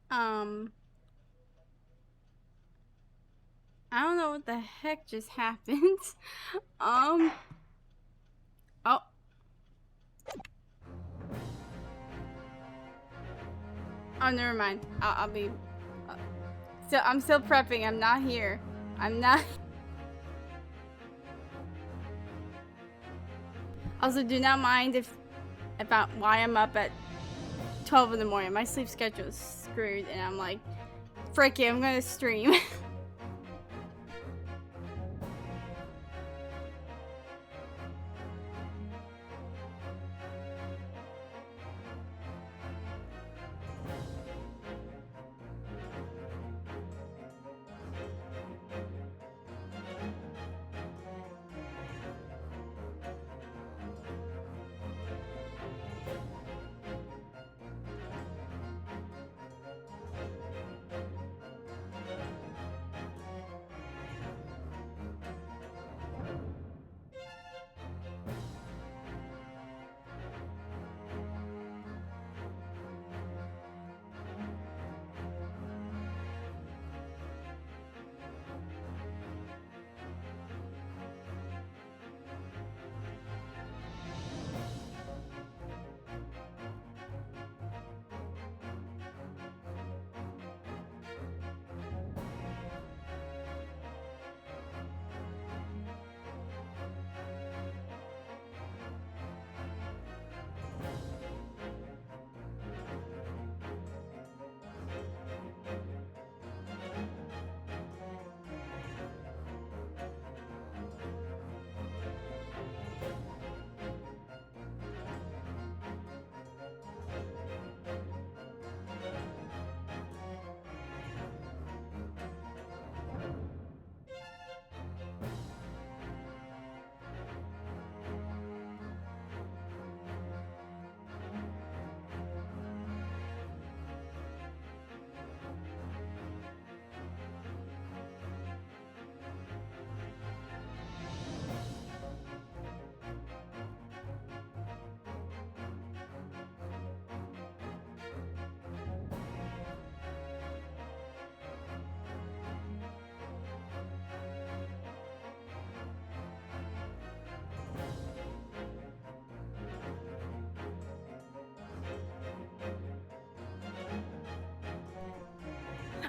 Um, I don't know what the heck just happened. um, oh. Oh, never mind. I'll be. So I'm still prepping. I'm not here. I'm not. Also, do not mind if about why I'm up at 12 in the morning. My sleep schedule is screwed, and I'm like, frick it, I'm gonna stream.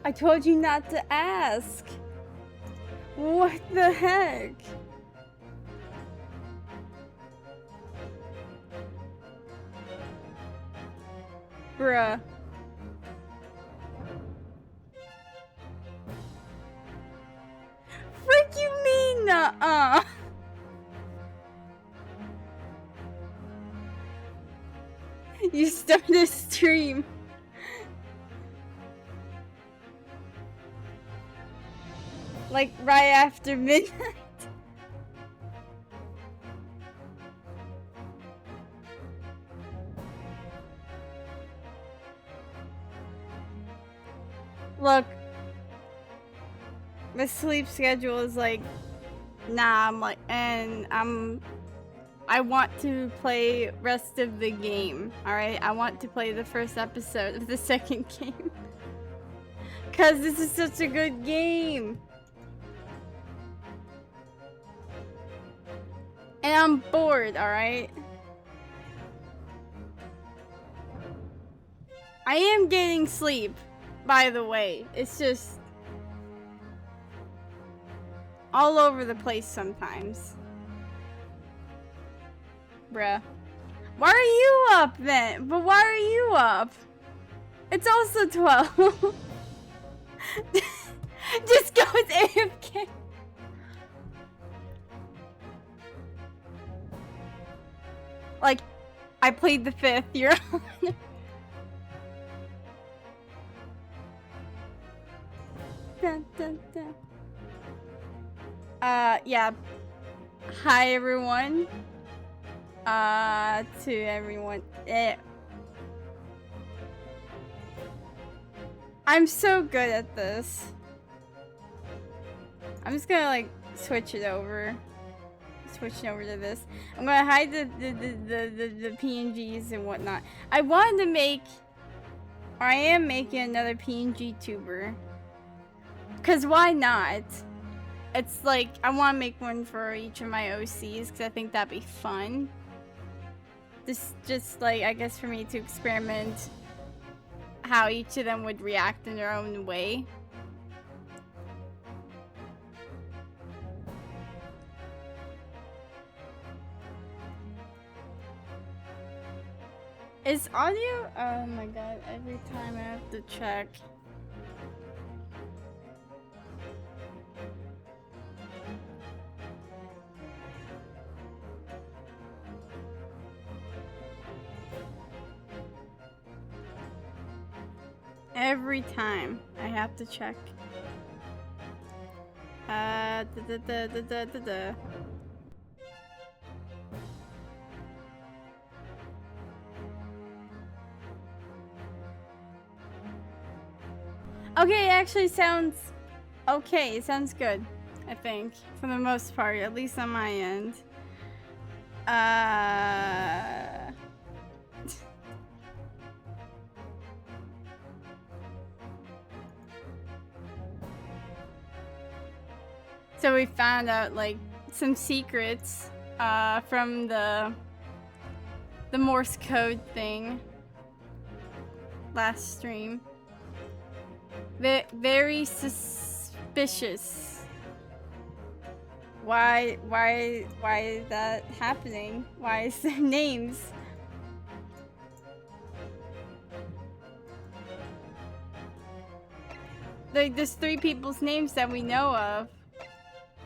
I told you not to ask. What the heck? Bruh. Frick you mean nuh-uh. You started a stream. Like right after midnight. Look, my sleep schedule is like, nah, I'm like, and I want to play rest of the game, alright? I want to play the first episode of the second game. Cause this is such a good game. And I'm bored, alright? I am getting sleep, by the way. It's just all over the place sometimes. Bruh. Why are you up then? But why are you up? It's also 12. Just go with AFK. Like, I played the 5th, Your Honor. Dun, dun, dun. Yeah. Hi, everyone. To everyone. I'm so good at this. I'm just gonna, like, switch it over. Switching over to this. I'm gonna hide the PNGs and whatnot. I wanted to make Or I am making another PNG tuber. Cause why not? It's like, I want to make one for each of my OCs because I think that'd be fun. Just like, I guess for me to experiment how each of them would react in their own way. Is audio? Oh my god, every time I have to check. Every time I have to check. Okay, it actually sounds okay. It sounds good, I think, for the most part, at least on my end. So we found out like some secrets from the Morse code thing last stream. Very suspicious. Why is that happening? Why is their names? Like, there's 3 people's names that we know of.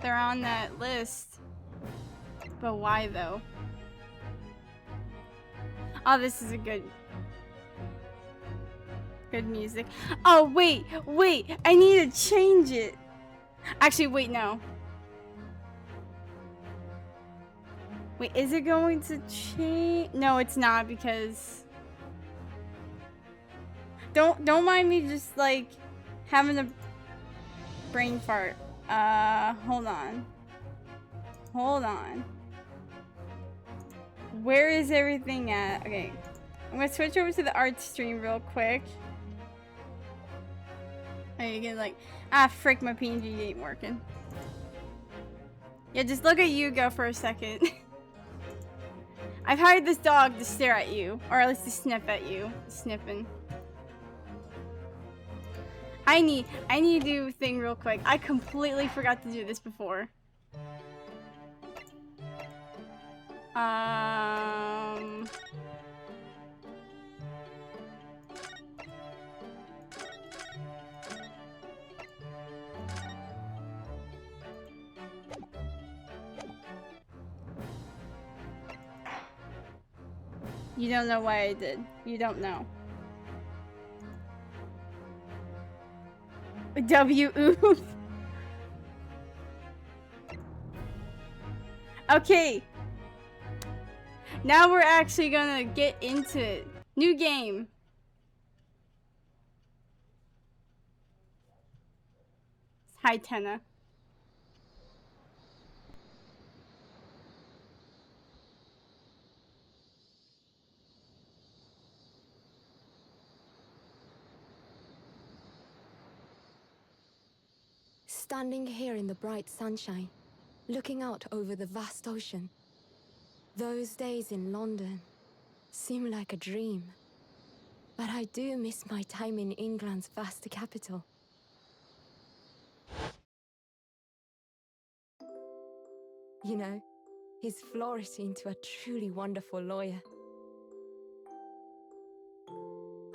They're on that list. But why though? Oh, this is a good music. Oh, wait, I need to change it. Actually, wait, no. Wait, is it going to change? No, it's not, because don't mind me just like having a brain fart. Hold on. Where is everything at? Okay, I'm gonna switch over to the art stream real quick. Oh, you get like, frick, my PNG ain't working. Yeah, just look at you go for a second. I've hired this dog to stare at you, or at least to sniff at you. Sniffing. I need to do a thing real quick. I completely forgot to do this before. You don't know why I did. You don't know. W-oof. Okay. Now we're actually gonna get into it. New game. Hi, Tenna. Standing here in the bright sunshine, looking out over the vast ocean. Those days in London seem like a dream. But I do miss my time in England's vast capital. You know, he's flourished into a truly wonderful lawyer.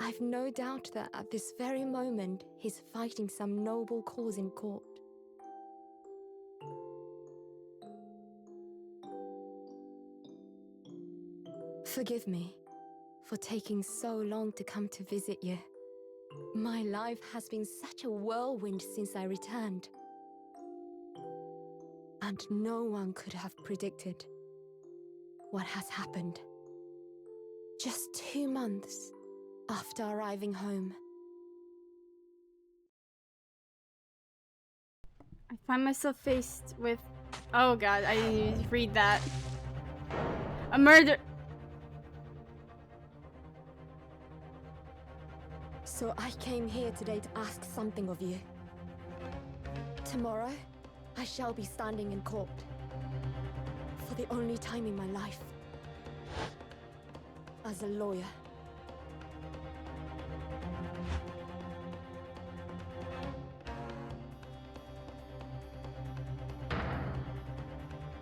I've no doubt that at this very moment, he's fighting some noble cause in court. Forgive me for taking so long to come to visit you. My life has been such a whirlwind since I returned. And no one could have predicted what has happened. Just 2 months after arriving home. I find myself faced with... Oh god, I didn't even read that. A murder... So I came here today to ask something of you. Tomorrow, I shall be standing in court. For the only time in my life. As a lawyer.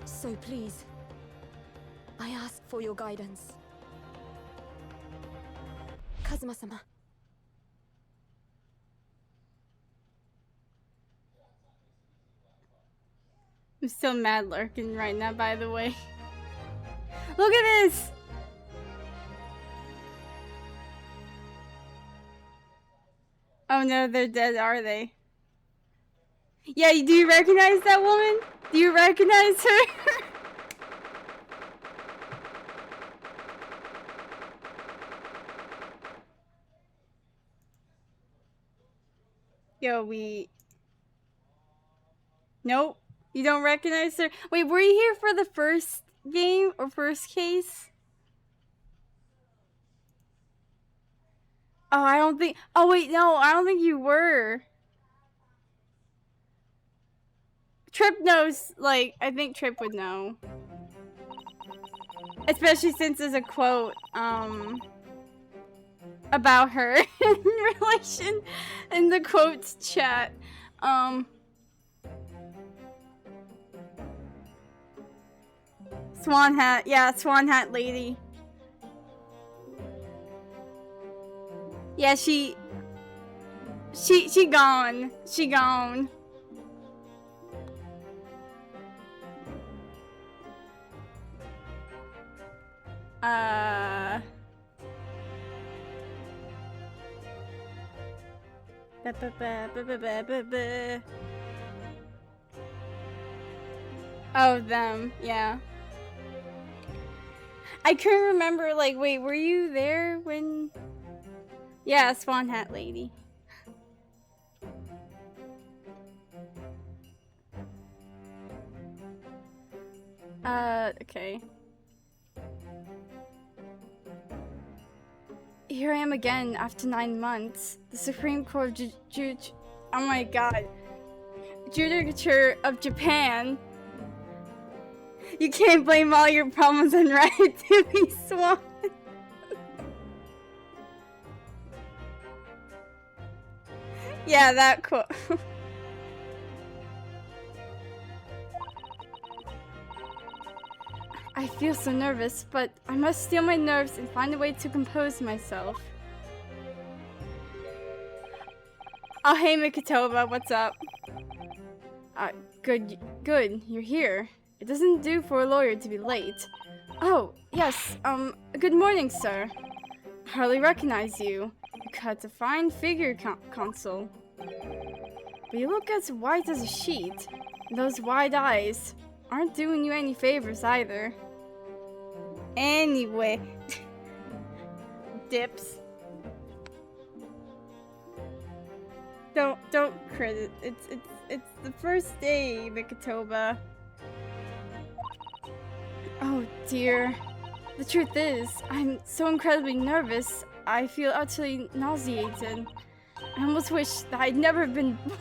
So please, I ask for your guidance. Kazuma-sama. I'm still mad lurking right now, by the way. Look at this! Oh no, they're dead, are they? Yeah, do you recognize that woman? Do you recognize her? Yo, Nope. You don't recognize her? Wait, were you here for the first game or first case? Oh, I don't think... Oh, wait, no, I don't think you were. Trip knows, like, I think Trip would know. Especially since there's a quote, about her in relation in the quotes chat. Swan hat, yeah, swan hat lady. Yeah, she gone. She gone. Oh, them, yeah. I couldn't remember, like, wait, were you there when... Yeah, swan hat lady. Okay. Here I am again after 9 months. The Supreme Court of oh my god. Judicature of Japan. You can't blame all your problems on Ratatouille Swan. Yeah, that quote. I feel so nervous, but I must steel my nerves and find a way to compose myself. Oh, hey Mikitoba, what's up? Good, you're here. It doesn't do for a lawyer to be late. Oh, yes, good morning, sir. I hardly recognize you. You cut a fine figure, consul. But you look as white as a sheet. And those wide eyes aren't doing you any favors either. Anyway. Dips. Don't credit. It's the first day, Mikitoba. Oh dear. The truth is, I'm so incredibly nervous, I feel utterly nauseated. I almost wish that I'd never been born.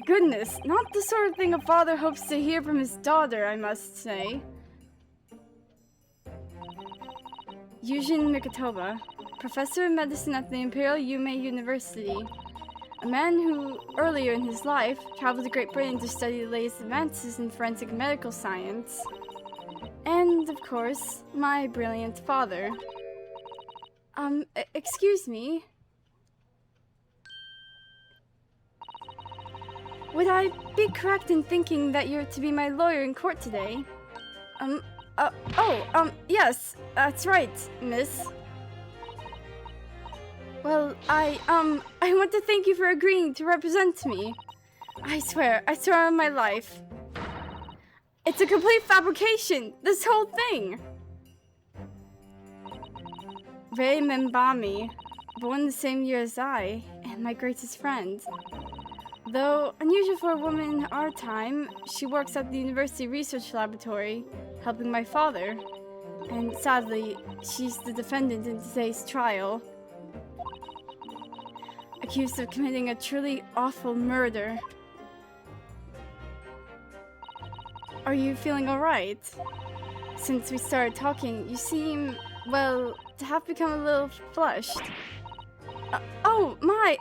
Goodness, not the sort of thing a father hopes to hear from his daughter, I must say. Yujin Mikitoba, professor of medicine at the Imperial Yume University. A man who, earlier in his life, traveled to Great Britain to study the latest advances in forensic medical science. And, of course, my brilliant father. Excuse me? Would I be correct in thinking that you're to be my lawyer in court today? Yes, that's right, miss. Well, I want to thank you for agreeing to represent me. I swear on my life. It's a complete fabrication, this whole thing! Rei Membami, born the same year as I, and my greatest friend. Though unusual for a woman in our time, she works at the university research laboratory, helping my father. And sadly, she's the defendant in today's trial, accused of committing a truly awful murder. Are you feeling alright? Since we started talking, you seem, well, to have become a little flushed. Oh, my,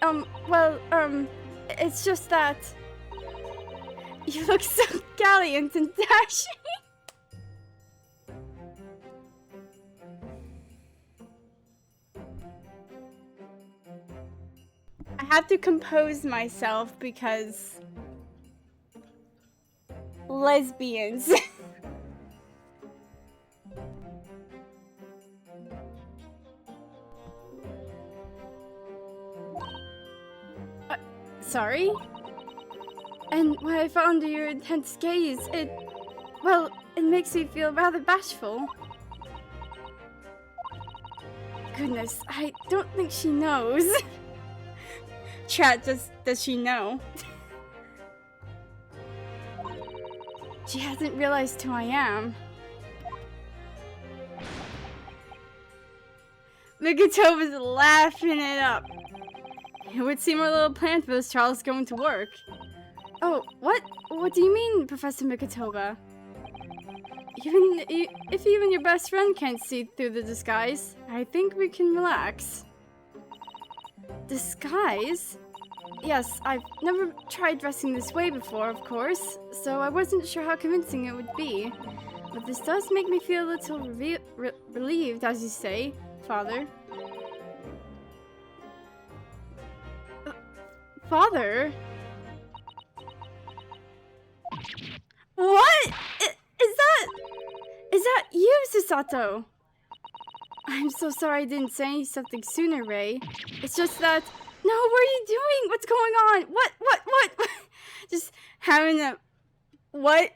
it's just that you look so gallant and dashing. I have to compose myself because lesbians. Sorry? And when I fell under your intense gaze, it makes me feel rather bashful. Goodness, I don't think she knows. Chat, does she know? She hasn't realized who I am. Mikatova's laughing it up. It would seem our little plan for this trial is going to work. Oh, what? What do you mean, Professor Mikatova? If even your best friend can't see through the disguise, I think we can relax. Disguise? Yes, I've never tried dressing this way before, of course, so I wasn't sure how convincing it would be. But this does make me feel a little relieved, as you say, Father. Father? What? Is that you, Susato? I'm so sorry I didn't say something sooner, Ray. It's just that... No, what are you doing? What's going on? What? Just having a... What?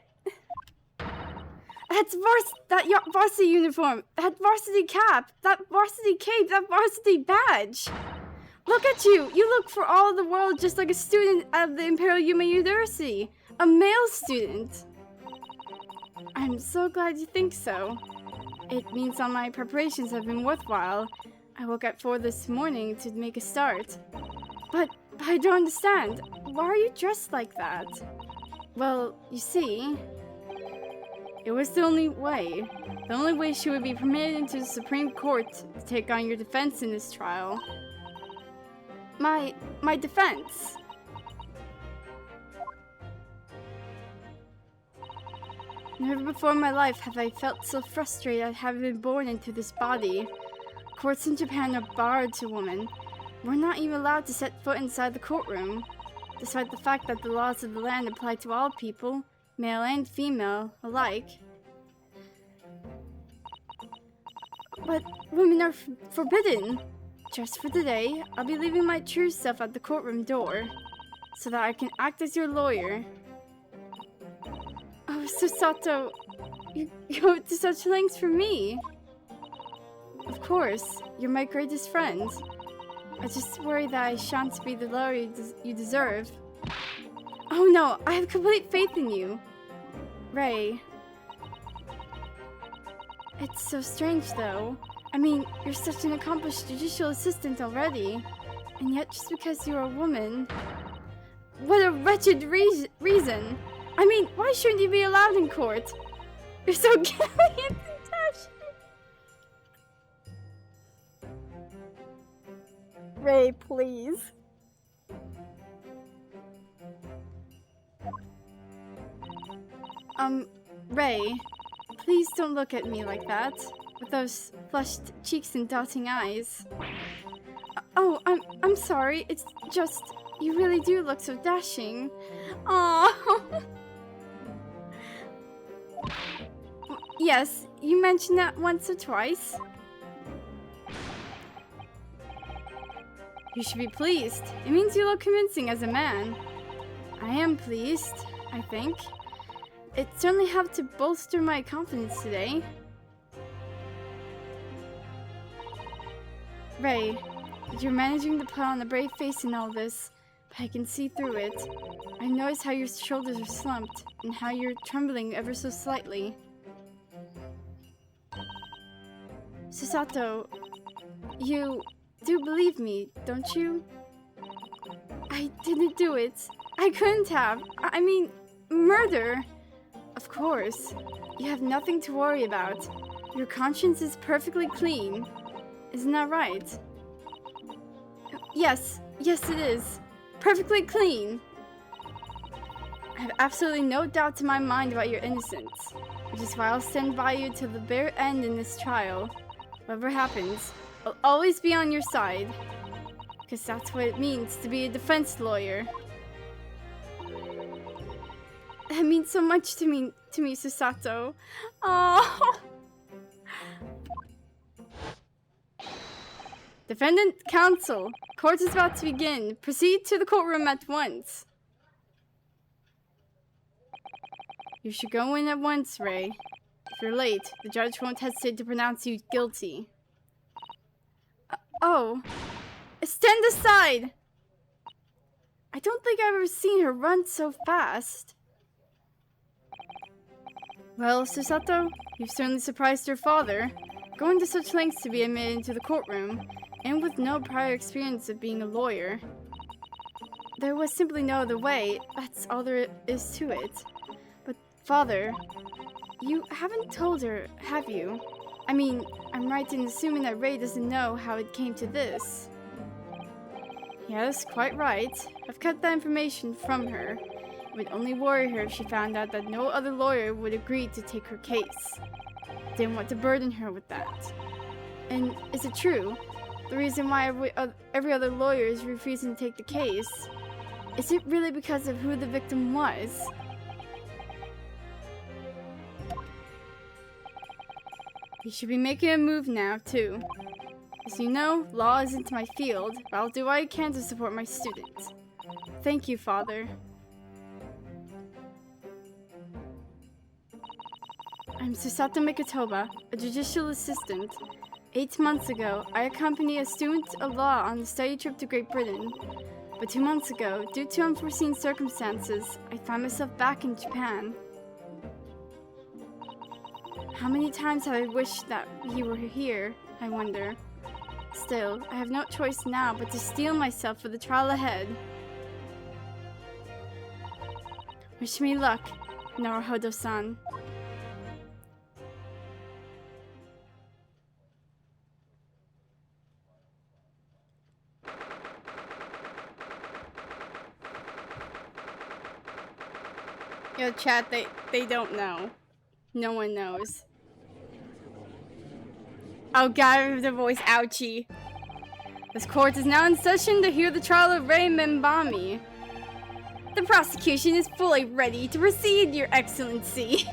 That's varsity uniform. That varsity cap. That varsity cape. That varsity badge. Look at you! You look for all the world just like a student at the Imperial Yuma University. A male student. I'm so glad you think so. It means all my preparations have been worthwhile. I woke at 4 this morning to make a start. But I don't understand. Why are you dressed like that? Well, you see... It was the only way. The only way she would be permitted into the Supreme Court to take on your defense in this trial. My defense. Never before in my life have I felt so frustrated at having been born into this body. Courts in Japan are barred to women. We're not even allowed to set foot inside the courtroom, despite the fact that the laws of the land apply to all people, male and female, alike. But women are forbidden. Just for today, I'll be leaving my true self at the courtroom door, so that I can act as your lawyer. Oh, Susato, you go to such lengths for me. Of course, you're my greatest friend. I just worry that I shan't be the lawyer you deserve. Oh no, I have complete faith in you. Ray. It's so strange though. I mean, you're such an accomplished judicial assistant already. And yet, just because you're a woman... What a wretched reason! I mean, why shouldn't you be allowed in court? You're so gallant and dashing! Ray, please. Ray, please don't look at me like that. With those flushed cheeks and darting eyes. Oh, I'm sorry. It's just, you really do look so dashing. Aww. Yes, you mentioned that once or twice. You should be pleased. It means you look convincing as a man. I am pleased, I think. It certainly helped to bolster my confidence today. Ray, you're managing to put on a brave face in all this. but I can see through it. I notice how your shoulders are slumped, and how you're trembling ever so slightly. Susato, you do believe me, don't you? I didn't do it. I couldn't have. I mean, murder. Of course. You have nothing to worry about. Your conscience is perfectly clean. Isn't that right? Yes. Yes, it is. Perfectly clean. I have absolutely no doubt in my mind about your innocence, which is why I'll stand by you till the bare end in this trial. Whatever happens, I'll always be on your side. Because that's what it means to be a defense lawyer. That means so much to me, Susato. Oh. Defendant counsel, court is about to begin. Proceed to the courtroom at once. You should go in at once, Ray. If you're late, the judge won't hesitate to pronounce you guilty. Oh. Stand aside! I don't think I've ever seen her run so fast. Well, Susato, you've certainly surprised your father. Going to such lengths to be admitted into the courtroom, and with no prior experience of being a lawyer. There was simply no other way, that's all there is to it. But, Father, you haven't told her, have you? I mean, I'm right in assuming that Ray doesn't know how it came to this. Yes, quite right. I've kept that information from her. It would only worry her if she found out that no other lawyer would agree to take her case. Didn't want to burden her with that. And is it true? The reason why every other lawyer is refusing to take the case? Is it really because of who the victim was? We should be making a move now, too. As you know, law isn't my field, but I'll do what I can to support my students. Thank you, Father. I'm Susato Mikitoba, a judicial assistant. 8 months ago, I accompanied a student of law on a study trip to Great Britain. But 2 months ago, due to unforeseen circumstances, I found myself back in Japan. How many times have I wished that you were here, I wonder. Still, I have no choice now but to steel myself for the trial ahead. Wish me luck, Naruhodo-san. Yo, chat, they don't know. No one knows. Oh god, the voice, ouchie. This court is now in session to hear the trial of Ray Membami. The prosecution is fully ready to proceed, Your Excellency.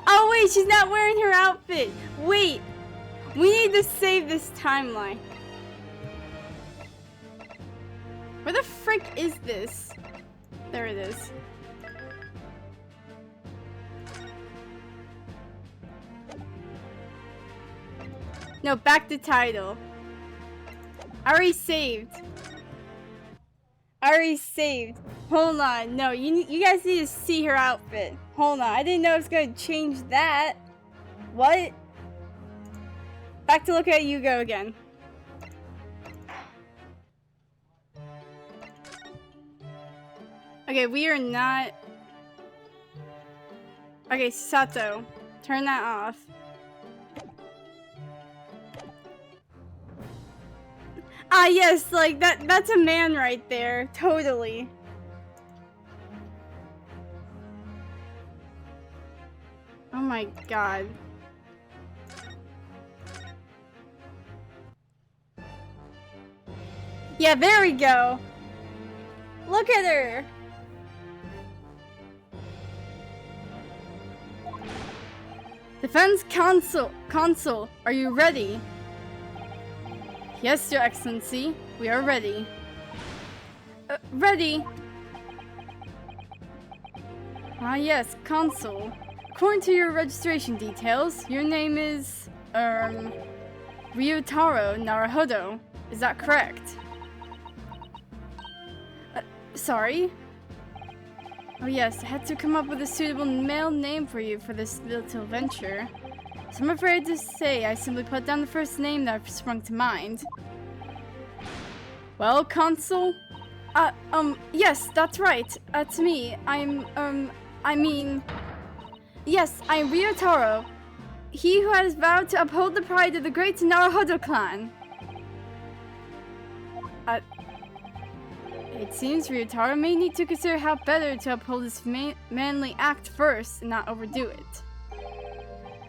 Oh wait, she's not wearing her outfit. Wait, we need to save this timeline. Where the frick is this? There it is. No, back to title. I already saved. Hold on. No, you guys need to see her outfit. Hold on. I didn't know it was going to change that. What? Back to look at Yugo again. Okay, we are not... Okay, Sato. Turn that off. Ah, yes, like, that's a man right there. Totally. Oh my god. Yeah, there we go. Look at her. Defense Consul, are you ready? Yes, Your Excellency, we are ready. Ready? Ah yes, Consul. According to your registration details, your name is, Ryutaro Naruhodo. Is that correct? Sorry? Oh yes, I had to come up with a suitable male name for you for this little venture. So I'm afraid to say I simply put down the first name that sprung to mind. Well, Consul? Yes, that's right. That's me. Yes, I'm Ryotaro. He who has vowed to uphold the pride of the great Naruhodo clan. It seems Ryotaro may need to consider how better to uphold his manly act first and not overdo it.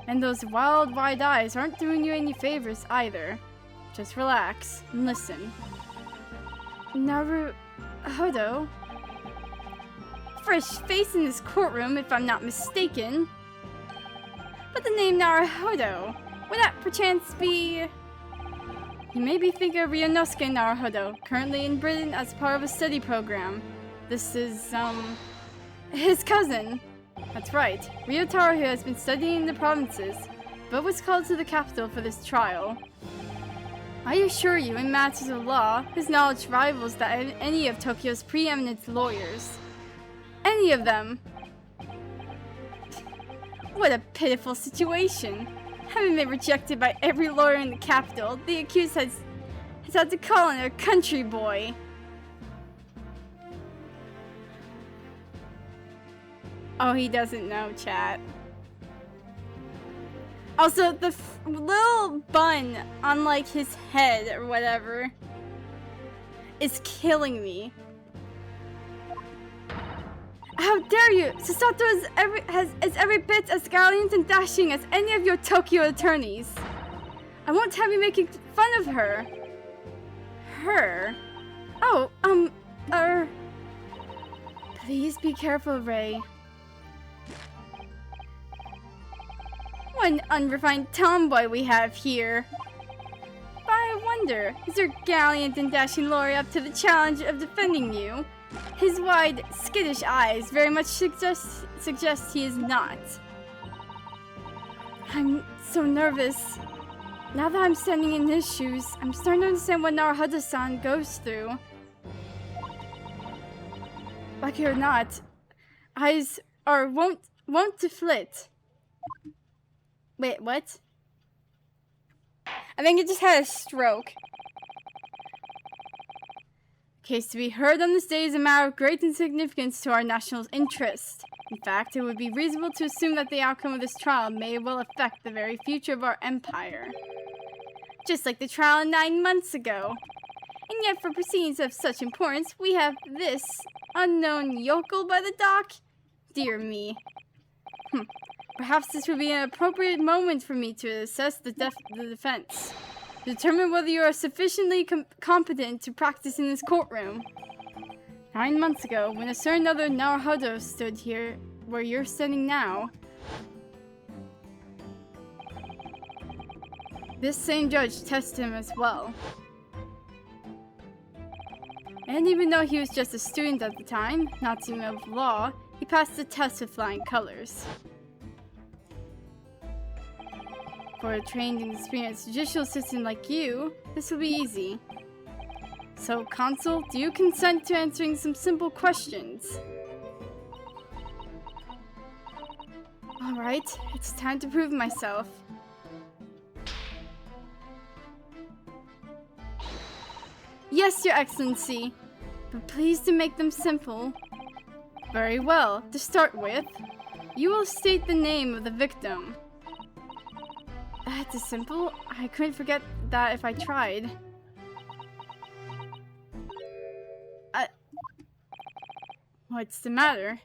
And those wild, wide eyes aren't doing you any favors either. Just relax and listen. Naruhodo? Fresh face in this courtroom, if I'm not mistaken. But the name Naruhodo, would that perchance be... You may be thinking of Ryunosuke Naruhodo, currently in Britain as part of a study program. This is, his cousin. That's right, Ryotaro here has been studying in the provinces, but was called to the capital for this trial. I assure you, in matters of law, his knowledge rivals that of any of Tokyo's preeminent lawyers. Any of them! What a pitiful situation! Having been rejected by every lawyer in the capital, the accused has had to call in a country boy. Oh, he doesn't know, chat. Also, the little bun on, like, his head or whatever is killing me. How dare you! Susato is every bit as gallant and dashing as any of your Tokyo attorneys. I won't have you making fun of her. Her? Oh, Please be careful, Ray. What an unrefined tomboy we have here. But I wonder, is your gallant and dashing lawyer up to the challenge of defending you? His wide, skittish eyes very much suggest he is not. I'm so nervous. Now that I'm standing in his shoes, I'm starting to understand what Naruhodo-san goes through. Like it or not, eyes are wont to flit. Wait, what? I think it just had a stroke. Case to be heard on this day is a matter of great significance to our national interest. In fact, it would be reasonable to assume that the outcome of this trial may well affect the very future of our empire. Just like the trial 9 months ago. And yet for proceedings of such importance, we have this unknown yokel by the dock? Dear me. Perhaps this would be an appropriate moment for me to assess the defense. Determine whether you are sufficiently competent to practice in this courtroom. 9 months ago, when a certain other Naruhodo stood here where you're standing now, this same judge tested him as well. And even though he was just a student at the time, not even of law, he passed the test with flying colors. For a trained and experienced judicial assistant like you, this will be easy. So, Consul, do you consent to answering some simple questions? Alright, it's time to prove myself. Yes, Your Excellency, but please do make them simple. Very well, to start with, you will state the name of the victim. That's simple. I couldn't forget that if I tried. What's the matter?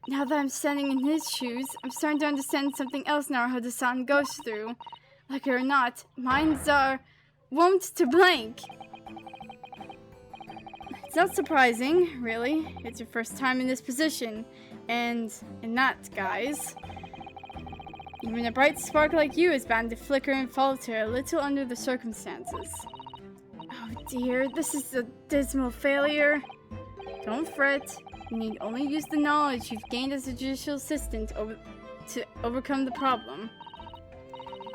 Now that I'm standing in his shoes, I'm starting to understand something else Naruhodo-san goes through. Like it or not, minds are wont to blank. It's not surprising, really. It's your first time in this position. And in that, guys, even a bright spark like you is bound to flicker and falter a little under the circumstances. Oh dear, this is a dismal failure. Don't fret. You need only use the knowledge you've gained as a judicial assistant to overcome the problem.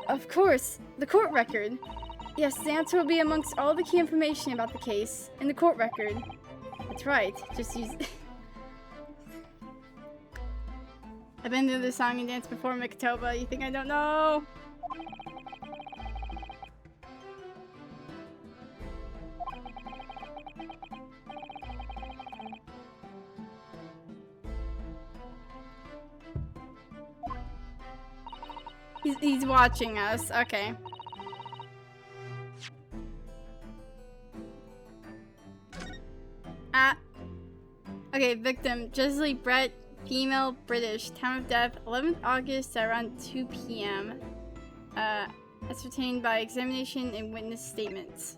Of course, the court record. Yes, the answer will be amongst all the key information about the case in the court record. That's right. Just use. I've been to the song and dance before, Mikatoba. You think I don't know? He's watching us. Okay. Okay, victim, Jesley Brett, female, British, time of death, 11th August at around 2 p.m. Ascertained by examination and witness statements.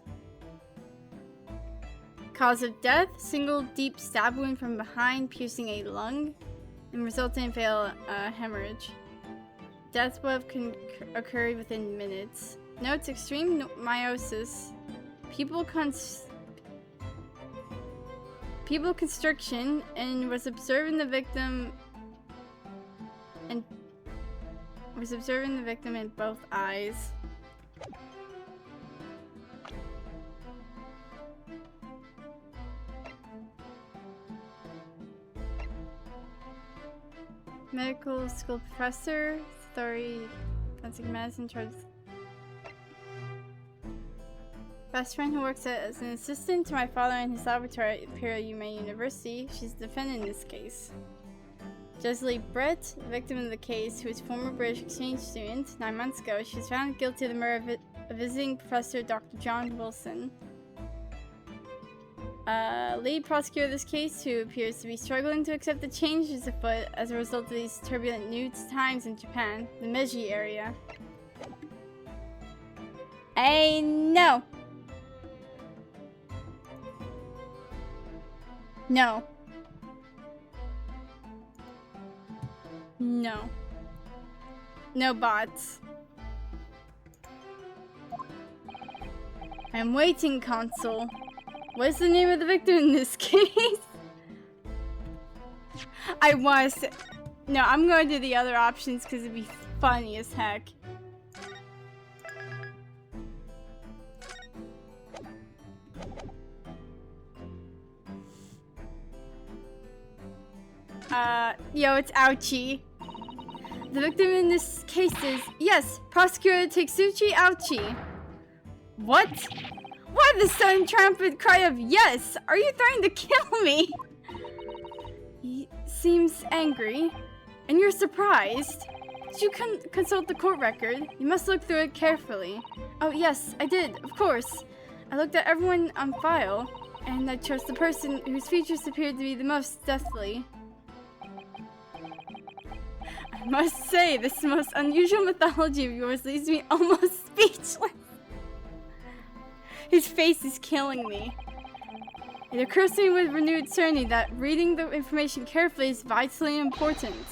Cause of death, single deep stab wound from behind, piercing a lung, and resulting in fatal hemorrhage. Death would have occurred within minutes. Notes, extreme meiosis, pupil constriction, and was observed in the victim in both eyes. Medical school professor, story, forensic medicine, charges. Best friend who works as an assistant to my father in his laboratory at Imperial Yumei University. She's the defendant in this case. Jesley Brett, victim of the case, who was former British exchange student. 9 months ago, she was found guilty of the murder of visiting professor Dr. John Wilson. Lead prosecutor of this case, who appears to be struggling to accept the changes afoot as a result of these turbulent news times in Japan, the Meiji area. No. No. No. No bots. I'm waiting, console. What's the name of the victim in this case? No, I'm going to the other options because it'd be funny as heck. Yo, it's Ouchie. The victim in this case is, yes, Prosecutor Tetsuchi Ouchie. What? Why the sudden triumphant cry of yes? Are you trying to kill me? He seems angry, and you're surprised. Did you consult the court record? You must look through it carefully. Oh yes, I did, of course. I looked at everyone on file, and I chose the person whose features appeared to be the most deathly. I must say, this most unusual mythology of yours leaves me almost speechless. His face is killing me. It occurs to me with renewed certainty that reading the information carefully is vitally important.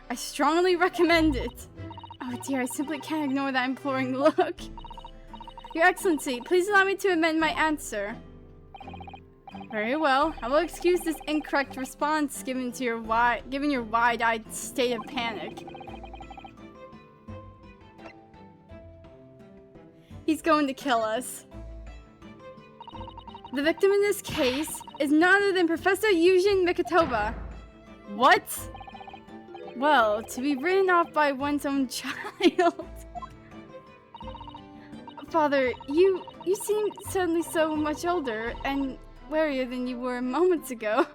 I strongly recommend it. Oh dear, I simply can't ignore that imploring look. Your Excellency, please allow me to amend my answer. Very well. I will excuse this incorrect response given your wide-eyed state of panic. He's going to kill us. The victim in this case is none other than Professor Yujin Mikatoba. What? Well, to be written off by one's own child. Father, you seem suddenly so much older and warier than you were moments ago.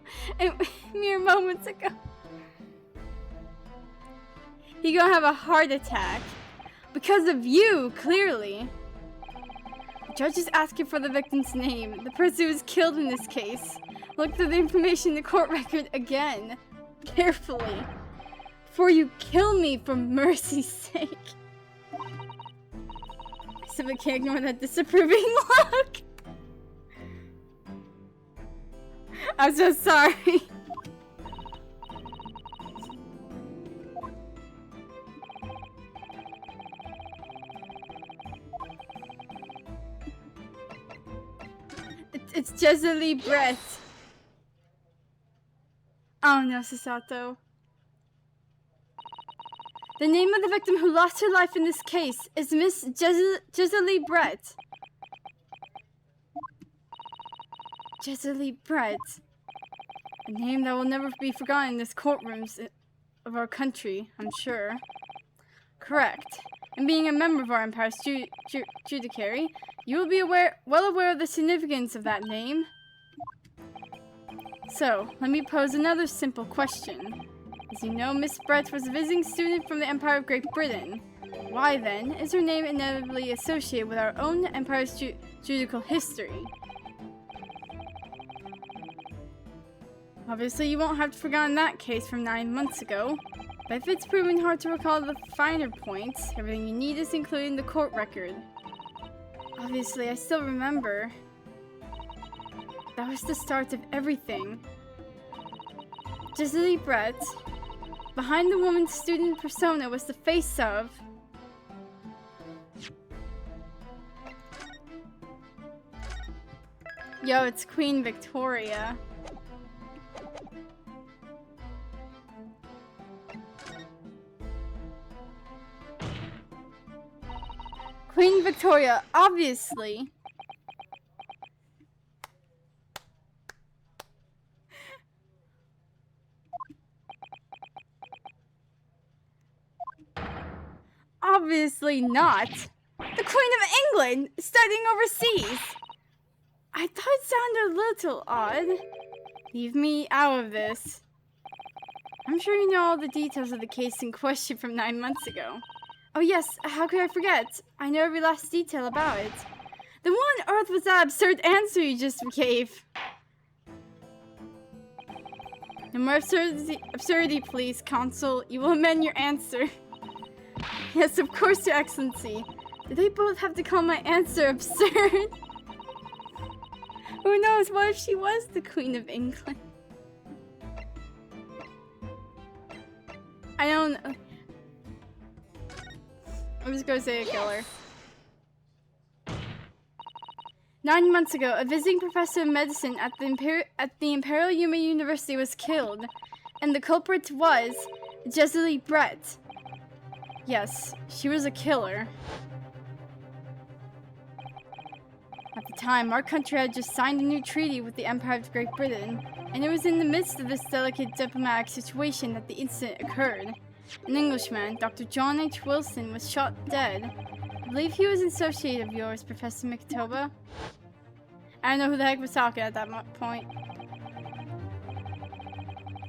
Mere moments ago. He gonna have a heart attack. Because of you, clearly. The judge is asking for the victim's name, the person who was killed in this case. Look through the information in the court record again. Carefully. Before you kill me for mercy's sake. I simply can't ignore that disapproving look. I'm so sorry. It's Jesley Brett. Oh no, Sasato. The name of the victim who lost her life in this case is Miss Jesley Brett. Jesley Brett. A name that will never be forgotten in this courtrooms of our country, I'm sure. Correct. And being a member of our Empire's judiciary, you will be well aware of the significance of that name. So, let me pose another simple question. As you know, Miss Brett was a visiting student from the Empire of Great Britain. Why, then, is her name inevitably associated with our own Empire's judicial history? Obviously, you won't have to forgotten that case from 9 months ago. But if it's proven hard to recall the finer points, everything you need is included in the court record. Obviously, I still remember. That was the start of everything. Giselle Brett, behind the woman's student persona, was the face of... Yo, it's Queen Victoria. Queen Victoria, obviously. Obviously not. The Queen of England, studying overseas. I thought it sounded a little odd. Leave me out of this. I'm sure you know all the details of the case in question from 9 months ago. Oh yes, how could I forget? I know every last detail about it. Then what on earth was that absurd answer you just gave? No more absurdity, please, Consul. You will amend your answer. Yes, of course, Your Excellency. Did they both have to call my answer absurd? Who knows, what if she was the Queen of England? I don't know. I'm just gonna say a killer. 9 months ago, a visiting professor of medicine at the Imperial Yuma University was killed, and the culprit was Giselle Brett. Yes, she was a killer. At the time, our country had just signed a new treaty with the Empire of Great Britain, and it was in the midst of this delicate diplomatic situation that the incident occurred. An Englishman, Dr. John H. Wilson, was shot dead. I believe he was an associate of yours, Professor McToba. I don't know who the heck was talking at that point.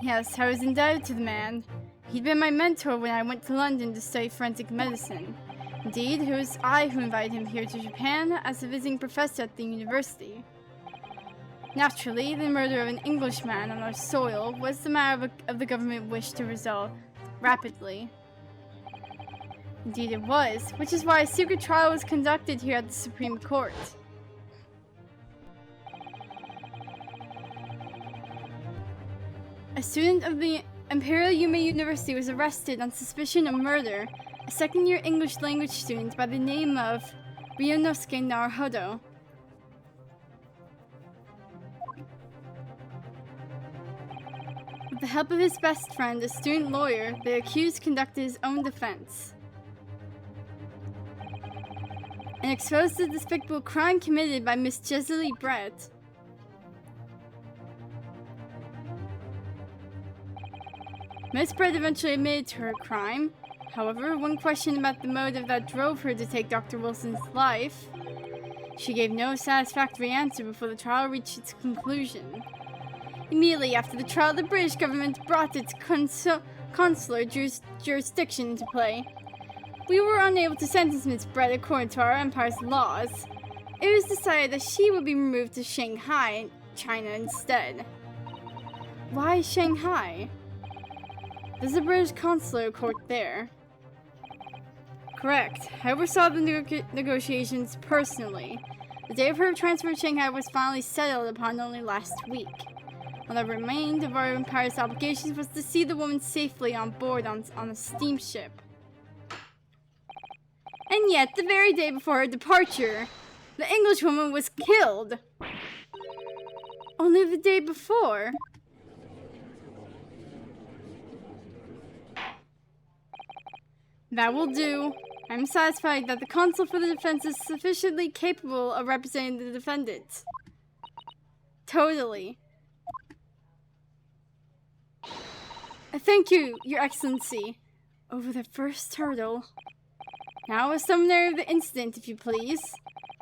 Yes, I was indebted to the man. He'd been my mentor when I went to London to study forensic medicine. Indeed, it was I who invited him here to Japan as a visiting professor at the university. Naturally, the murder of an Englishman on our soil was the matter of the government wish to resolve rapidly. Indeed it was, which is why a secret trial was conducted here at the Supreme Court. A student of the Imperial Yuma University was arrested on suspicion of murder, a second-year English language student by the name of Ryunosuke Naruhodo. With the help of his best friend, a student lawyer, the accused conducted his own defense and exposed the despicable crime committed by Miss Giselle Brett. Miss Brett eventually admitted to her crime. However, when questioned about the motive that drove her to take Dr. Wilson's life, she gave no satisfactory answer before the trial reached its conclusion. Immediately after the trial, the British government brought its consular jurisdiction into play. We were unable to sentence Miss Brett according to our empire's laws. It was decided that she would be removed to Shanghai, China instead. Why Shanghai? There's a British consular court there. Correct. I oversaw the negotiations personally. The day of her transfer to Shanghai was finally settled upon only last week. All that remained of our empire's obligations was to see the woman safely on board on a steamship. And yet, the very day before her departure, the Englishwoman was killed. Only the day before. That will do. I'm satisfied that the counsel for the defense is sufficiently capable of representing the defendant. Totally. Thank you, Your Excellency. Over the first hurdle. Now a summary of the incident, if you please.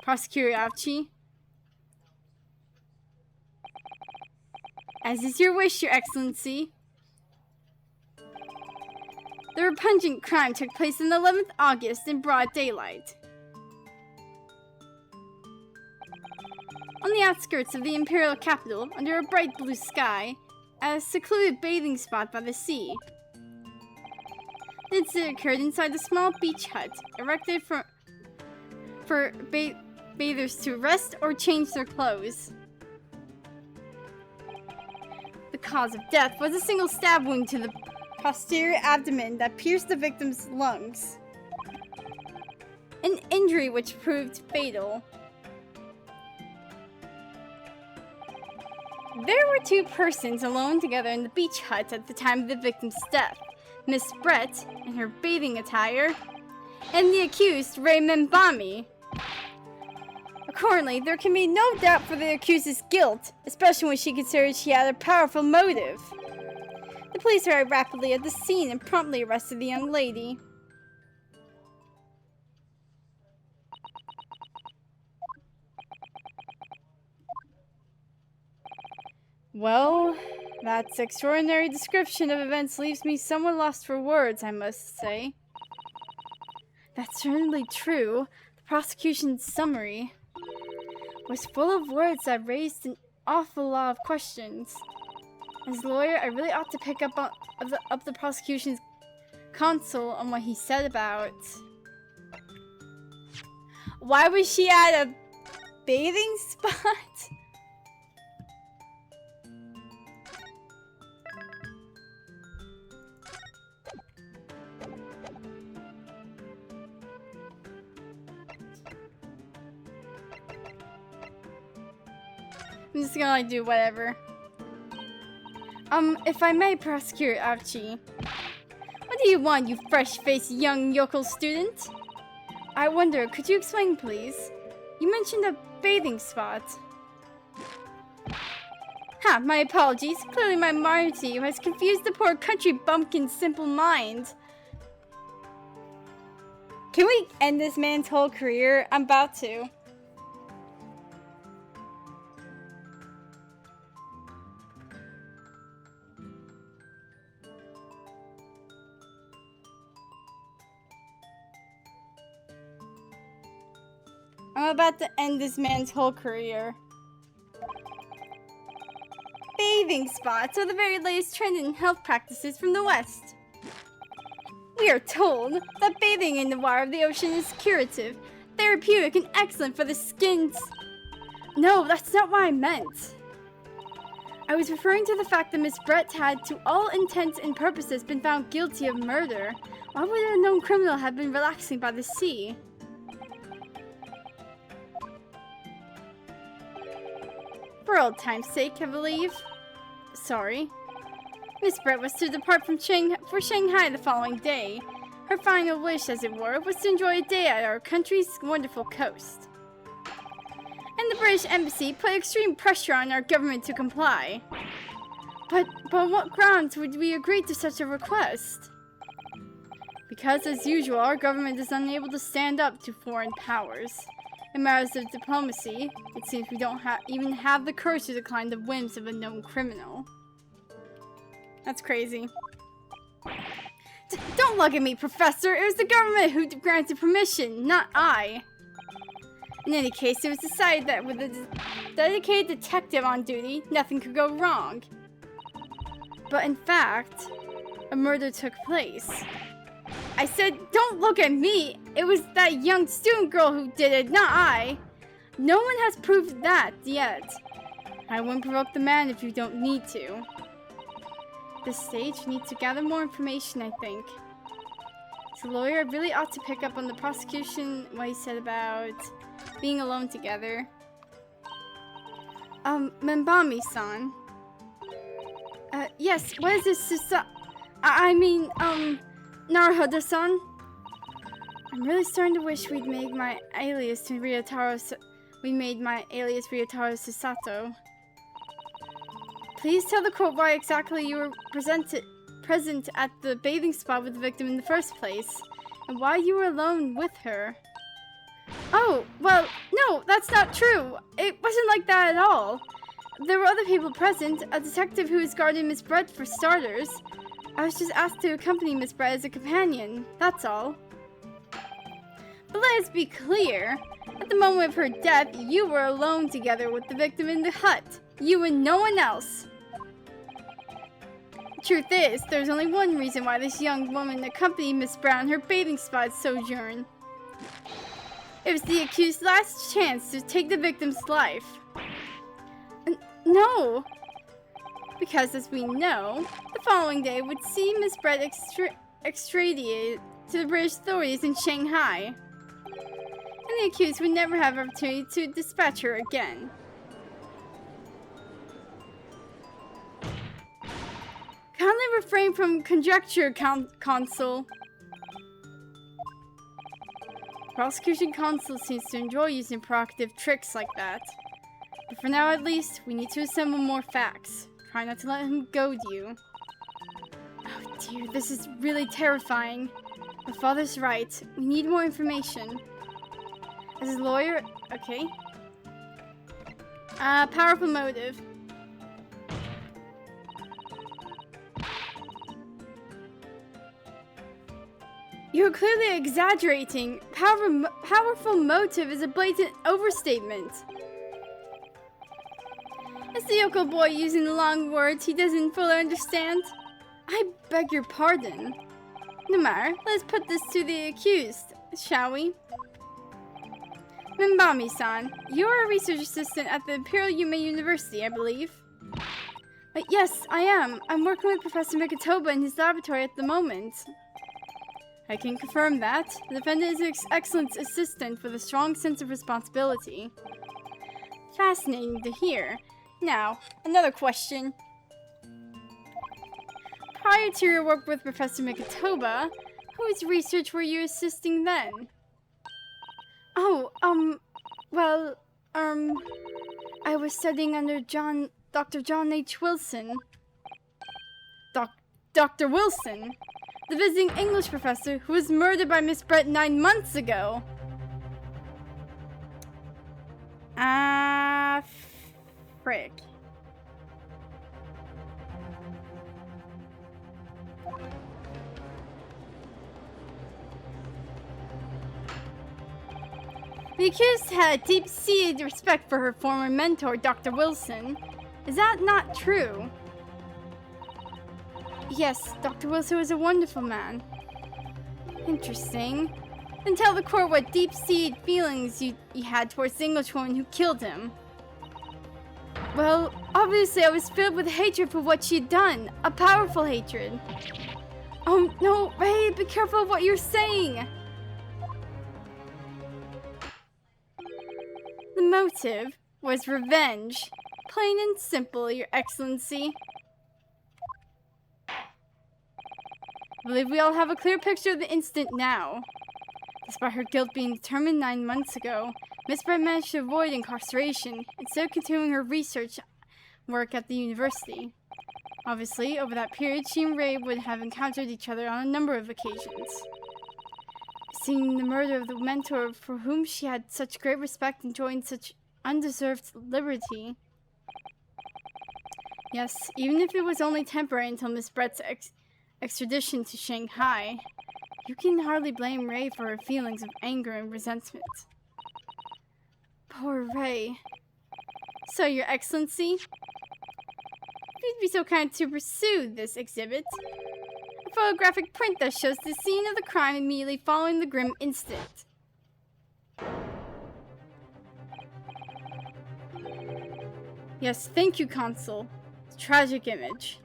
Prosecutor Avci. As is your wish, Your Excellency. The repugnant crime took place on the 11th August in broad daylight. On the outskirts of the imperial capital, under a bright blue sky, at a secluded bathing spot by the sea. The incident occurred inside a small beach hut, erected for bathers to rest or change their clothes. The cause of death was a single stab wound to the posterior abdomen that pierced the victim's lungs. An injury which proved fatal. There were two persons alone together in the beach hut at the time of the victim's death. Miss Brett, in her bathing attire, and the accused, Raymond Bami. Accordingly, there can be no doubt for the accused's guilt, especially when she considered she had a powerful motive. The police arrived rapidly at the scene and promptly arrested the young lady. Well, that extraordinary description of events leaves me somewhat lost for words, I must say. That's certainly true. The prosecution's summary was full of words that raised an awful lot of questions. As a lawyer, I really ought to pick up the prosecution's counsel on what he said about... Why was she at a bathing spot? I'm just gonna do whatever. If I may, Prosecutor Avci. What do you want, you fresh-faced young yokel student? I wonder, could you explain, please? You mentioned a bathing spot. Ha, my apologies. Clearly my modesty has confused the poor country bumpkin's simple mind. Can we end this man's whole career? I'm about to. I'm about to end this man's whole career. Bathing spots are the very latest trend in health practices from the West. We are told that bathing in the water of the ocean is curative, therapeutic, and excellent for the skin's... No, that's not what I meant. I was referring to the fact that Miss Brett had, to all intents and purposes, been found guilty of murder. Why would a known criminal have been relaxing by the sea? For old time's sake, I believe. Sorry. Miss Brett was to depart from Shanghai the following day. Her final wish, as it were, was to enjoy a day at our country's wonderful coast. And the British Embassy put extreme pressure on our government to comply. But on what grounds would we agree to such a request? Because, as usual, our government is unable to stand up to foreign powers. In matters of diplomacy, it seems we don't even have the courage to decline the whims of a known criminal. That's crazy. Don't look at me, Professor! It was the government who granted permission, not I. In any case, it was decided that with a dedicated detective on duty, nothing could go wrong. But in fact, a murder took place. I said, don't look at me! It was that young student girl who did it, not I! No one has proved that yet. I wouldn't provoke the man if you don't need to. This stage needs to gather more information, I think. As a lawyer, I really ought to pick up on the prosecution, what he said about being alone together. Membami-san. Yes, what is this Naruhodo-san? I'm really starting to wish we'd made my alias Ryotaro Susato. Please tell the court why exactly you were present at the bathing spot with the victim in the first place, and why you were alone with her. Oh, well, no, that's not true. It wasn't like that at all. There were other people present, a detective who was guarding Miss Brett for starters. I was just asked to accompany Miss Brett as a companion, that's all. But let's be clear. At the moment of her death, you were alone together with the victim in the hut. You and no one else. The truth is, there's only one reason why this young woman accompanied Miss Brown her bathing spot sojourn. It was the accused's last chance to take the victim's life. No! Because, as we know, the following day would see Miss Brett extradited to the British authorities in Shanghai. And the accused would never have an opportunity to dispatch her again. Kindly refrain from conjecture, Consul. Prosecution Consul seems to enjoy using provocative tricks like that. But for now at least, we need to assemble more facts. Try not to let him goad you. Oh dear, this is really terrifying. My father's right. We need more information. As a lawyer, okay. Powerful motive. You're clearly exaggerating. Powerful motive is a blatant overstatement. It's the yokel boy using the long words he doesn't fully understand. I beg your pardon. No matter, let's put this to the accused, shall we? Mimbami-san, you're a research assistant at the Imperial Yume University, I believe. Yes, I am. I'm working with Professor Mikitoba in his laboratory at the moment. I can confirm that. The defendant is an excellent assistant with a strong sense of responsibility. Fascinating to hear. Now, another question. Prior to your work with Professor Mikitoba, whose research were you assisting then? Oh, well, I was studying under Dr. John H. Wilson. Dr. Wilson? The visiting English professor who was murdered by Miss Brett 9 months ago. Frick. The accused had a deep-seated respect for her former mentor, Dr. Wilson. Is that not true? Yes, Dr. Wilson was a wonderful man. Interesting. Then tell the court what deep-seated feelings you had towards the Englishwoman who killed him. Well, obviously I was filled with hatred for what she had done. A powerful hatred. Oh no, Ray, be careful of what you're saying. The motive was revenge. Plain and simple, Your Excellency. I believe we all have a clear picture of the incident now. Despite her guilt being determined 9 months ago, Miss Brett managed to avoid incarceration instead of continuing her research work at the university. Obviously, over that period, she and Ray would have encountered each other on a number of occasions. Seeing the murder of the mentor for whom she had such great respect enjoying such undeserved liberty. Yes, even if it was only temporary until Miss Brett's extradition to Shanghai, you can hardly blame Ray for her feelings of anger and resentment. Poor Ray. So, Your Excellency, if you'd be so kind to pursue this exhibit. A photographic print that shows the scene of the crime immediately following the grim incident. Yes, thank you, Consul. It's a tragic image.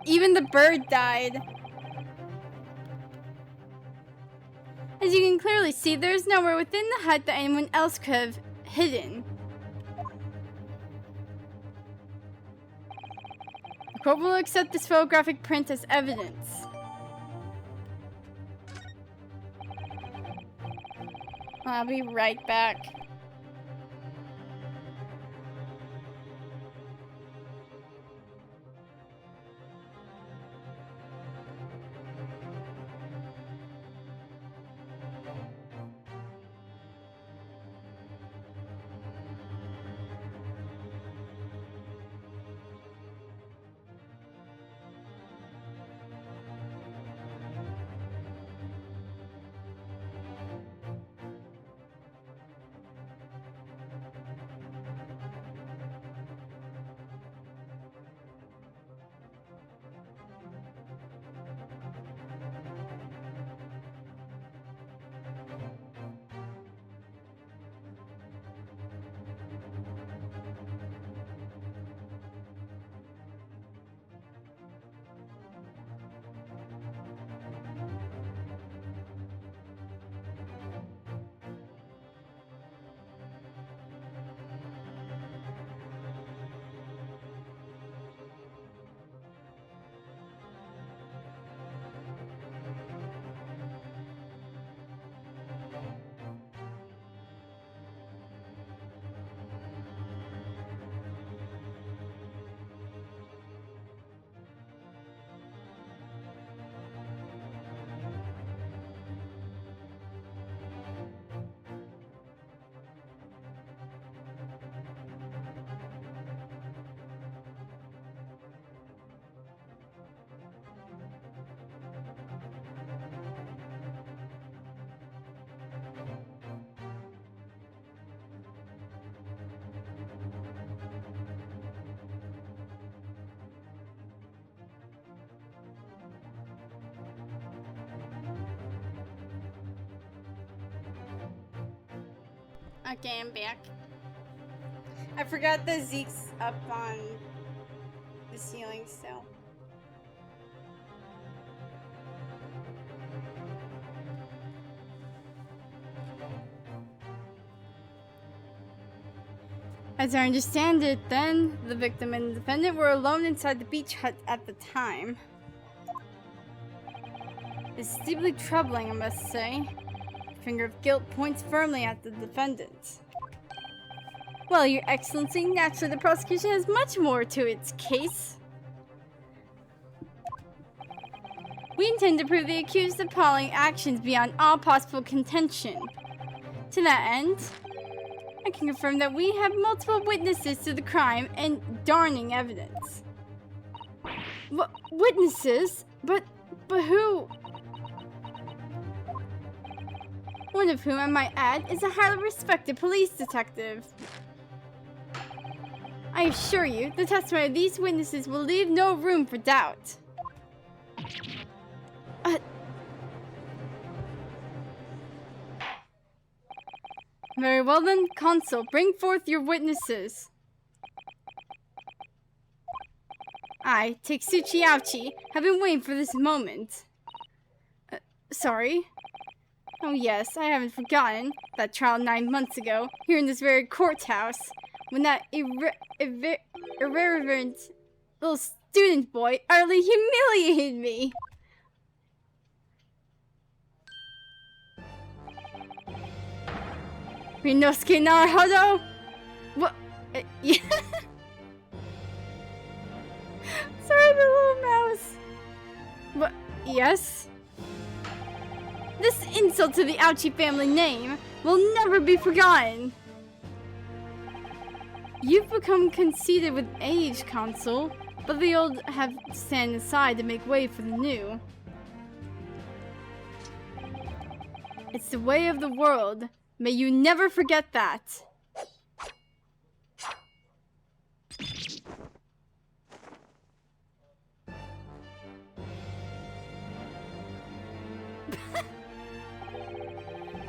Even the bird died. As you can clearly see, there is nowhere within the hut that anyone else could have hidden. The court will accept this photographic print as evidence. I'll be right back. Okay, I'm back. I forgot that Zeke's up on the ceiling still. As I understand it, then, the victim and the defendant were alone inside the beach hut at the time. It's deeply troubling, I must say. The finger of guilt points firmly at the defendant. Well, Your Excellency, naturally the prosecution has much more to its case. We intend to prove the accused's appalling actions beyond all possible contention. To that end, I can confirm that we have multiple witnesses to the crime and darning evidence. Witnesses? But who? One of whom, I might add, is a highly respected police detective. I assure you, the testimony of these witnesses will leave no room for doubt. Very well then, Consul, bring forth your witnesses. I, Teksuchi Ouchi, have been waiting for this moment. Sorry? Oh yes, I haven't forgotten that trial 9 months ago, here in this very courthouse, when that irreverent little student boy utterly humiliated me. Rinosuke Naruhodo? What? Yeah. Sorry, the little mouse. What? Yes? This insult to the Ouchi family name will never be forgotten. You've become conceited with age, Consul, but the old have to stand aside to make way for the new. It's the way of the world. May you never forget that.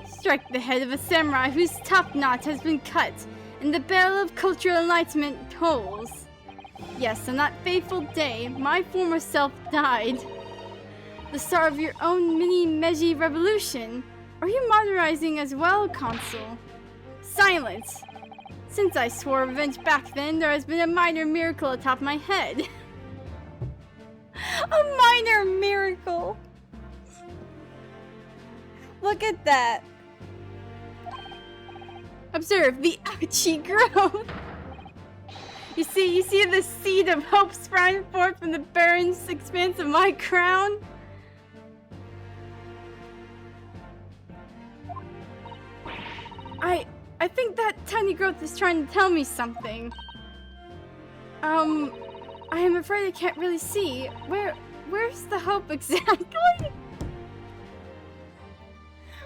Strike the head of a samurai whose top knot has been cut, and the bell of cultural enlightenment tolls. Yes, on that fateful day, my former self died. The star of your own mini-Meiji revolution. Are you modernizing as well, Consul? Silence! Since I swore revenge back then, there has been a minor miracle atop my head. A minor miracle! Look at that. Observe the Ouchi growth. You see the seed of hope sprouting forth from the barren expanse of my crown? I think that tiny growth is trying to tell me something. I am afraid I can't really see. Where's the hope exactly?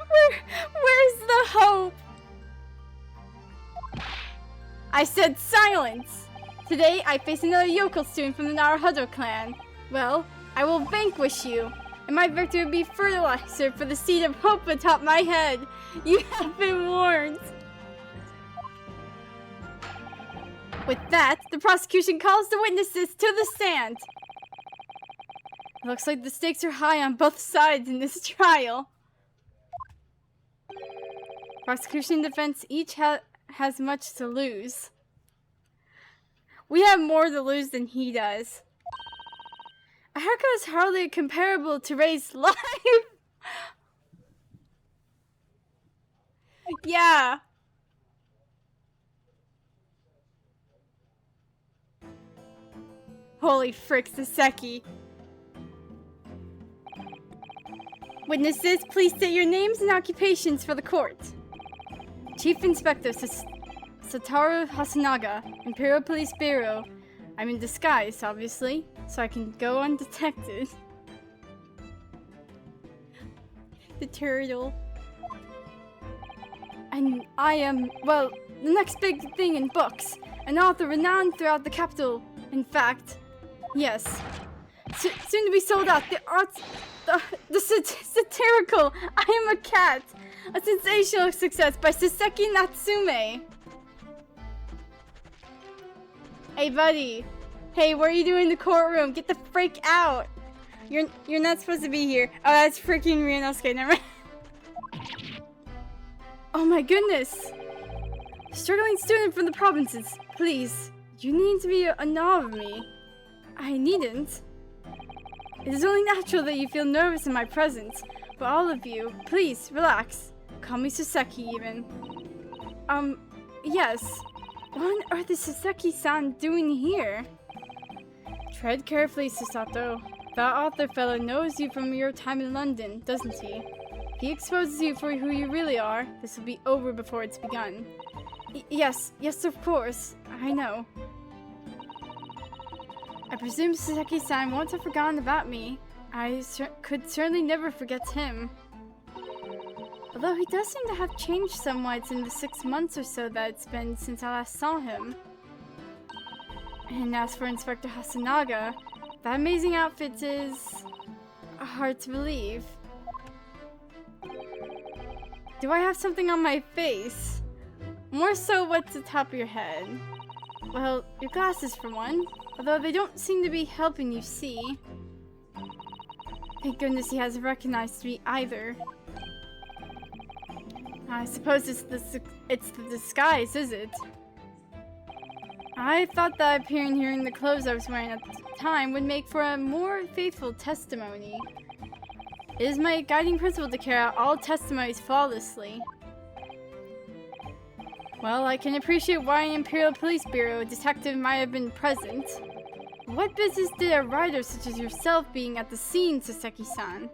Where's the hope? I said silence! Today I face another yokel student from the Naruhodo clan. Well, I will vanquish you, and my victory will be fertilizer for the seed of hope atop my head. You have been warned. With that, the prosecution calls the witnesses to the stand. It looks like the stakes are high on both sides in this trial. Prosecution and defense each has much to lose. We have more to lose than he does. A haircut is hardly comparable to Ray's life. Yeah. Holy frick, Saseki. Witnesses, please state your names and occupations for the court. Chief Inspector Satoru Hasunaga, Imperial Police Bureau. I'm in disguise, obviously, so I can go undetected. The turtle. And I am, well, the next big thing in books. An author renowned throughout the capital. In fact, yes. Soon to be sold out. The arts, the satirical. I am a cat. A sensational success by Saseki Natsume! Hey, buddy. Hey, what are you doing in the courtroom? Get the freak out! You're not supposed to be here. Oh, that's freaking Ryunosuke, never mind. Oh my goodness! Struggling student from the provinces, please. You need to be in awe of me. I needn't. It is only natural that you feel nervous in my presence, but all of you, please, relax. Call me Saseki, even. Yes. What on earth is Saseki-san doing here? Tread carefully, Susato. That author fellow knows you from your time in London, doesn't he? If he exposes you for who you really are, this will be over before it's begun. Yes, of course. I know. I presume Saseki-san won't have forgotten about me. I could certainly never forget him. Although he does seem to have changed somewhat in the 6 months or so that it's been since I last saw him. And as for Inspector Hasanaga, that amazing outfit is hard to believe. Do I have something on my face? More so what's atop your head? Well, your glasses for one, although they don't seem to be helping you see. Thank goodness he hasn't recognized me either. I suppose it's the disguise, is it? I thought that appearing here in the clothes I was wearing at the time would make for a more faithful testimony. It is my guiding principle to carry out all testimonies flawlessly. Well, I can appreciate why an Imperial Police Bureau detective might have been present. What business did a writer such as yourself being at the scene, Saseki-san?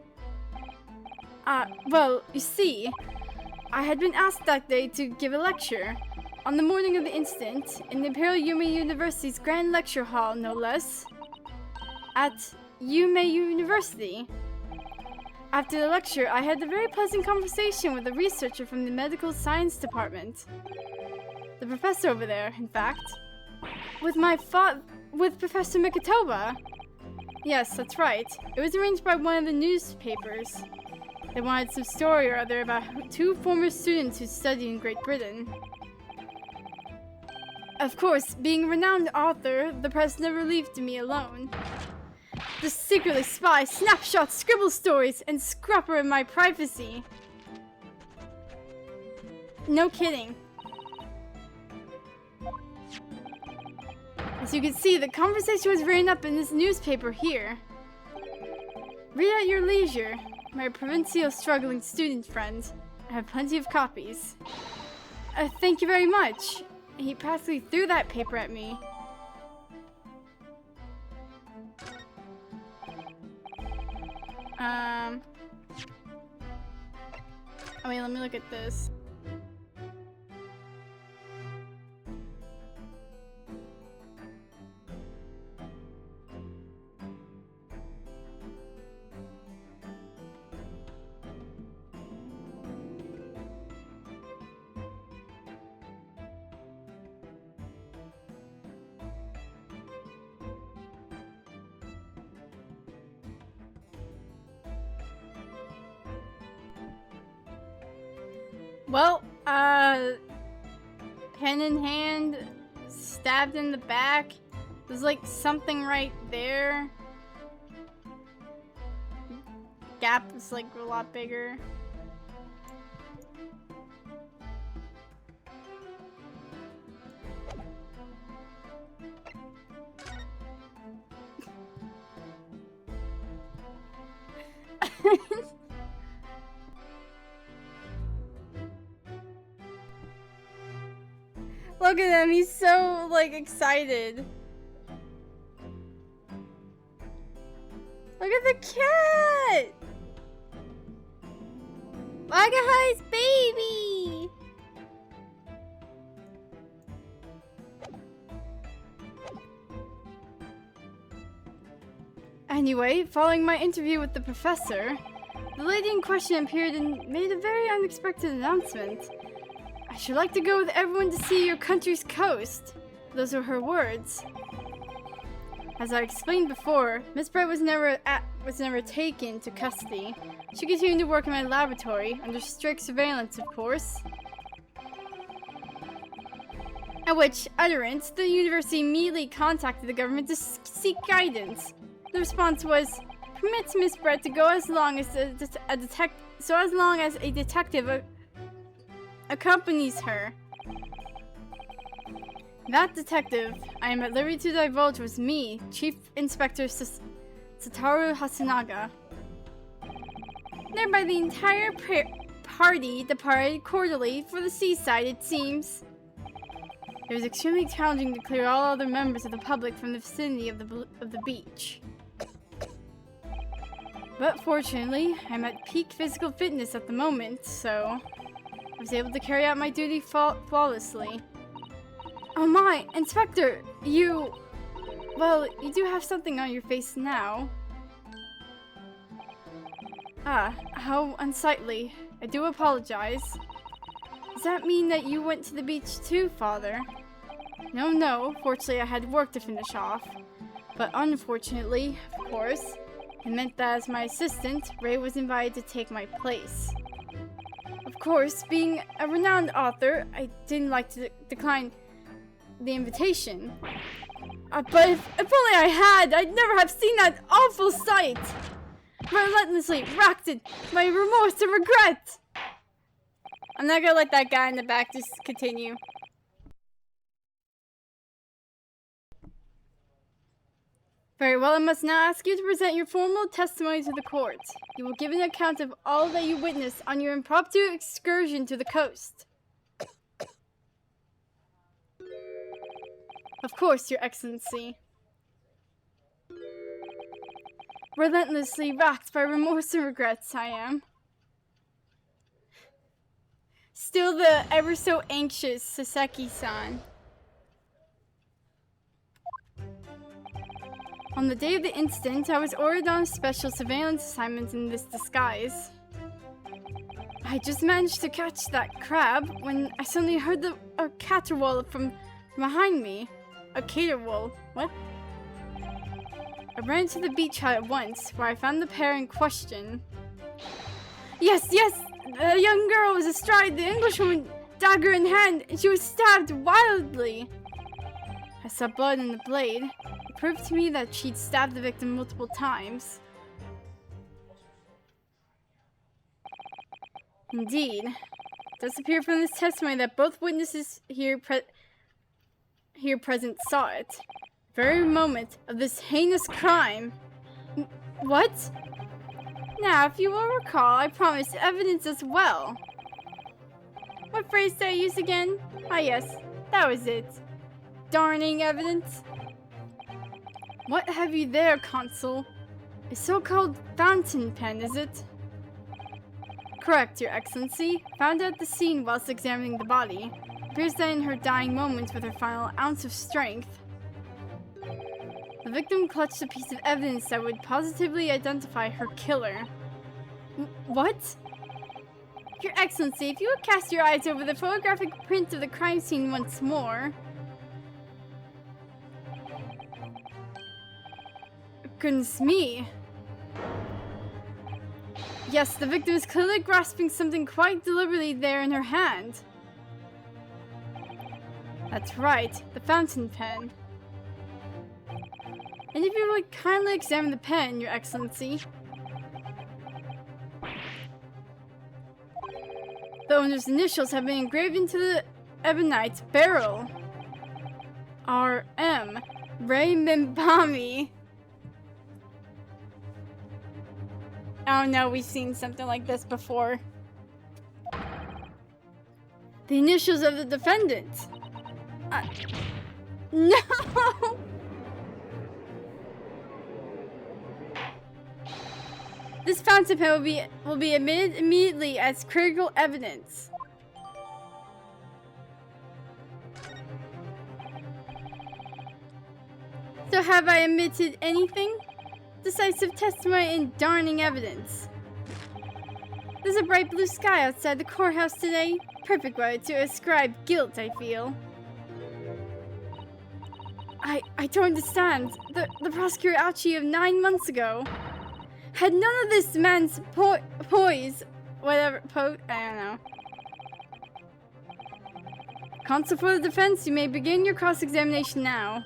Well, you see, I had been asked that day to give a lecture. On the morning of the incident, in the Imperial Yume University's Grand Lecture Hall, no less. At Yume University. After the lecture, I had a very pleasant conversation with a researcher from the Medical Science Department. The professor over there, in fact. With Professor Mikotoba. Yes, that's right. It was arranged by one of the newspapers. They wanted some story or other about 2 former students who studied in Great Britain. Of course, being a renowned author, the press never left me alone. To secretly spy, snapshot, scribble stories, and scrapper in my privacy. No kidding. As you can see, the conversation was written up in this newspaper here. Read at your leisure, my provincial struggling student friend. I have plenty of copies. Thank you very much. He practically threw that paper at me. Wait, let me look at this. Well, pen in hand, stabbed in the back. There's like something right there. Gap is like a lot bigger. Look at him, he's so, like, excited. Look at the cat! Look at his baby! Anyway, following my interview with the professor, the lady in question appeared and made a very unexpected announcement. I should like to go with everyone to see your country's coast. Those were her words. As I explained before, Miss Bright was never taken to custody. She continued to work in my laboratory, under strict surveillance, of course. At which utterance, the university immediately contacted the government to seek guidance. The response was, permit Miss Bright to go as long as a detective accompanies her. That detective, I am at liberty to divulge, was me, Chief Inspector Satoru Hasunaga. Thereby the entire party departed cordially for the seaside, it seems. It was extremely challenging to clear all other members of the public from the vicinity of the beach. But fortunately, I'm at peak physical fitness at the moment, so I was able to carry out my duty flawlessly. Oh my, Inspector, well, you do have something on your face now. Ah, how unsightly. I do apologize. Does that mean that you went to the beach too, Father? No, fortunately I had work to finish off. But unfortunately, of course, it meant that as my assistant, Ray was invited to take my place. Of course, being a renowned author, I didn't like to decline the invitation. But if only I had, I'd never have seen that awful sight! Relentlessly racked by remorse and regret! I'm not gonna let that guy in the back just continue. Very well, I must now ask you to present your formal testimony to the court. You will give an account of all that you witnessed on your impromptu excursion to the coast. Of course, Your Excellency. Relentlessly racked by remorse and regrets, I am. Still the ever so anxious Saseki-san. On the day of the incident, I was ordered on a special surveillance assignment in this disguise. I just managed to catch that crab when I suddenly heard a caterwaul from behind me. A caterwaul? What? I ran to the beach hut at once, where I found the pair in question. Yes! The young girl was astride the Englishwoman, dagger in hand, and she was stabbed wildly. I saw blood in the blade. It proved to me that she'd stabbed the victim multiple times. Indeed. It does appear from this testimony that both witnesses here present saw it. The very moment of this heinous crime. What? Now, if you will recall, I promised evidence as well. What phrase did I use again? Ah yes, that was it. Darning evidence. What have you there, Consul? A so-called fountain pen, is it? Correct, Your Excellency. Found at the scene whilst examining the body. Appears that in her dying moments with her final ounce of strength, the victim clutched a piece of evidence that would positively identify her killer. What? Your Excellency, if you would cast your eyes over the photographic print of the crime scene once more. Goodness me. Yes, the victim is clearly grasping something quite deliberately there in her hand. That's right, the fountain pen. And if you would kindly examine the pen, Your Excellency. The owner's initials have been engraved into the ebonite barrel. R.M. Ray Mimbami. Oh no, we've seen something like this before. The initials of the defendant. No! This fountain pen will be admitted immediately as critical evidence. So have I admitted anything? Decisive testimony and darning evidence. There's a bright blue sky outside the courthouse today. Perfect way to ascribe guilt, I feel. I don't understand. The prosecutor Ouchie of 9 months ago had none of this man's poise, whatever, I don't know. Counsel for the defense, you may begin your cross-examination now.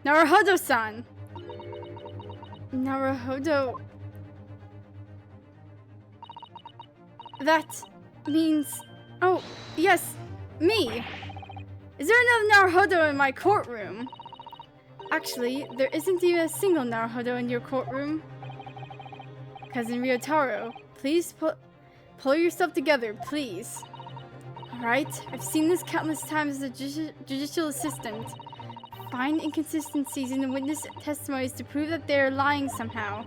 Naruhodo-san. Naruhodo. That means... Oh, yes, me. Is there another Naruhodo in my courtroom? Actually, there isn't even a single Naruhodo in your courtroom. Cousin Ryotaro, please pull yourself together, please. Alright, I've seen this countless times as a judicial assistant. Find inconsistencies in the witness testimonies to prove that they're lying somehow.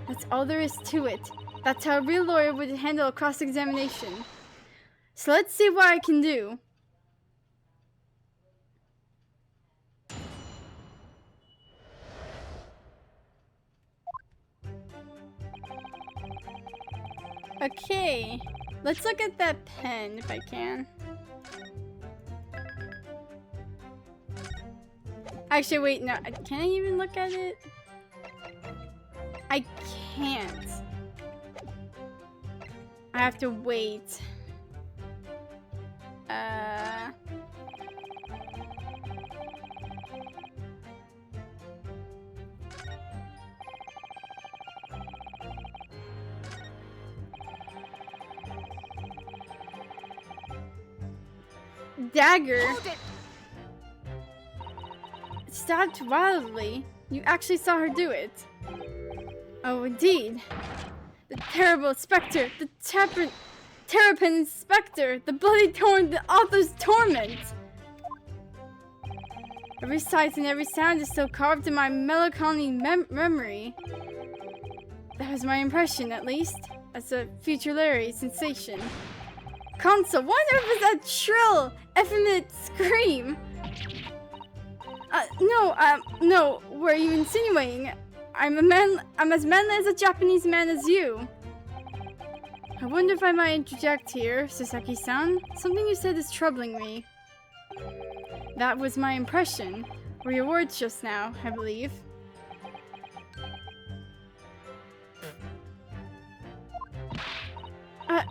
That's all there is to it. That's how a real lawyer would handle a cross-examination. So let's see what I can do. Okay, let's look at that pen if I can. Actually, wait, no, can I even look at it? I can't. I have to wait. Dagger. Hold it. Stabbed wildly. You actually saw her do it. Oh, indeed. The terrible specter, the terrapin specter, the bloody torn, the author's torment. Every sight and every sound is still carved in my melancholy memory. That was my impression, at least, as a futurary sensation. Consul, what on earth was that shrill, effeminate scream? No, were you insinuating? I'm as manly as a Japanese man as you. I wonder if I might interject here, Sasaki-san. Something you said is troubling me. That was my impression, or your words just now, I believe.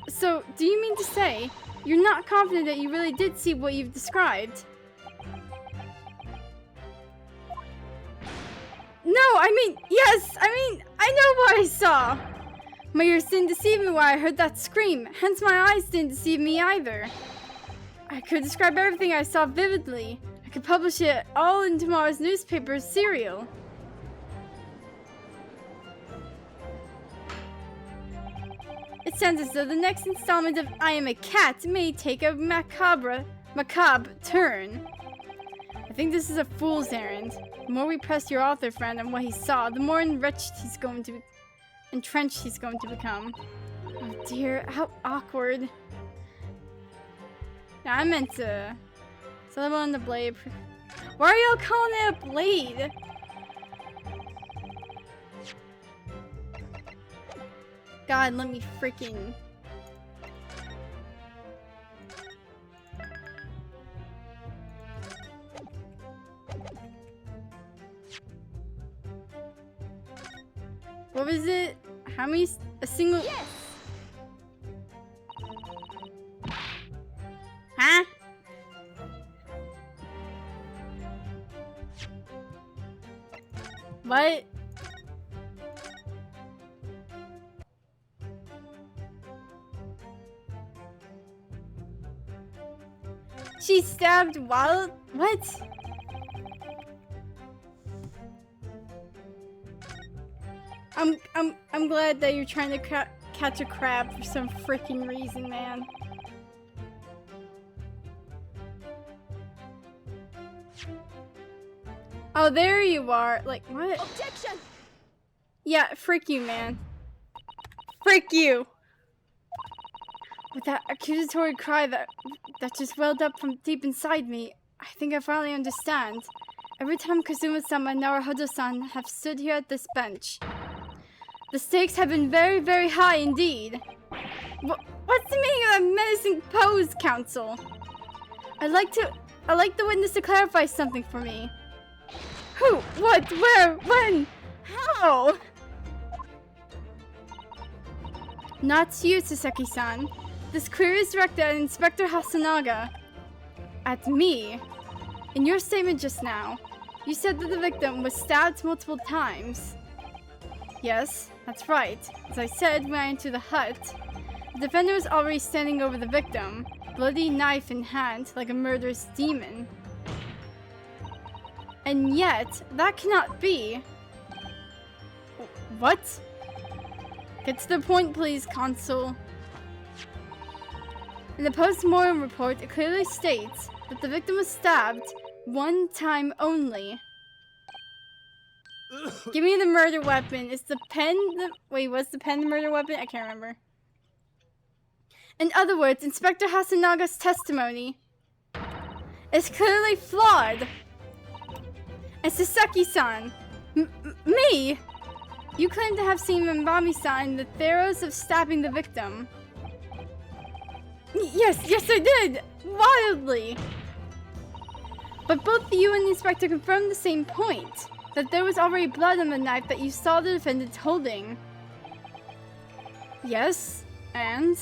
So, do you mean to say you're not confident that you really did see what you've described? No, yes, I know what I saw. My ears didn't deceive me when I heard that scream, hence my eyes didn't deceive me either. I could describe everything I saw vividly. I could publish it all in tomorrow's newspaper serial. It sounds as though the next installment of I Am a Cat may take a macabre turn. I think this is a fool's errand. The more we press your author friend on what he saw, the more entrenched he's going to become. Oh dear, how awkward. Yeah, I meant to... Syllable on the blade. Why are y'all calling it a blade? God, let me freaking... What was it? How many? A single? Yes. Huh? What? She stabbed while... What? I'm glad that you're trying to catch a crab for some freaking reason, man. Oh, there you are. Like, what? Objection! Yeah, frick you, man. Frick you! With that accusatory cry that just welled up from deep inside me, I think I finally understand. Every time Kazuma-sama and Naruhodo-san have stood here at this bench, the stakes have been very, very high indeed. What's the meaning of that menacing pose, Counsel? I'd like to I'd like the witness to clarify something for me. Who? What? Where? When? How? Not to you, Saseki-san. This query is directed at Inspector Hasanaga. At me? In your statement just now, you said that the victim was stabbed multiple times. Yes, that's right. As I said when I entered the hut, the defender was already standing over the victim, bloody knife in hand like a murderous demon. And yet, that cannot be. What? Get to the point, please, Consul. In the post-mortem report, it clearly states that the victim was stabbed one time only. Give me the murder weapon. Is the pen the... Wait, was the pen the murder weapon? I can't remember. In other words, Inspector Hasanaga's testimony is clearly flawed. And Saseki-san, me? You claim to have seen Mbami-san in the throes of stabbing the victim. Yes, I did! Wildly! But both you and the inspector confirmed the same point, that there was already blood on the knife that you saw the defendant holding. Yes, and?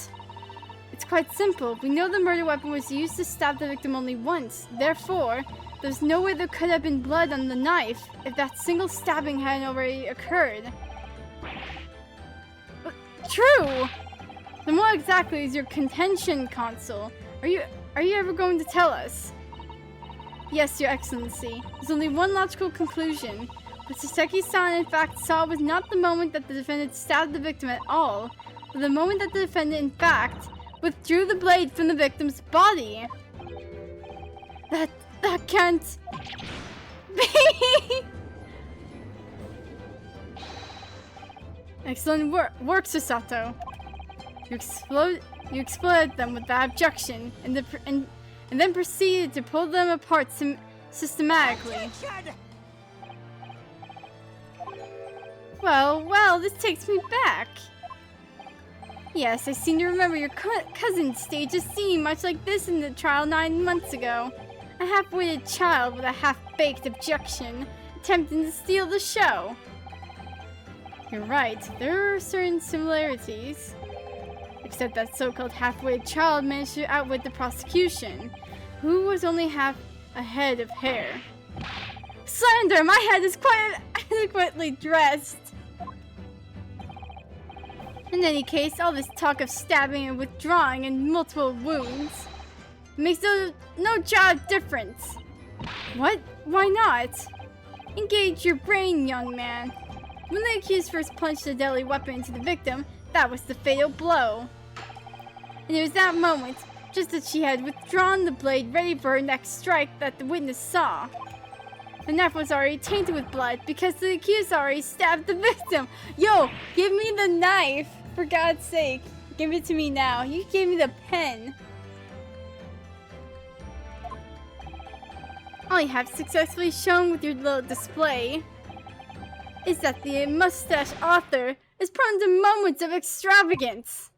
It's quite simple. We know the murder weapon was used to stab the victim only once. Therefore, there's no way there could have been blood on the knife if that single stabbing hadn't already occurred. But true! Then what exactly is your contention, Consul? Are you ever going to tell us? Yes, Your Excellency. There's only one logical conclusion. What Saseki-san in fact saw was not the moment that the defendant stabbed the victim at all, but the moment that the defendant in fact withdrew the blade from the victim's body. That can't be. Excellent work, Susato. You exploded them with that objection, and then proceeded to pull them apart systematically. Well, this takes me back. Yes, I seem to remember your cousin staged a scene much like this in the trial 9 months ago. A half-witted child with a half-baked objection, attempting to steal the show. You're right, there are certain similarities. Except that so-called half-witted child managed to outwit the prosecution, who was only half a head of hair. Slander! My head is quite adequately dressed! In any case, all this talk of stabbing and withdrawing and multiple wounds makes no job difference. What? Why not? Engage your brain, young man. When the accused first plunged the deadly weapon into the victim, that was the fatal blow. And it was that moment, just as she had withdrawn the blade ready for her next strike, that the witness saw. The knife was already tainted with blood because the accused already stabbed the victim. Yo, give me the knife! For God's sake, give it to me now. You gave me the pen. All you have successfully shown with your little display is that the mustache author is prone to moments of extravagance.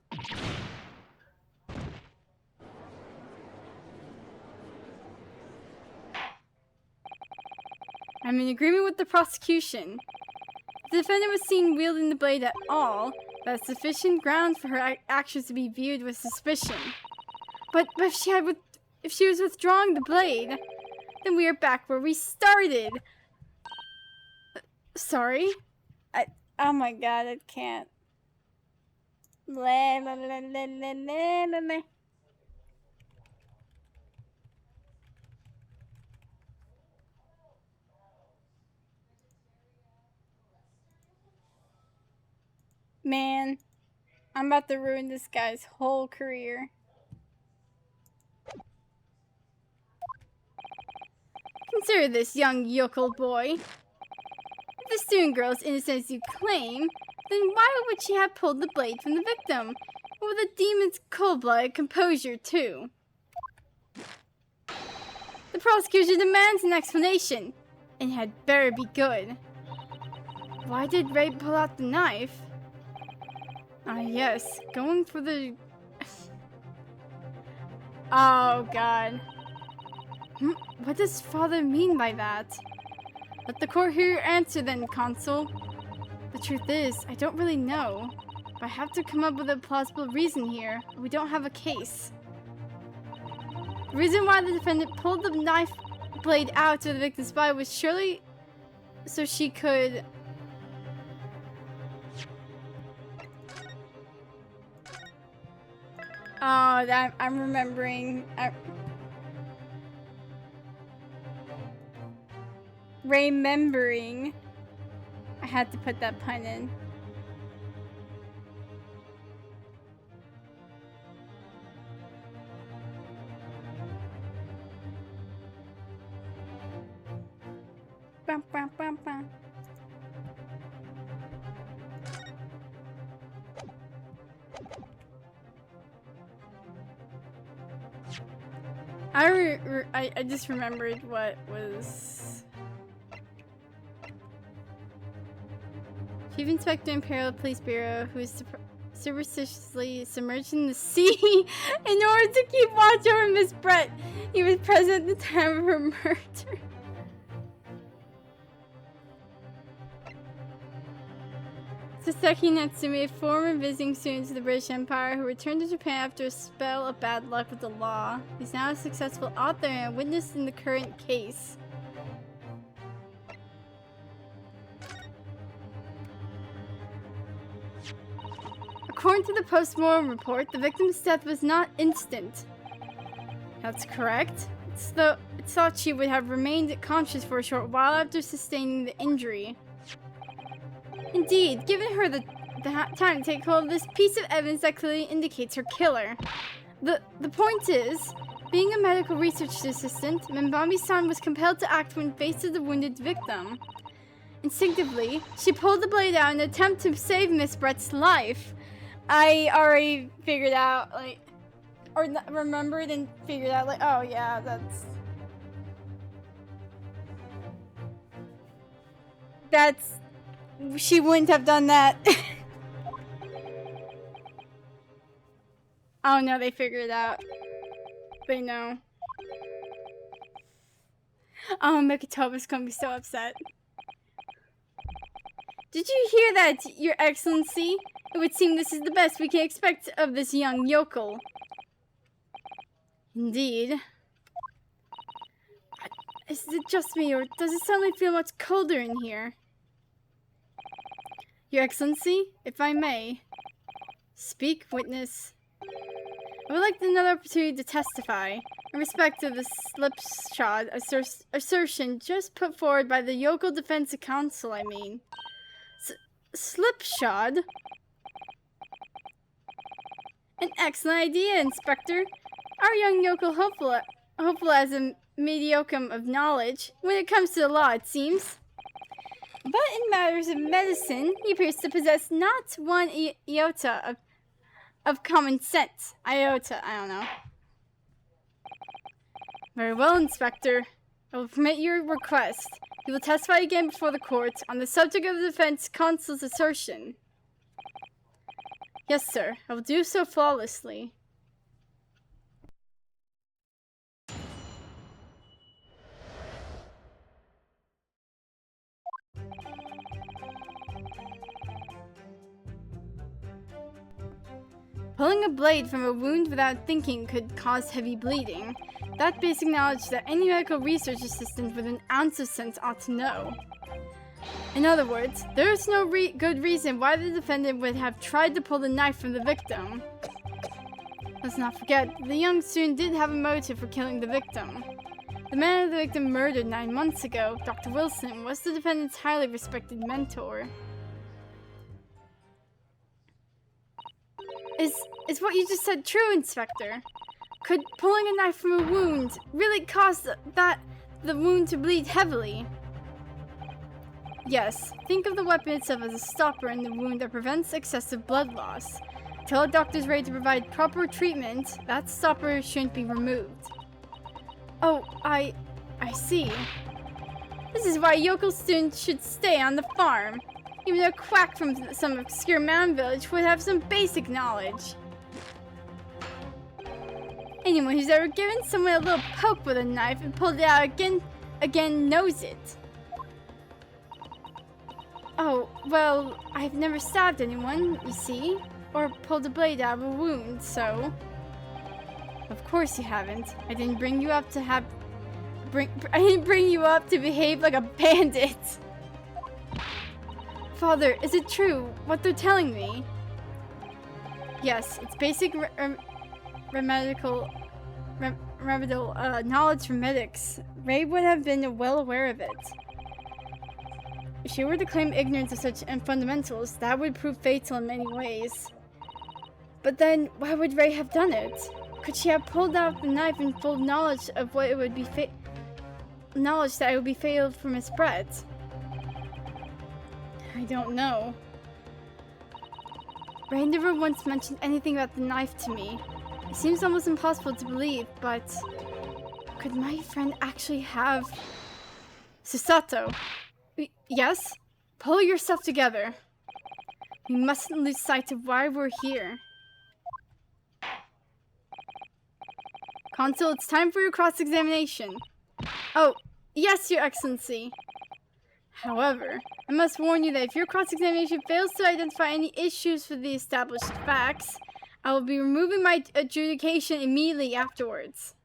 I'm in agreement with the prosecution. If the defendant was seen wielding the blade at all, that's sufficient ground for her actions to be viewed with suspicion. But if she was withdrawing the blade, then we are back where we started. Sorry? Oh my god, I can't. Man, I'm about to ruin this guy's whole career. Consider this, young yokel boy. If the student girl is innocent as you claim, then why would she have pulled the blade from the victim? And with a demon's cold-blooded composure, too. The prosecution demands an explanation, and it had better be good. Why did Ray pull out the knife? Ah, yes, going for the... Oh, God. What does father mean by that? Let the court hear your answer then, Consul. The truth is, I don't really know. But I have to come up with a plausible reason here. We don't have a case. The reason why the defendant pulled the knife blade out of the victim's body was surely so she could... Oh, I'm remembering. Remembering. I had to put that pun in. Bum, bum, bum, bum. I just remembered what was... Chief Inspector Imperial Police Bureau, who is superstitiously submerged in the sea in order to keep watch over Miss Brett. He was present at the time of her murder. Sasaki Natsumi, a former visiting student to the British Empire who returned to Japan after a spell of bad luck with the law. He's now a successful author and a witness in the current case. According to the post-mortem report, the victim's death was not instant. That's correct. It's thought she would have remained conscious for a short while after sustaining the injury. Indeed, given her the time to take hold of this piece of evidence that clearly indicates her killer. The point is, being a medical research assistant, Membambi-san was compelled to act when faced with the wounded victim. Instinctively, she pulled the blade out in an attempt to save Miss Brett's life. I already figured out, like, or remembered and figured out, like, oh yeah, that's... She wouldn't have done that. Oh no, they figured it out. They know. Oh, Mikitoba's gonna be so upset. Did you hear that, Your Excellency? It would seem this is the best we can expect of this young yokel. Indeed. Is it just me, or does it suddenly feel much colder in here? Your Excellency, if I may. Speak, witness. I would like another opportunity to testify in respect of the slipshod assertion just put forward by the yokel defense counsel, I mean. Slipshod? An excellent idea, Inspector. Our young yokel hopeful as a mediocre of knowledge, when it comes to the law, it seems. But in matters of medicine, he appears to possess not one iota of common sense. Iota, I don't know. Very well, Inspector. I will permit your request. You will testify again before the court on the subject of the defense counsel's assertion. Yes, sir. I will do so flawlessly. Pulling a blade from a wound without thinking could cause heavy bleeding. That basic knowledge that any medical research assistant with an ounce of sense ought to know. In other words, there is no good reason why the defendant would have tried to pull the knife from the victim. Let's not forget, the young student did have a motive for killing the victim. The man the victim murdered 9 months ago, Dr. Wilson, was the defendant's highly respected mentor. Is what you just said true, Inspector? Could pulling a knife from a wound really cause the wound to bleed heavily? Yes, think of the weapon itself as a stopper in the wound that prevents excessive blood loss. Until a doctor is ready to provide proper treatment, that stopper shouldn't be removed. Oh, I see. This is why yokel students should stay on the farm. Even a quack from some obscure mountain village would have some basic knowledge. Anyone who's ever given someone a little poke with a knife and pulled it out again knows it. Oh, well, I've never stabbed anyone, you see, or pulled a blade out of a wound, so... Of course you haven't. I didn't bring you up to behave like a bandit. Father, is it true, what they're telling me? Yes, it's basic remedial knowledge from medics. Ray would have been well aware of it. If she were to claim ignorance of such fundamentals, that would prove fatal in many ways. But then, why would Ray have done it? Could she have pulled out the knife in full knowledge of what it would be knowledge that it would be fatal for Miss Brett? I don't know. Ray never once mentioned anything about the knife to me. It seems almost impossible to believe, but... Could my friend actually have... Susato! Yes? Pull yourself together. We mustn't lose sight of why we're here. Consul, it's time for your cross-examination. Oh, yes, Your Excellency. However, I must warn you that if your cross-examination fails to identify any issues with the established facts, I will be removing my adjudication immediately afterwards.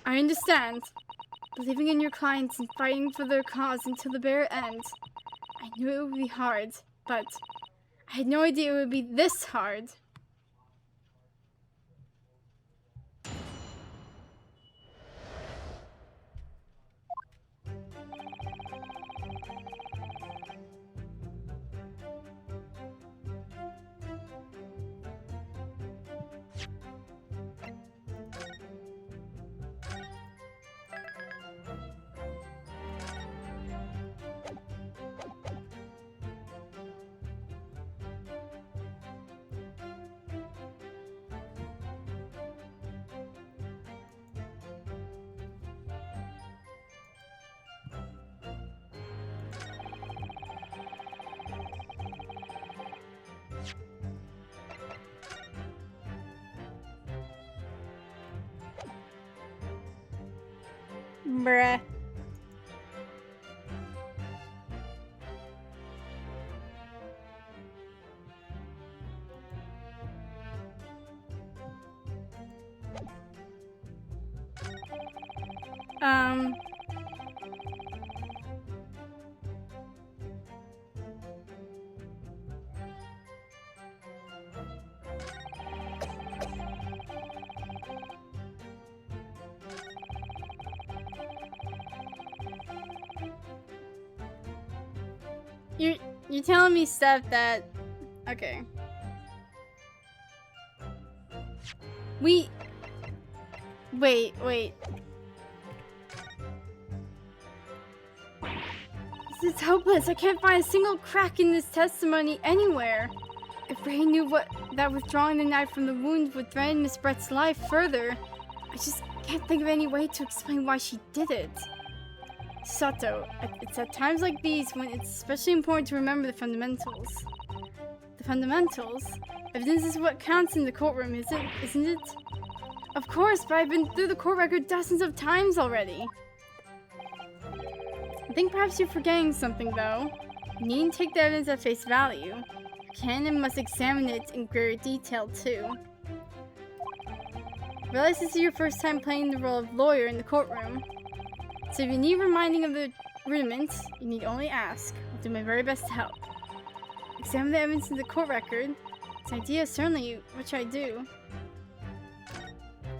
I understand. Believing in your clients and fighting for their cause until the bare end. I knew it would be hard, but I had no idea it would be this hard. Bruh. You're telling me stuff that... Okay. Wait. This is hopeless. I can't find a single crack in this testimony anywhere. If Ray knew that withdrawing the knife from the wound would threaten Miss Brett's life further, I just can't think of any way to explain why she did it. Sato, it's at times like these when it's especially important to remember the fundamentals. The fundamentals? Evidence is what counts in the courtroom, isn't it? Of course, but I've been through the court record dozens of times already. I think perhaps you're forgetting something, though. You needn't take the evidence at face value. You can and must examine it in greater detail, too. I realize this is your first time playing the role of lawyer in the courtroom. So if you need reminding of the rudiments, you need only ask. I'll do my very best to help. Examine the evidence in the court record. It's an idea, certainly, which I do.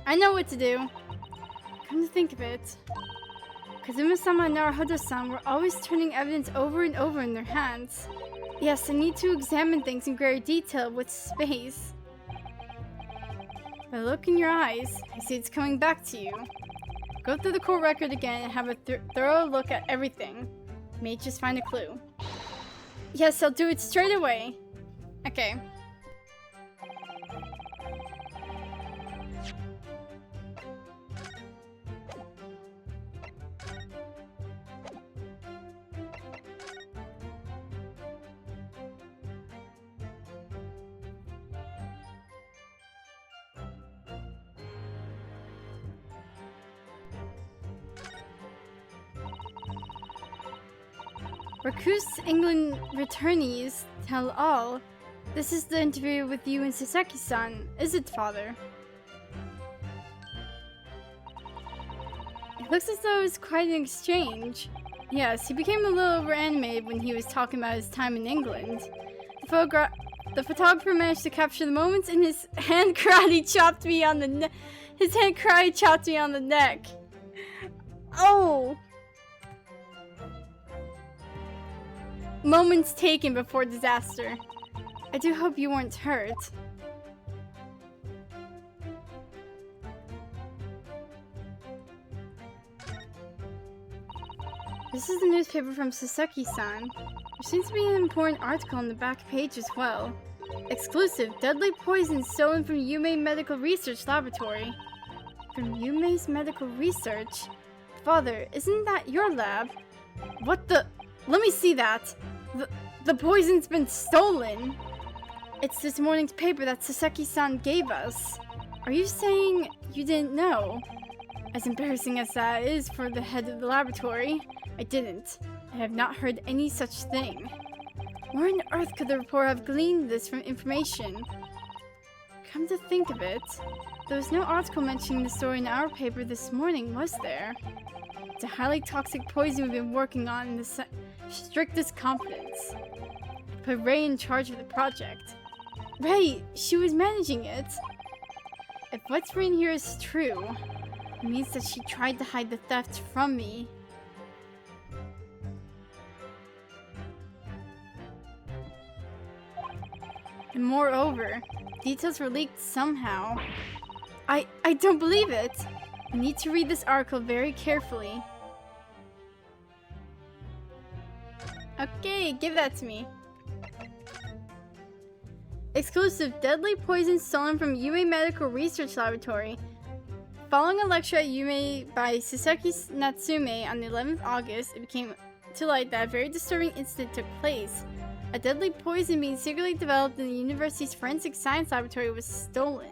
I know what to do. Come to think of it, Kazuma-sama and Naruhodo-san were always turning evidence over and over in their hands. Yes, I need to examine things in greater detail with space. By the look in your eyes, I see it's coming back to you. Go through the court record again and have a thorough look at everything. You may just find a clue. Yes, I'll do it straight away. Okay. Recluse England returnees tell all. This is the interview with you and Saseki-san, is it, father? It looks as though it was quite an exchange. Yes, he became a little over-animated when he was talking about his time in England. The photographer managed to capture the moments, and his hand karate chopped me on the neck. Oh! Moments taken before disaster. I do hope you weren't hurt. This is the newspaper from Saseki-san. There seems to be an important article on the back page as well. Exclusive, deadly poison stolen from Yume Medical Research Laboratory. From Yume's Medical Research? Father, isn't that your lab? What the? Let me see that. The poison's been stolen. It's this morning's paper that Saseki-san gave us. Are you saying you didn't know? As embarrassing as that is for the head of the laboratory, I didn't. I have not heard any such thing. Where on earth could the reporter have gleaned this from information? Come to think of it, there was no article mentioning the story in our paper this morning, was there? It's a highly toxic poison we've been working on in the strictest confidence. Put Ray in charge of the project. Ray, she was managing it. If what's written here is true, it means that she tried to hide the theft from me. And moreover, details were leaked somehow. I don't believe it! I need to read this article very carefully. Okay, give that to me. Exclusive, deadly poison stolen from Yume Medical Research Laboratory. Following a lecture at Yume by Saseki Natsume on the 11th August, it became to light that a very disturbing incident took place. A deadly poison being secretly developed in the university's forensic science laboratory was stolen.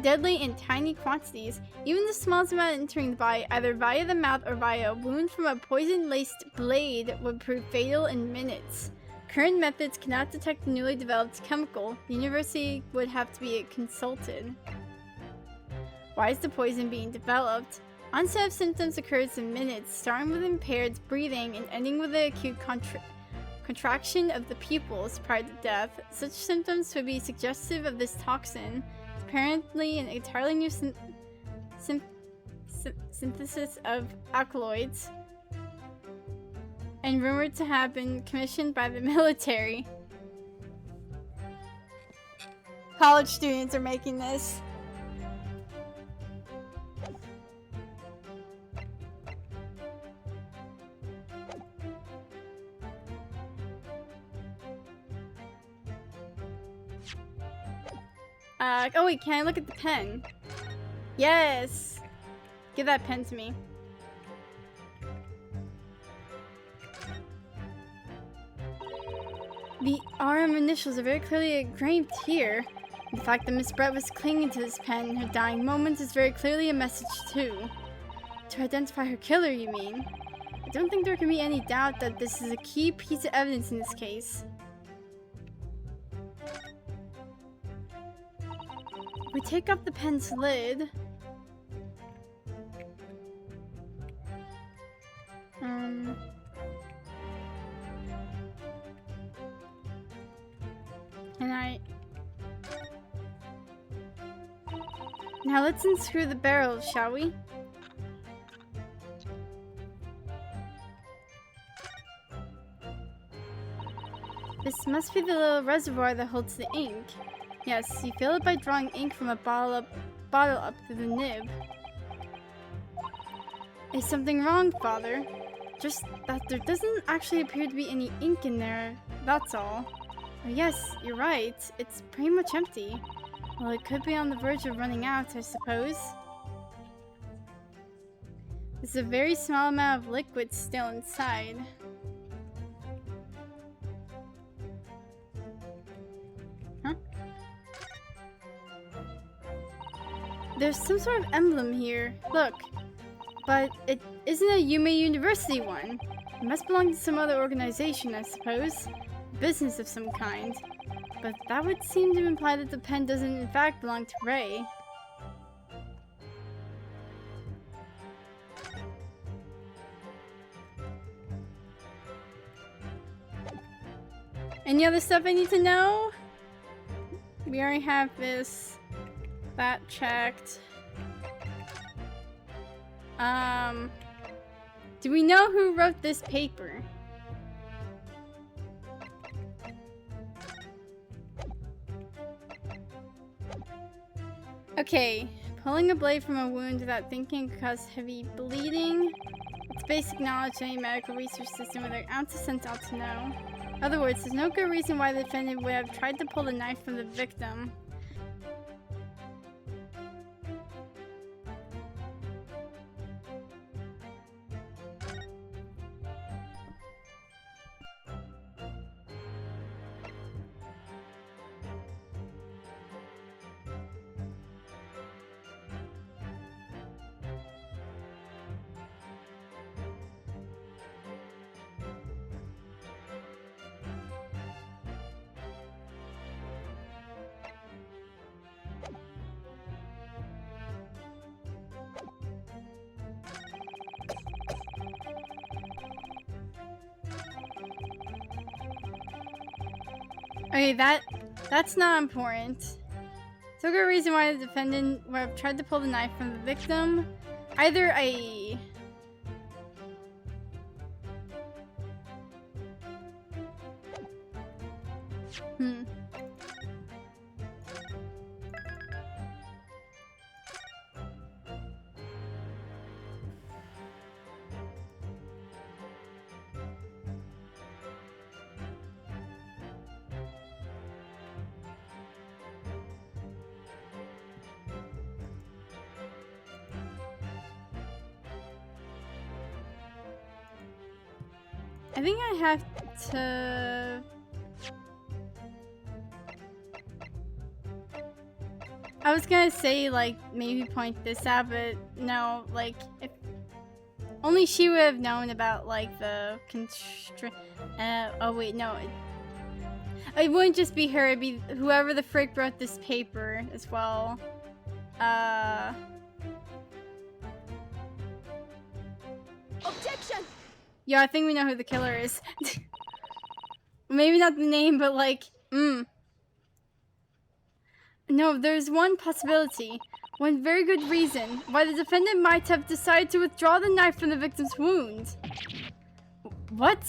Deadly in tiny quantities, even the smallest amount entering the body, either via the mouth or via a wound from a poison-laced blade, would prove fatal in minutes. Current methods cannot detect the newly developed chemical. The university would have to be consulted. Why is the poison being developed? Onset of symptoms occurs in minutes, starting with impaired breathing and ending with the acute contraction of the pupils prior to death. Such symptoms would be suggestive of this toxin. It's apparently an entirely new synthesis of alkaloids, and rumored to have been commissioned by the military. College students are making this. Oh wait, can I look at the pen? Yes! Give that pen to me. The RM initials are very clearly engraved here. The fact that Miss Brett was clinging to this pen in her dying moments is very clearly a message too. To identify her killer, you mean? I don't think there can be any doubt that this is a key piece of evidence in this case. We take up the pen's lid. Now let's unscrew the barrel, shall we? This must be the little reservoir that holds the ink. Yes, you fill it by drawing ink from a bottle up through the nib. Is something wrong, Father? Just that there doesn't actually appear to be any ink in there, that's all. Oh, yes, you're right. It's pretty much empty. Well, it could be on the verge of running out, I suppose. There's a very small amount of liquid still inside. Huh? There's some sort of emblem here. Look. But it isn't a Yume University one. It must belong to some other organization, I suppose. Business of some kind. But that would seem to imply that the pen doesn't in fact belong to Ray. Any other stuff I need to know? We already have this. That checked. Do we know who wrote this paper? Okay, pulling a blade from a wound without thinking could cause heavy bleeding. It's basic knowledge any medical research system with an ounce of sense ought to know. In other words, there's no good reason why the defendant would have tried to pull the knife from the victim. Okay, that's not important. So good reason why the defendant would have tried to pull the knife from the victim. Either a... I think I have to... I was gonna say, like, maybe point this out, but no, like, if... Only she would have known about, like, the oh wait, no. It wouldn't just be her, it'd be whoever the frick wrote this paper as well. Objection! Yeah, I think we know who the killer is. Maybe not the name, but like, No, there's one possibility. One very good reason why the defendant might have decided to withdraw the knife from the victim's wound. What?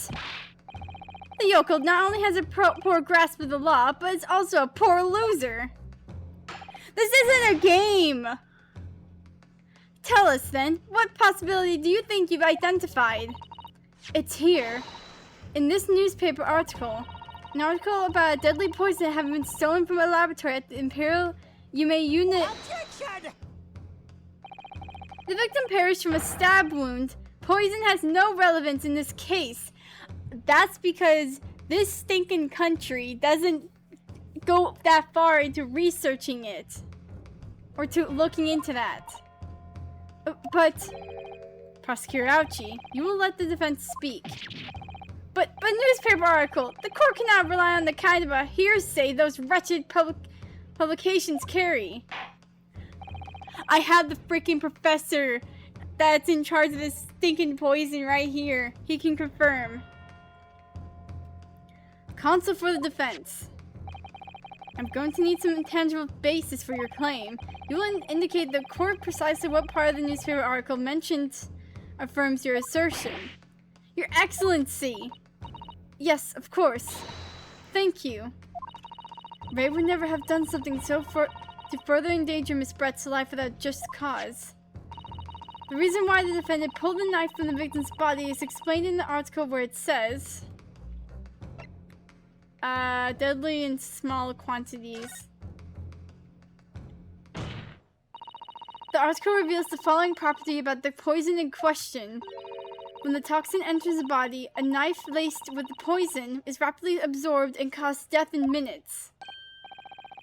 The yokel not only has a poor grasp of the law, but is also a poor loser. This isn't a game! Tell us then, what possibility do you think you've identified? It's here, in this newspaper article. An article about a deadly poison having been stolen from a laboratory at the Imperial Yume unit. Objection! The victim perished from a stab wound. Poison has no relevance in this case. That's because this stinking country doesn't go that far into researching it. Or to looking into that. But... Prosecutor Ouchie, you will let the defense speak. But newspaper article, the court cannot rely on the kind of a hearsay those wretched publications carry. I have the freaking professor that's in charge of this stinking poison right here. He can confirm. Counsel for the defense. I'm going to need some intangible basis for your claim. You will indicate the court precisely what part of the newspaper article mentioned affirms your assertion. Your Excellency! Yes, of course. Thank you. Ray would never have done something to further endanger Miss Brett's life without just cause. The reason why the defendant pulled the knife from the victim's body is explained in the article where it says... deadly in small quantities. The article reveals the following property about the poison in question. When the toxin enters the body, a knife laced with the poison is rapidly absorbed and causes death in minutes.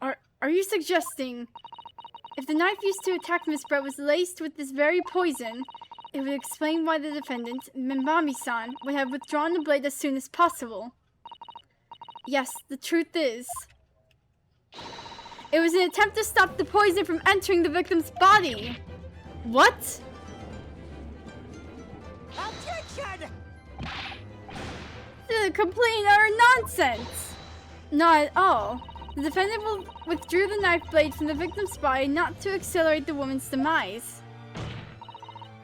Are you suggesting if the knife used to attack Miss Brett was laced with this very poison, It would explain why the defendant, Mimbami-san, would have withdrawn the blade as soon as possible. Yes, the truth is, it was an attempt to stop the poison from entering the victim's body. What? Objection! This is complete and utter nonsense. Not at all. The defendant withdrew the knife blade from the victim's body not to accelerate the woman's demise,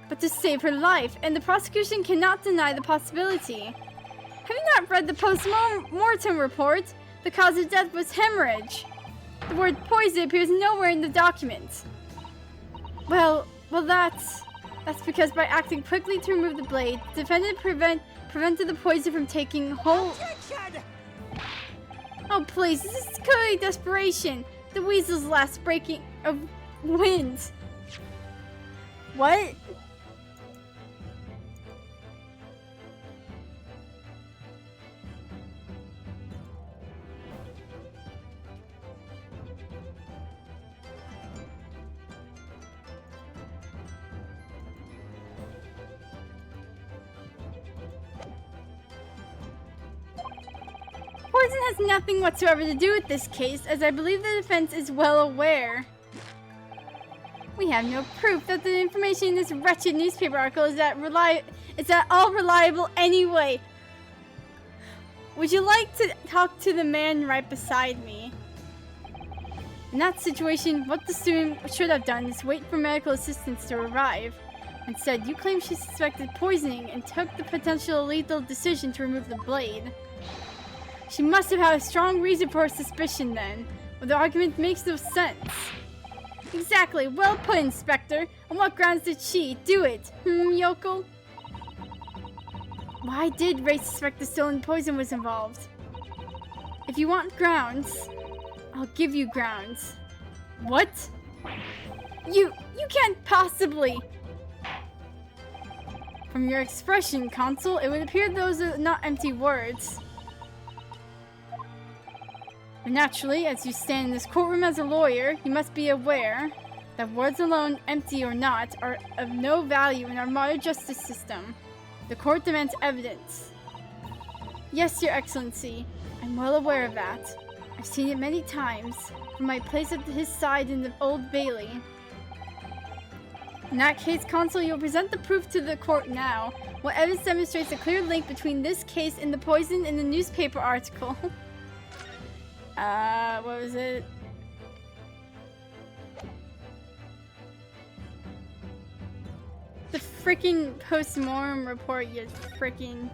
but to save her life, and the prosecution cannot deny the possibility. Have you not read the post-mortem report? The cause of death was hemorrhage. The word poison appears nowhere in the document. Well, that's because by acting quickly to remove the blade, the defendant prevented the poison from taking hold. Objection! Oh please, this is clearly desperation. The weasel's last breaking of wind. What? Poison has nothing whatsoever to do with this case, as I believe the defense is well aware. We have no proof that the information in this wretched newspaper article is at all reliable anyway. Would you like to talk to the man right beside me? In that situation, what the student should have done is wait for medical assistance to arrive. Instead, you claim she suspected poisoning and took the potential lethal decision to remove the blade. She must have had a strong reason for her suspicion then, or the argument makes no sense. Exactly, well put, Inspector. On what grounds did she do it, yokel? Why did Ray suspect the stolen poison was involved? If you want grounds, I'll give you grounds. What? You can't possibly... From your expression, Consul, it would appear those are not empty words. But naturally, as you stand in this courtroom as a lawyer, you must be aware that words alone, empty or not, are of no value in our modern justice system. The court demands evidence. Yes, Your Excellency, I'm well aware of that. I've seen it many times, from my place at his side in the Old Bailey. In that case, Consul, you'll present the proof to the court now. What evidence demonstrates a clear link between this case and the poison in the newspaper article? What was it? The freaking post-mortem report, you freaking...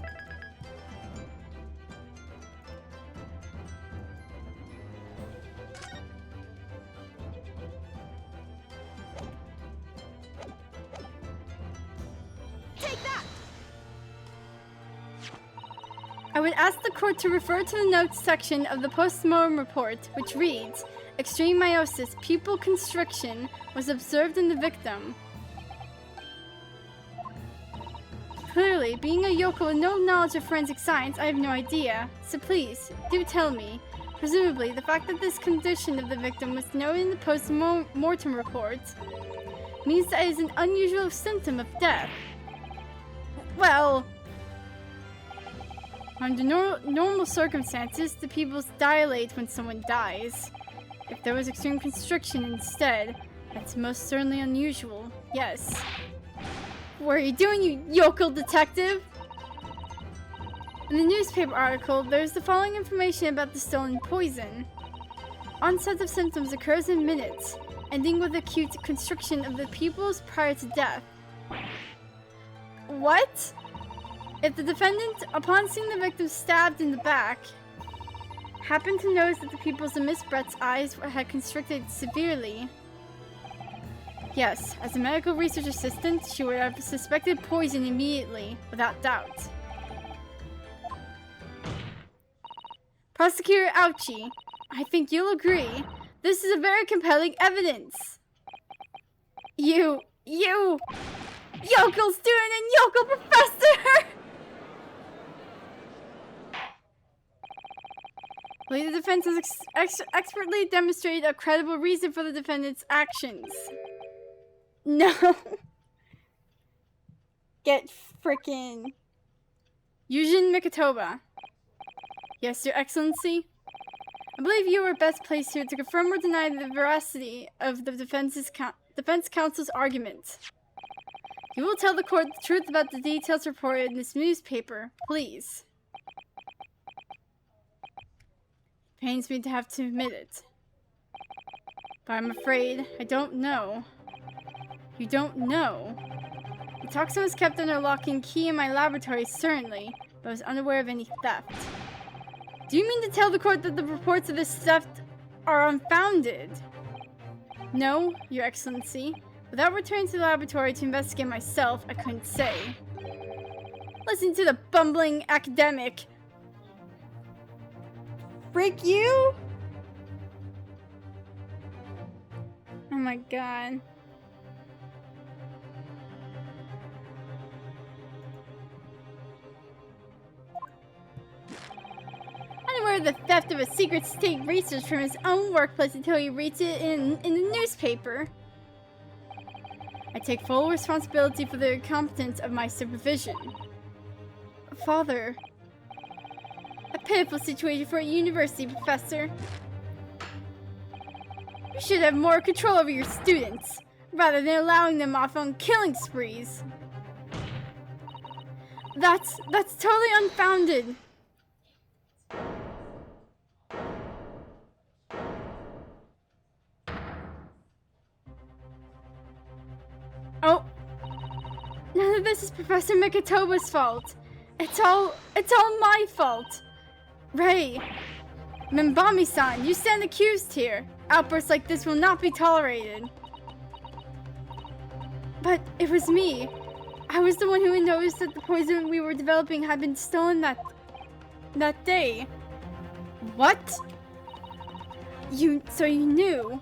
I would ask the court to refer to the notes section of the post-mortem report, which reads, extreme meiosis, pupil constriction, was observed in the victim. Clearly, being a yokel with no knowledge of forensic science, I have no idea. So please, do tell me. Presumably, the fact that this condition of the victim was noted in the post-mortem report means that it is an unusual symptom of death. Well... Under normal circumstances, the pupils dilate when someone dies. If there was extreme constriction instead, that's most certainly unusual, yes. What are you doing, you yokel detective? In the newspaper article, there's the following information about the stolen poison. Onset of symptoms occurs in minutes, ending with acute constriction of the pupils prior to death. What? If the defendant, upon seeing the victim stabbed in the back, happened to notice that the pupils of Miss Brett's eyes had constricted severely, yes, as a medical research assistant, she would have suspected poison immediately, without doubt. Prosecutor Ouchie, I think you'll agree, this is a very compelling evidence. You, yokel student and yokel professor! The defense has expertly demonstrated a credible reason for the defendant's actions. No. Get frickin' Yujin Mikotoba. Yes, Your Excellency. I believe you are best placed here to confirm or deny the veracity of the defense counsel's argument. You will tell the court the truth about the details reported in this newspaper, please. Pains me to have to admit it, but I'm afraid I don't know. You don't know? The toxin was kept under lock and key in my laboratory, certainly, but I was unaware of any theft. Do you mean to tell the court that the reports of this theft are unfounded? No, Your Excellency. Without returning to the laboratory to investigate myself, I couldn't say. Listen to the bumbling academic. Freak you? Oh my god. Unaware of the theft of a secret state research from his own workplace until he reads it in the newspaper. I take full responsibility for the incompetence of my supervision. Father. A pitiful situation for a university professor. You should have more control over your students, rather than allowing them off on killing sprees. That's totally unfounded. Oh, none of this is Professor Mikotoba's fault. It's all my fault. Ray, Membami-san, you stand accused here. Outbursts like this will not be tolerated. But it was me. I was the one who had noticed that the poison we were developing had been stolen that day. What? So you knew?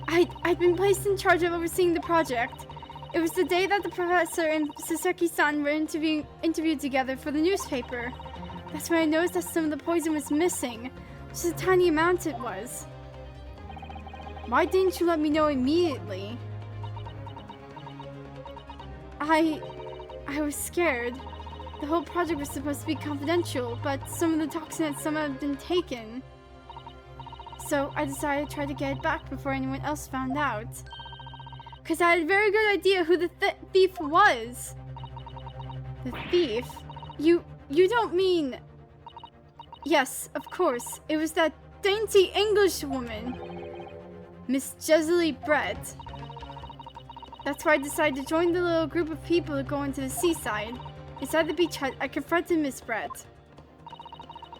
I'd been placed in charge of overseeing the project. It was the day that the professor and Saseki-san were interviewed together for the newspaper. That's when I noticed that some of the poison was missing. Just a tiny amount it was. Why didn't you let me know immediately? I was scared. The whole project was supposed to be confidential, but some of the toxin had somehow been taken. So I decided to try to get it back before anyone else found out. Because I had a very good idea who the thief was. The thief? You don't mean... Yes, of course. It was that dainty English woman. Miss Jesely Brett. That's why I decided to join the little group of people who go into the seaside. Inside the beach hut, I confronted Miss Brett.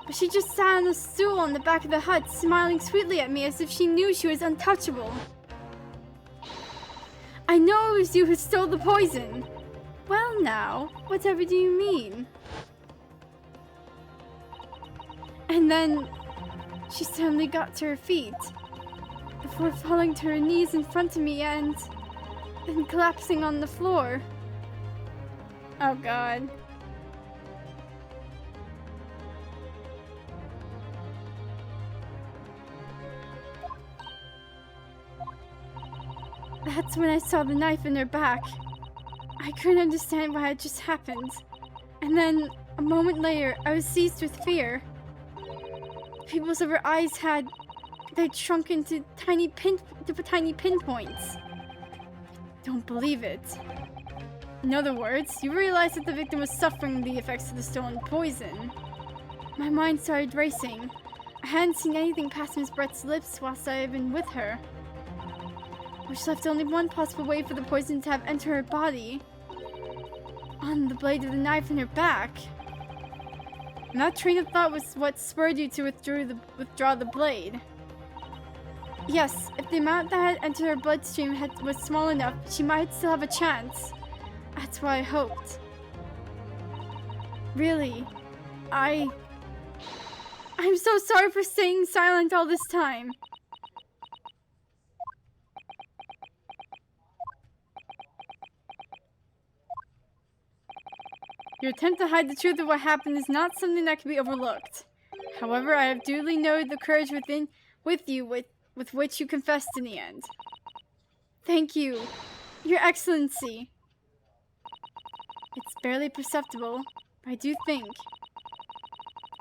But she just sat on a stool on the back of the hut, smiling sweetly at me as if she knew she was untouchable. I know it was you who stole the poison. Well now, whatever do you mean? And then, she suddenly got to her feet, before falling to her knees in front of me and then collapsing on the floor. Oh god. That's when I saw the knife in her back. I couldn't understand what had just happened. And then, a moment later, I was seized with fear. The pupils of her eyes they'd shrunk into tiny pinpoints. I don't believe it. In other words, you realized that the victim was suffering the effects of the stolen poison. My mind started racing. I hadn't seen anything past Miss Brett's lips whilst I had been with her, which left only one possible way for the poison to have entered her body. On the blade of the knife in her back. And that train of thought was what spurred you to withdraw the blade. Yes, if the amount that had entered her bloodstream was small enough, she might still have a chance. That's what I hoped. Really, I'm so sorry for staying silent all this time. Your attempt to hide the truth of what happened is not something that can be overlooked. However, I have duly noted the courage with which you confessed in the end. Thank you, Your Excellency. It's barely perceptible, but I do think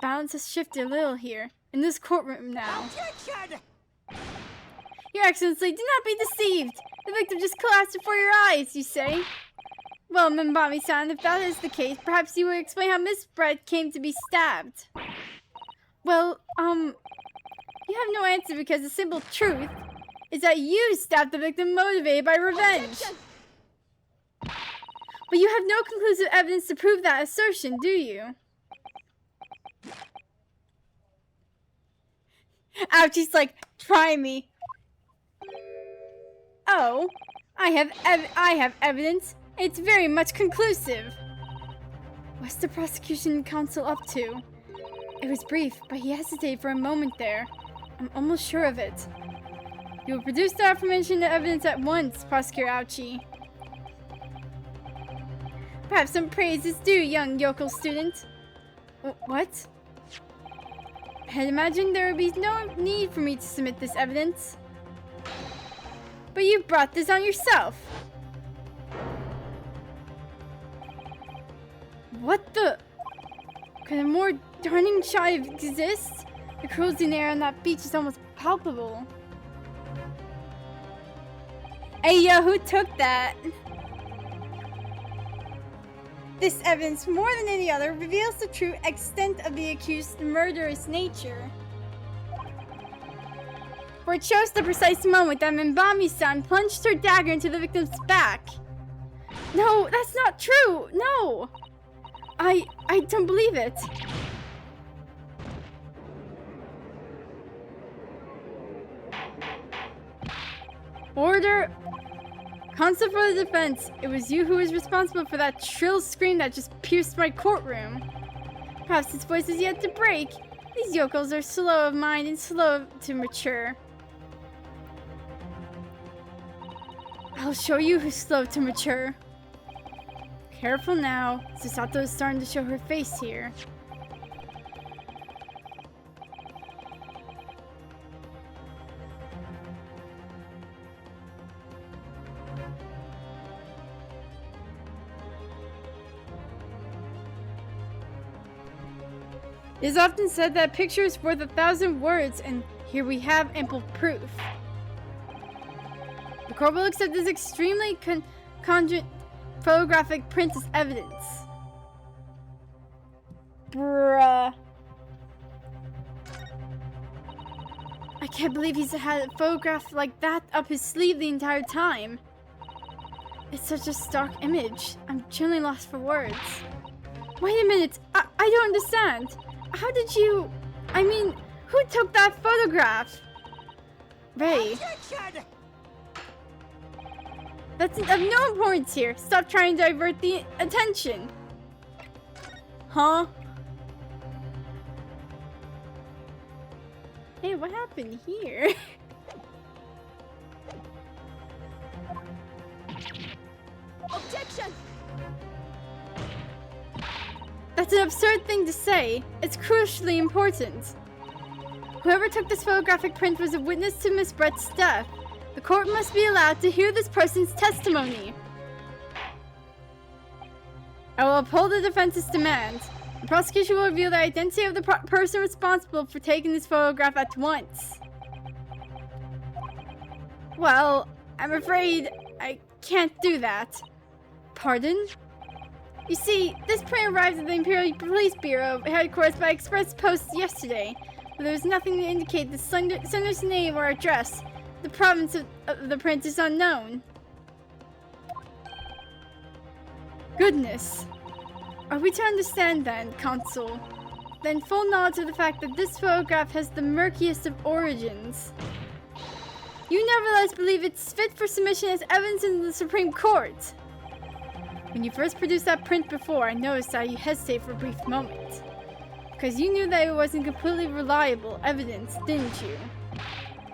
balance has shifted a little here, in this courtroom now. Objection! Your Excellency, do not be deceived! The victim just collapsed before your eyes, you say? Well, Mimbami-san, if that is the case, perhaps you would explain how Miss Brett came to be stabbed. Well, you have no answer because the simple truth is that you stabbed the victim motivated by revenge. Objection! But you have no conclusive evidence to prove that assertion, do you? Ouch, he's like, try me. Oh, I have evidence. It's very much conclusive. What's the prosecution counsel up to? It was brief, but he hesitated for a moment there. I'm almost sure of it. You will produce the aforementioned evidence at once, Prosecutor Ouchie. Perhaps some praise is due, young yokel student. What? I had imagined there would be no need for me to submit this evidence. But you brought this on yourself. What the? Could a more darning shot exist? The cruelty in the air on that beach is almost palpable. Hey yo, who took that? This evidence, more than any other, reveals the true extent of the accused's murderous nature. For it shows the precise moment that Mimbami-san plunged her dagger into the victim's back. No, that's not true! No! I don't believe it. Order! Counsel for the defense, it was you who was responsible for that shrill scream that just pierced my courtroom. Perhaps its voice is yet to break. These yokels are slow of mind and slow to mature. I'll show you who's slow to mature. Careful now, Susato is starting to show her face here. It is often said that a picture is worth 1,000 words, and here we have ample proof. The court will accept this extremely congruent photographic print as evidence. Bruh. I can't believe he's had a photograph like that up his sleeve the entire time. It's such a stark image. I'm truly lost for words. Wait a minute. I don't understand. How did you... I mean, who took that photograph? Ray. Objection! That's of no importance here. Stop trying to divert the attention. Huh? Hey, what happened here? Objection! That's an absurd thing to say. It's crucially important. Whoever took this photographic print was a witness to Miss Brett's death. The court must be allowed to hear this person's testimony. I will uphold the defense's demand. The prosecution will reveal the identity of the person responsible for taking this photograph at once. Well, I'm afraid I can't do that. Pardon? You see, this print arrived at the Imperial Police Bureau headquarters by express post yesterday, but there was nothing to indicate the sender's name or address. The provenance of the print is unknown. Goodness. Are we to understand then, Counsel, then full knowledge of the fact that this photograph has the murkiest of origins? You nevertheless believe it's fit for submission as evidence in the Supreme Court? When you first produced that print before, I noticed that you hesitated for a brief moment. Because you knew that it wasn't completely reliable evidence, didn't you?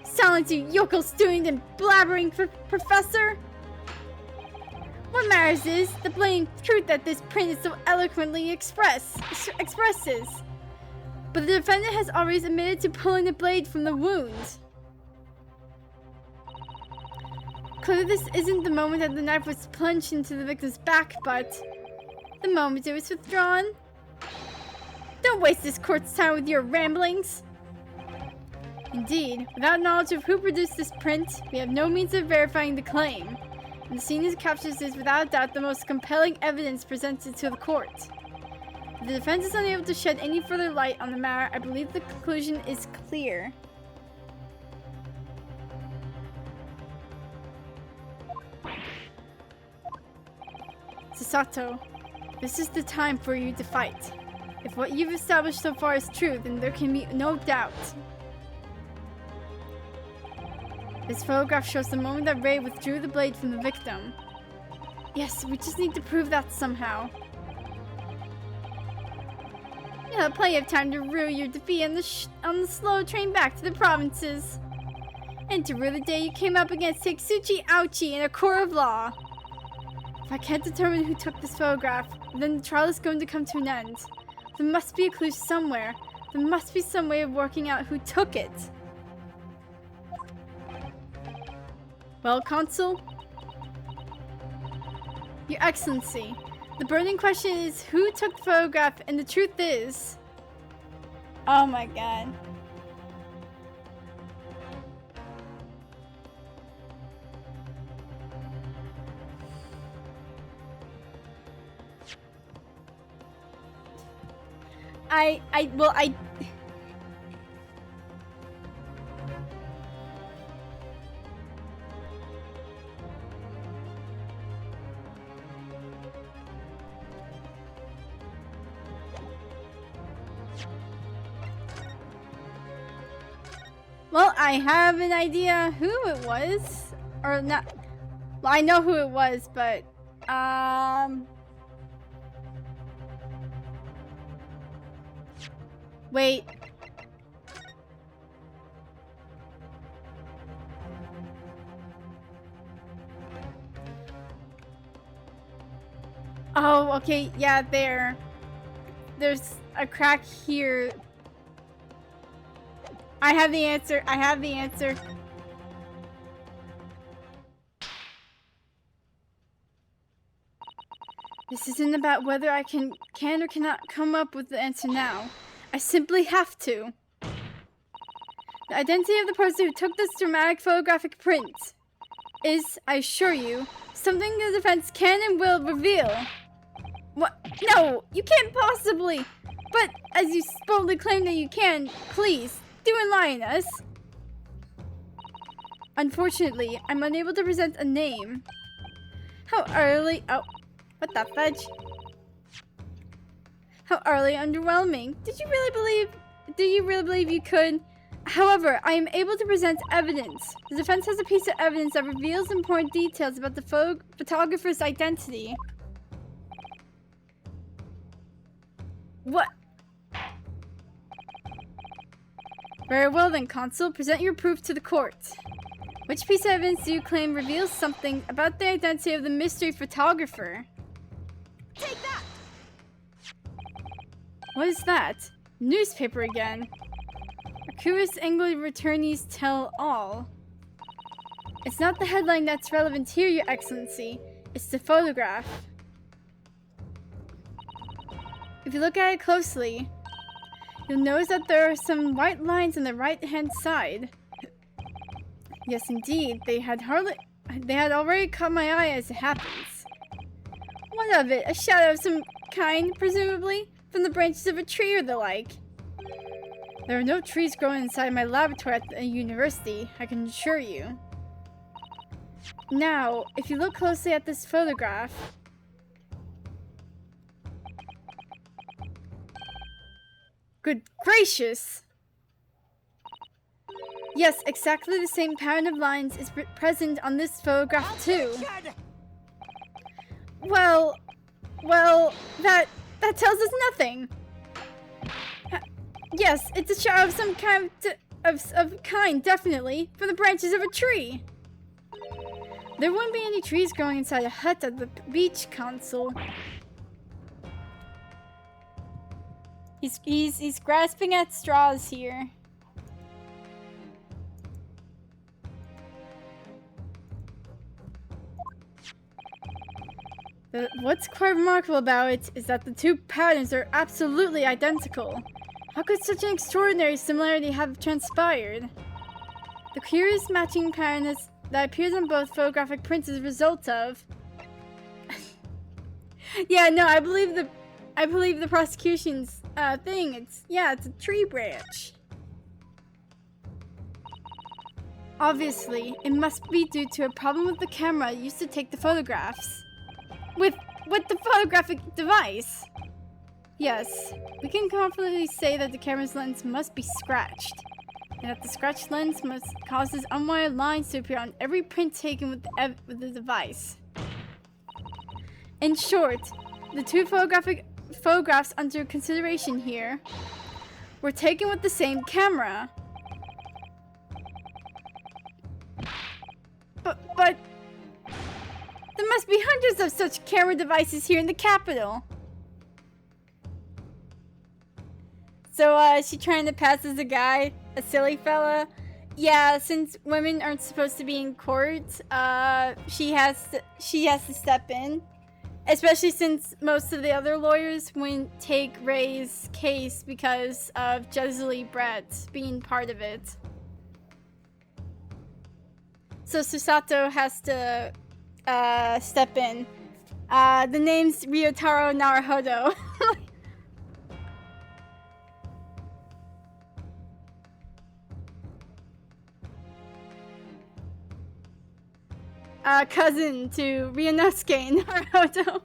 Silence, you yokel student and blabbering professor! What matters is the blatant truth that this print is so eloquently expresses. But the defendant has already admitted to pulling the blade from the wound. Clearly this isn't the moment that the knife was plunged into the victim's back, but the moment it was withdrawn. Don't waste this court's time with your ramblings. Indeed, without knowledge of who produced this print, we have no means of verifying the claim. And the scene it captures is without doubt the most compelling evidence presented to the court. If the defense is unable to shed any further light on the matter, I believe the conclusion is clear. Sasato, this is the time for you to fight. If what you've established so far is true, then there can be no doubt. This photograph shows the moment that Ray withdrew the blade from the victim. Yes, we just need to prove that somehow. You'll have plenty of time to rue your defeat on the slow train back to the provinces. And to rue the day you came up against Teksuchi Ouchi in a court of law. If I can't determine who took this photograph, then the trial is going to come to an end. There must be a clue somewhere. There must be some way of working out who took it. Well, Consul? Your Excellency, the burning question is who took the photograph, and the truth is... Oh my god. Well, I have an idea who it was. Or not. Well, I know who it was, but, wait. Oh, okay, yeah, there's a crack here. I have the answer. I have the answer. This isn't about whether I can or cannot come up with the answer now. I simply have to. The identity of the person who took this dramatic photographic print is, I assure you, something the defense can and will reveal. What? No, you can't possibly. But as you boldly claim that you can, please. Do enlighten us. Unfortunately, I'm unable to present a name. How early? Oh, what the fudge? How early underwhelming. Did you really believe you could? However, I am able to present evidence. The defense has a piece of evidence that reveals important details about the photographer's identity. What? Very well then, Consul. Present your proof to the court. Which piece of evidence do you claim reveals something about the identity of the mystery photographer? Take that! What is that? Newspaper again. Curious English returnees tell all. It's not the headline that's relevant here, Your Excellency. It's the photograph. If you look at it closely, you'll notice that there are some white lines on the right-hand side. Yes, indeed. They had already caught my eye as it happens. What of it? A shadow of some kind, presumably? From the branches of a tree or the like. There are no trees growing inside my laboratory at the university, I can assure you. Now, if you look closely at this photograph... Good gracious! Yes, exactly the same pattern of lines is present on this photograph too. Well, that tells us nothing. Yes, it's a shadow of some kind of kind, definitely, from the branches of a tree. There wouldn't be any trees growing inside a hut at the beach, Consul. He's grasping at straws here. What's quite remarkable about it is that the two patterns are absolutely identical. How could such an extraordinary similarity have transpired? The curious matching pattern that appears on both photographic prints is a result of... Yeah, no, I believe the prosecution's thing. It's a tree branch. Obviously, it must be due to a problem with the camera used to take the photographs. With the photographic device. Yes, we can confidently say that the camera's lens must be scratched, and that the scratched lens must causes unwired lines to appear on every print taken with the device. In short, the two photographs under consideration here were taken with the same camera. But there must be hundreds of such camera devices here in the capital. So, is she trying to pass as a guy? A silly fella? Yeah, since women aren't supposed to be in court, she has to step in. Especially since most of the other lawyers wouldn't take Ray's case because of Jesely Brett being part of it. So Susato has to step in. The name's Ryotaro Naruhodo. Cousin to Ryunosuke Naruhodo.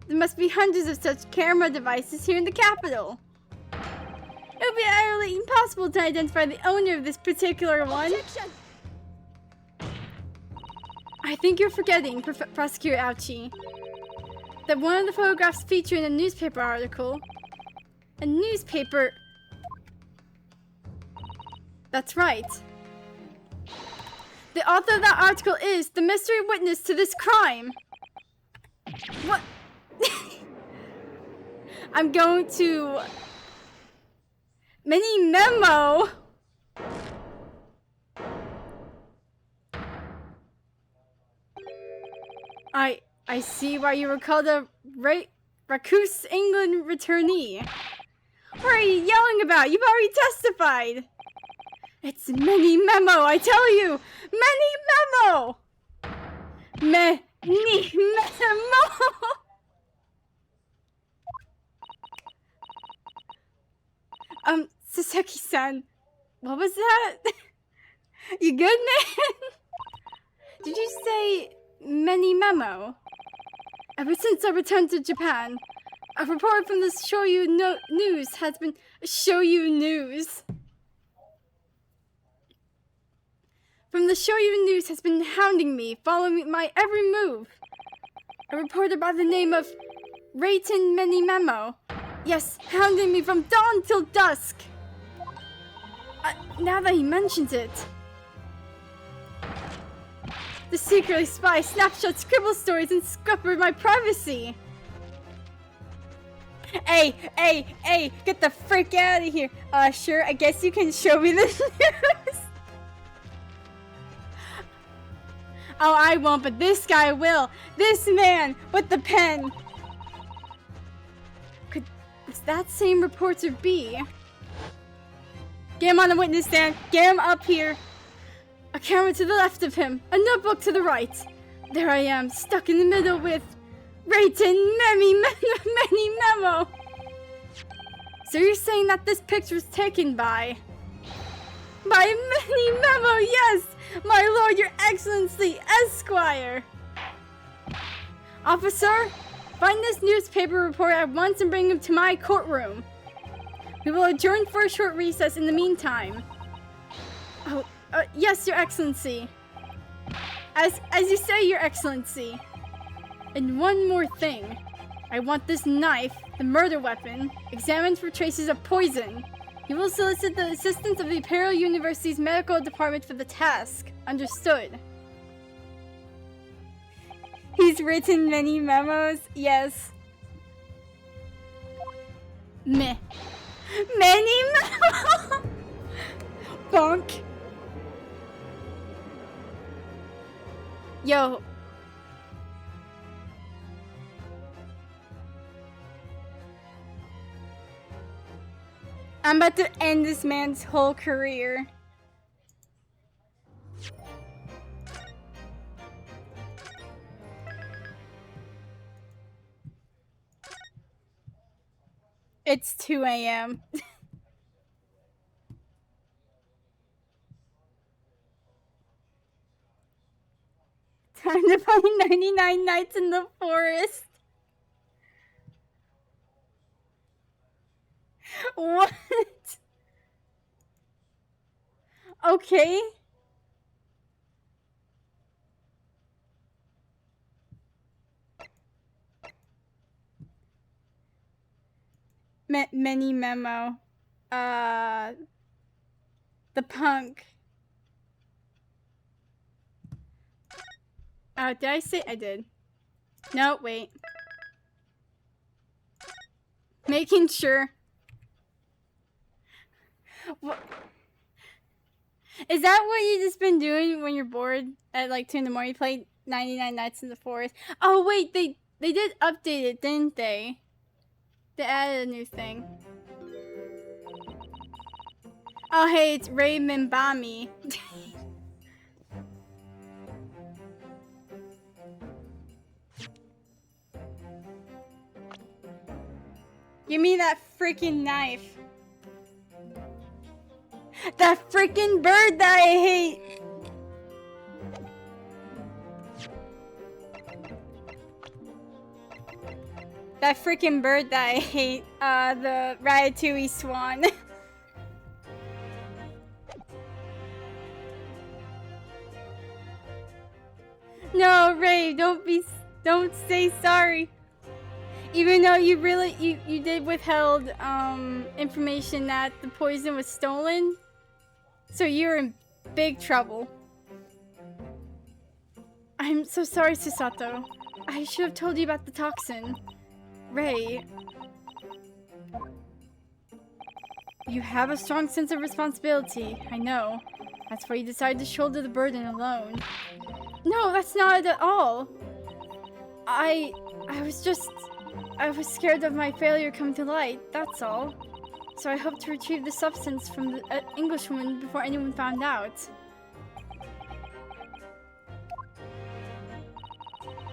There must be hundreds of such camera devices here in the capital. It would be utterly impossible to identify the owner of this particular one. Objection! I think you're forgetting, Prosecutor Ouchi, that one of the photographs featured in a newspaper article. A newspaper... That's right. The author of that article is the mystery witness to this crime. What? I'm going to... Mini memo! I see why you were called a Raccoon England returnee. What are you yelling about? You've already testified. It's mini memo, I tell you! Mini memo! Mini memo! Sasaki-san, what was that? You good, man? Did you say mini memo? Ever since I returned to Japan, a report from the Shoyu News has been... Shoyu News? From the Shoyu News has been hounding me, following my every move. A reporter by the name of Reitan Mini Memo. Yes, hounding me from dawn till dusk. Now that he mentions it. The secretly spy snapshots, scribble stories, and scuppered my privacy. Hey, get the frick out of here. Sure, I guess you can show me the news. Oh, I won't, but this guy will. This man with the pen. Could that same reporter be? Get him on the witness stand. Get him up here. A camera to the left of him. A notebook to the right. There I am, stuck in the middle with Reitan Many Memo. So you're saying that this picture was taken by Many Memo, yes! My lord, your excellency, Esquire! Officer, find this newspaper reporter at once and bring him to my courtroom. We will adjourn for a short recess in the meantime. Oh, yes, your excellency. As you say, your excellency. And one more thing. I want this knife, the murder weapon, examined for traces of poison. You will solicit the assistance of the Imperial University's medical department for the task. Understood. He's written many memos. Yes. Meh. Many memos! Bonk. Yo. I'm about to end this man's whole career. It's 2 a.m. Time to play 99 Nights in the Forest. What? Okay. Mini memo. The punk. Did I say I did? No, wait. Making sure. What? Is that what you just been doing when you're bored at like 2 in the morning? You play 99 Nights in the Forest. Oh wait, they did update it, didn't they? They added a new thing. Oh hey, it's Raymond Bami. Give me that freaking knife. That freaking bird that I hate. That freaking bird that I hate. The Ratatouille swan. No, Ray, don't say sorry. Even though you did withheld information that the poison was stolen, so you're in big trouble. I'm so sorry, Susato. I should have told you about the toxin. Ray, you have a strong sense of responsibility, I know. That's why you decided to shoulder the burden alone. No, that's not it at all. I was scared of my failure coming to light, that's all. So I hoped to retrieve the substance from the Englishwoman before anyone found out.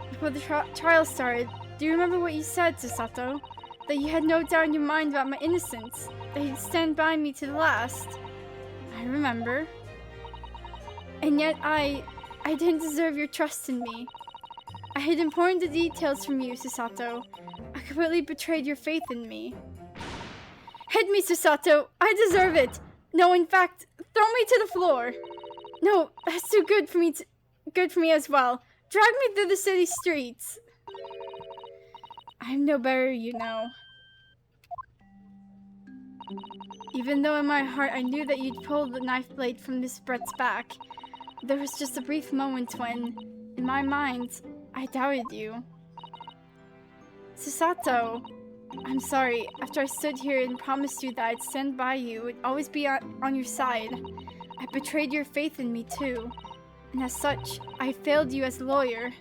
Before the trial started, do you remember what you said, Susato? That you had no doubt in your mind about my innocence. That you'd stand by me to the last. I remember. And yet I didn't deserve your trust in me. I hid important details from you, Susato. I completely betrayed your faith in me. Hit me, Susato! I deserve it! No, in fact, throw me to the floor! No, that's too good for me as well. Drag me through the city streets! I'm no better, you know. Even though in my heart I knew that you'd pull the knife blade from Miss Brett's back, there was just a brief moment when, in my mind, I doubted you. Susato, I'm sorry. After I stood here and promised you that I'd stand by you, would always be on your side, I betrayed your faith in me too. And as such, I failed you as a lawyer.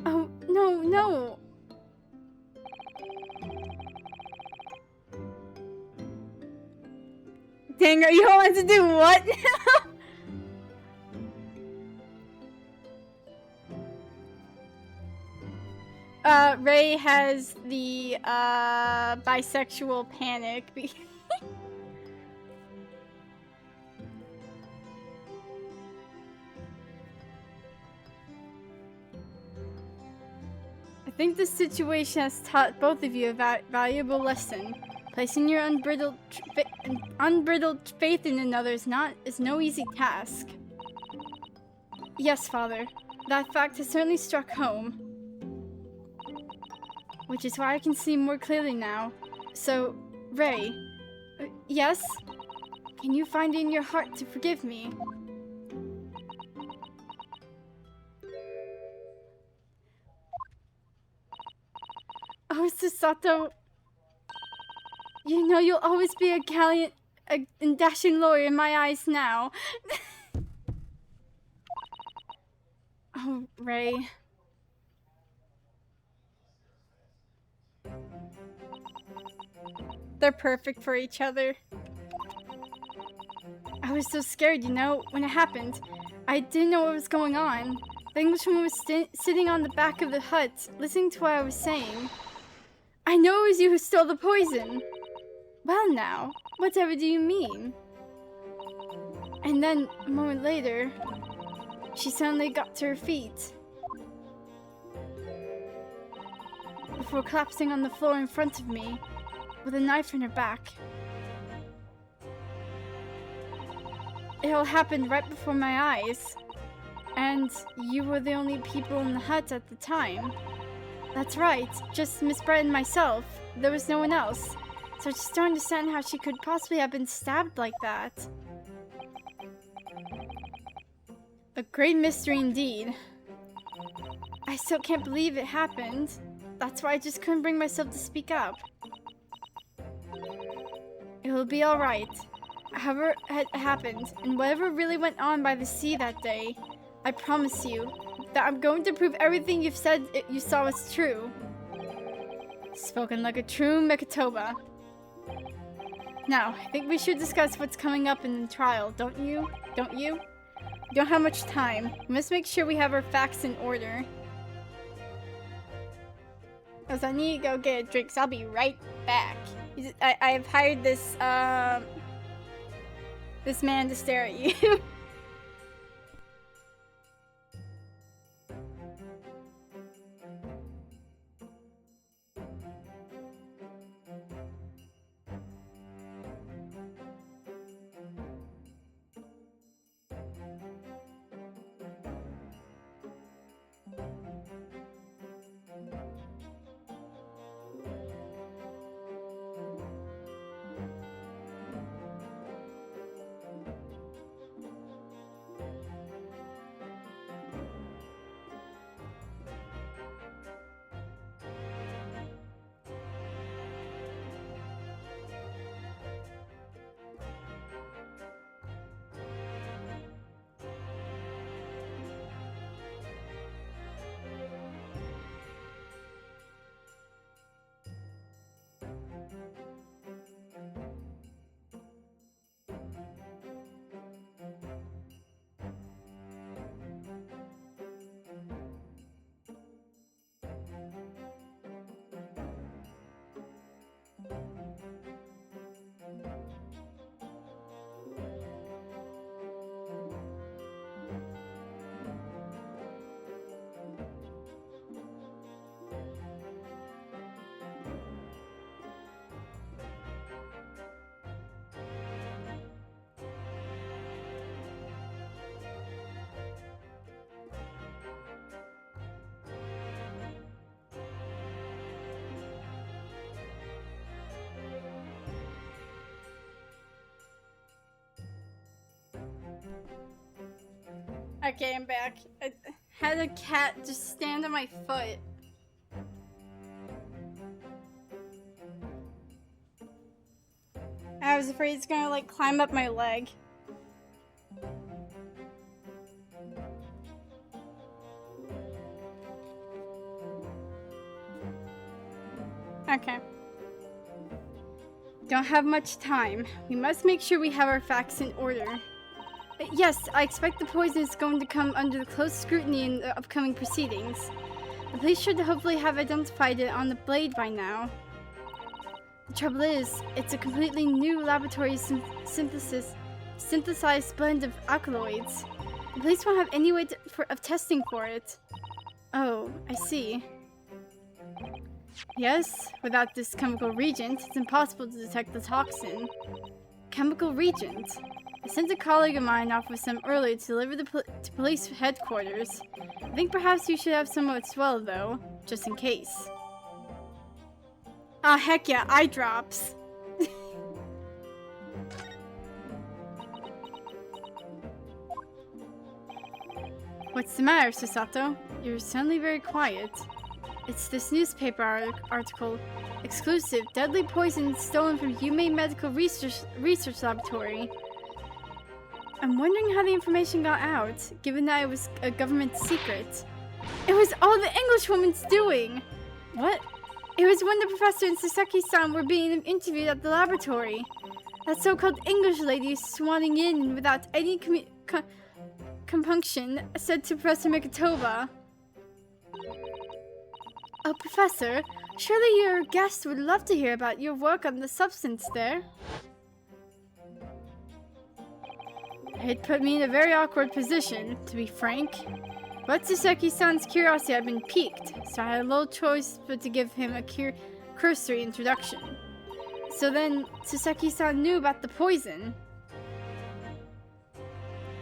Oh, no, no. Dang, are you going to do what now? Ray has the, bisexual panic. I think this situation has taught both of you a valuable lesson. Placing your unbridled faith in another is no easy task. Yes, Father. That fact has certainly struck home. Which is why I can see more clearly now. So, Ray, yes? Can you find it in your heart to forgive me? Oh, Susato, you know you'll always be a gallant and dashing lawyer in my eyes now. Oh, Ray. They're perfect for each other. I was so scared, you know, when it happened. I didn't know what was going on. The Englishwoman was sitting on the back of the hut, listening to what I was saying. I know it was you who stole the poison. Well now, whatever do you mean? And then, a moment later, she suddenly got to her feet. Before collapsing on the floor in front of me, with a knife in her back. It all happened right before my eyes. And you were the only people in the hut at the time. That's right, just Miss Brett and myself. There was no one else. So I just don't understand how she could possibly have been stabbed like that. A great mystery indeed. I still can't believe it happened. That's why I just couldn't bring myself to speak up. It will be alright. However it happened, and whatever really went on by the sea that day, I promise you that I'm going to prove everything you've said you saw was true. Spoken like a true Mekatoba. Now, I think we should discuss what's coming up in the trial, don't you? Don't you? We don't have much time. We must make sure we have our facts in order. Because I need to go get a drink, so I'll be right back. I've hired this, this man to stare at you. Okay, I'm back. I had a cat just stand on my foot. I was afraid it's gonna like climb up my leg. Okay. Don't have much time. We must make sure we have our facts in order. Yes, I expect the poison is going to come under the close scrutiny in the upcoming proceedings. The police should hopefully have identified it on the blade by now. The trouble is, it's a completely new laboratory synthesized blend of alkaloids. The police won't have any way of testing for it. Oh, I see. Yes, without this chemical reagent, it's impossible to detect the toxin. Chemical reagent? I sent a colleague of mine off with some earlier to deliver to police headquarters. I think perhaps you should have some as well, though, just in case. Ah, heck yeah, eye drops. What's the matter, Susato? You're suddenly very quiet. It's this newspaper article. Exclusive, deadly poison stolen from Humane Medical Research Laboratory. I'm wondering how the information got out, given that it was a government secret. It was all the Englishwoman's doing! What? It was when the professor and Saseki-san were being interviewed at the laboratory. That so-called English lady swanning in without any compunction said to Professor Mikitoba, "Oh, Professor, surely your guest would love to hear about your work on the substance there." It put me in a very awkward position, to be frank. But Saseki-san's curiosity had been piqued, so I had little choice but to give him a cursory introduction. So then, Saseki-san knew about the poison.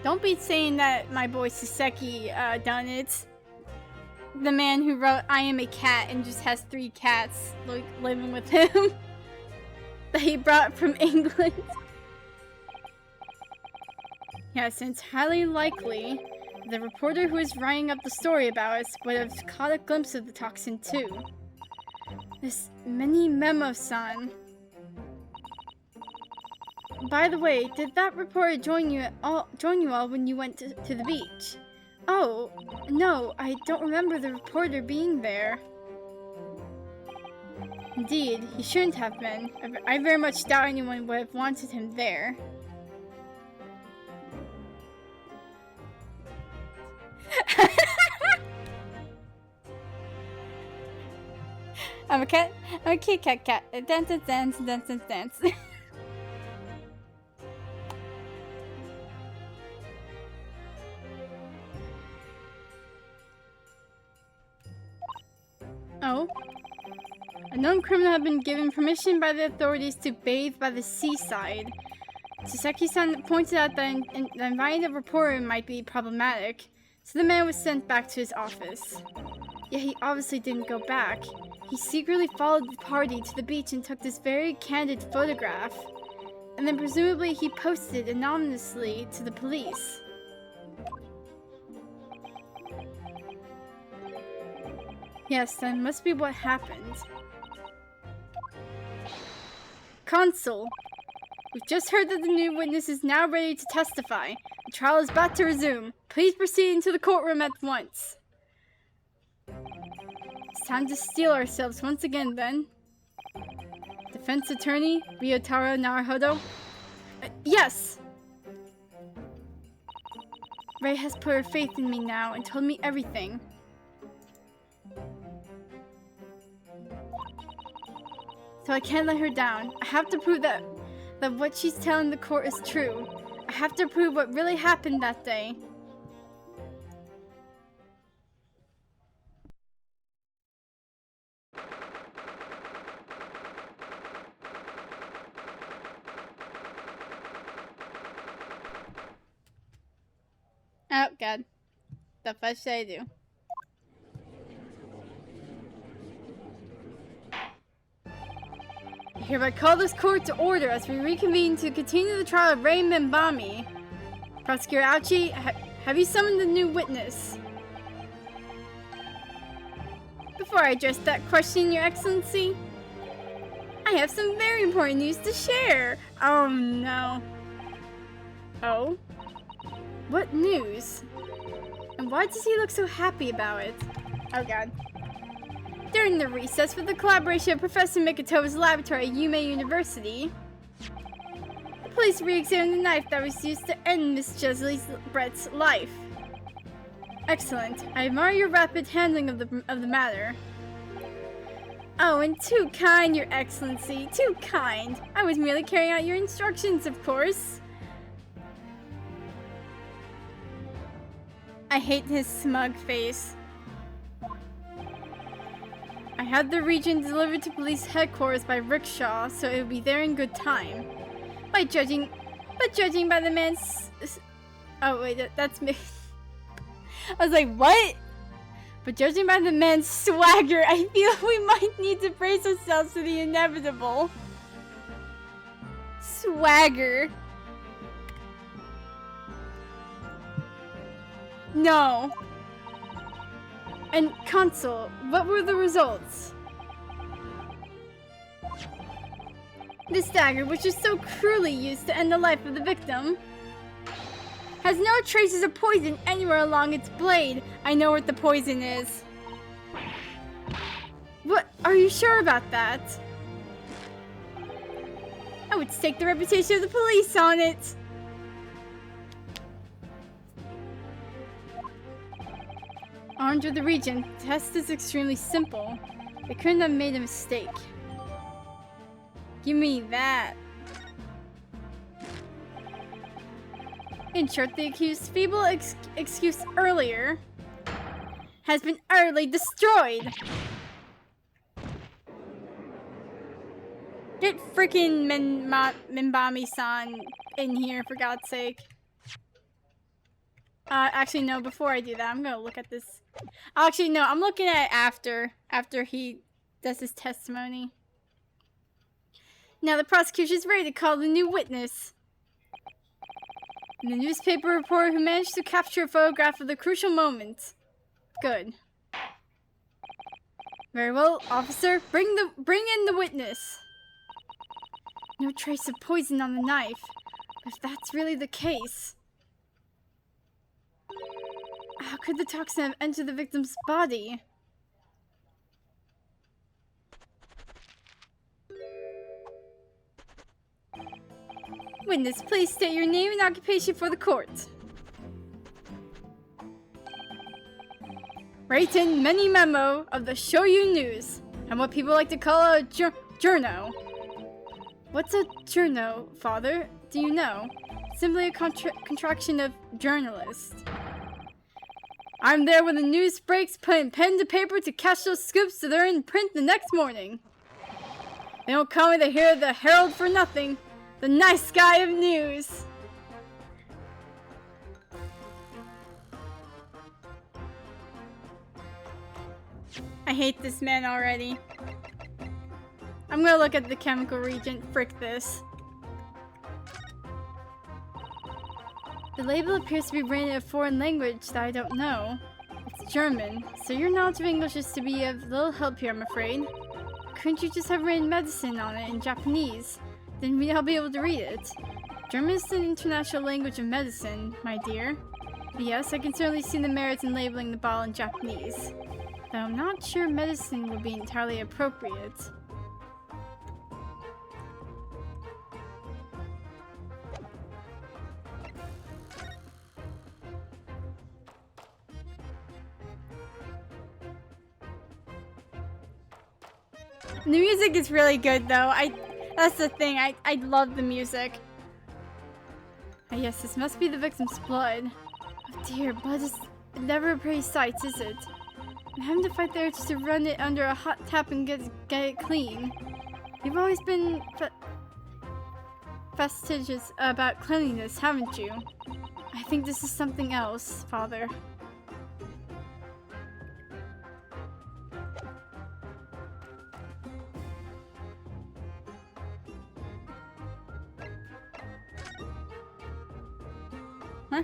Don't be saying that my boy Saseki done it. The man who wrote I Am a Cat and just has 3 cats living with him. That he brought from England. Yes, and it's highly likely the reporter who is writing up the story about us would have caught a glimpse of the toxin too. This Mini Memo-san. By the way, did that reporter join you all when you went to the beach? Oh, no, I don't remember the reporter being there. Indeed, he shouldn't have been. I very much doubt anyone would have wanted him there. I'm a cat. I'm a cute cat. Dance, dance, dance, dance, dance, dance. Oh. A known criminal had been given permission by the authorities to bathe by the seaside. Saseki-san pointed out that inviting a reporter might be problematic, so the man was sent back to his office. Yet he obviously didn't go back. He secretly followed the party to the beach and took this very candid photograph. And then presumably he posted it anonymously to the police. Yes, that must be what happened. Consul, we've just heard that the new witness is now ready to testify. The trial is about to resume. Please proceed into the courtroom at once. It's time to steel ourselves once again, then. Defense attorney, Ryotaro Naruhodo. Yes! Ray has put her faith in me now and told me everything. So I can't let her down. I have to prove that what she's telling the court is true. I have to prove what really happened that day. Oh, God. The fuck should I do? I hereby call this court to order as we reconvene to continue the trial of Ray Membami. Prosecutor Ouchi, have you summoned a new witness? Before I address that question, Your Excellency, I have some very important news to share. Oh, no. Oh? What news? And why does he look so happy about it? Oh, God. During the recess with the collaboration of Professor Mikitoba's laboratory at Yume University, the police re-examined the knife that was used to end Miss Jesley Brett's life. Excellent. I admire your rapid handling of the matter. Oh, and too kind, Your Excellency. Too kind. I was merely carrying out your instructions, of course. I hate his smug face. I had the region delivered to police headquarters by rickshaw, so it would be there in good time. But judging by the man's... Oh wait, that's me. I was like, what? But judging by the man's swagger, I feel we might need to brace ourselves for the inevitable. Swagger. No. And Consul, what were the results? This dagger, which is so cruelly used to end the life of the victim. Has no traces of poison anywhere along its blade. I know what the poison is. What? Are you sure about that? I would stake the reputation of the police on it. Armed with the region, the test is extremely simple. They couldn't have made a mistake. Give me that. In short, the accused's feeble excuse earlier has been utterly destroyed. Get freaking Minbami-san in here, for God's sake. Actually, no, before I do that, I'm gonna look at this. Actually, no, I'm looking at it after he does his testimony. Now the prosecution's ready to call the new witness. The newspaper reporter who managed to capture a photograph of the crucial moment. Good. Very well, officer, bring in the witness. No trace of poison on the knife. If that's really the case, how could the toxin have entered the victim's body? Witness, please state your name and occupation for the court. Written mini memo of the Shoyu News, and what people like to call a journo. What's a journo, father? Do you know? Simply a contraction of journalist. I'm there when the news breaks, putting pen to paper to catch those scoops so they're in print the next morning. They don't call me the hero of the Herald for nothing. The nice guy of news. I hate this man already. I'm gonna look at the chemical reagent. Frick this. The label appears to be written in a foreign language that I don't know. It's German, so your knowledge of English is to be of little help here, I'm afraid. Couldn't you just have written medicine on it in Japanese? Then we'd all be able to read it. German is the international language of medicine, my dear. But yes, I can certainly see the merits in labeling the bottle in Japanese. Though I'm not sure medicine would be entirely appropriate. The music is really good though. That's the thing, I love the music. Ah, yes, this must be the victim's blood. Oh dear, blood is never a pretty sight, is it? I'm having to fight the urge to run it under a hot tap and get it clean. You've always been fastidious about cleanliness, haven't you? I think this is something else, Father. Huh?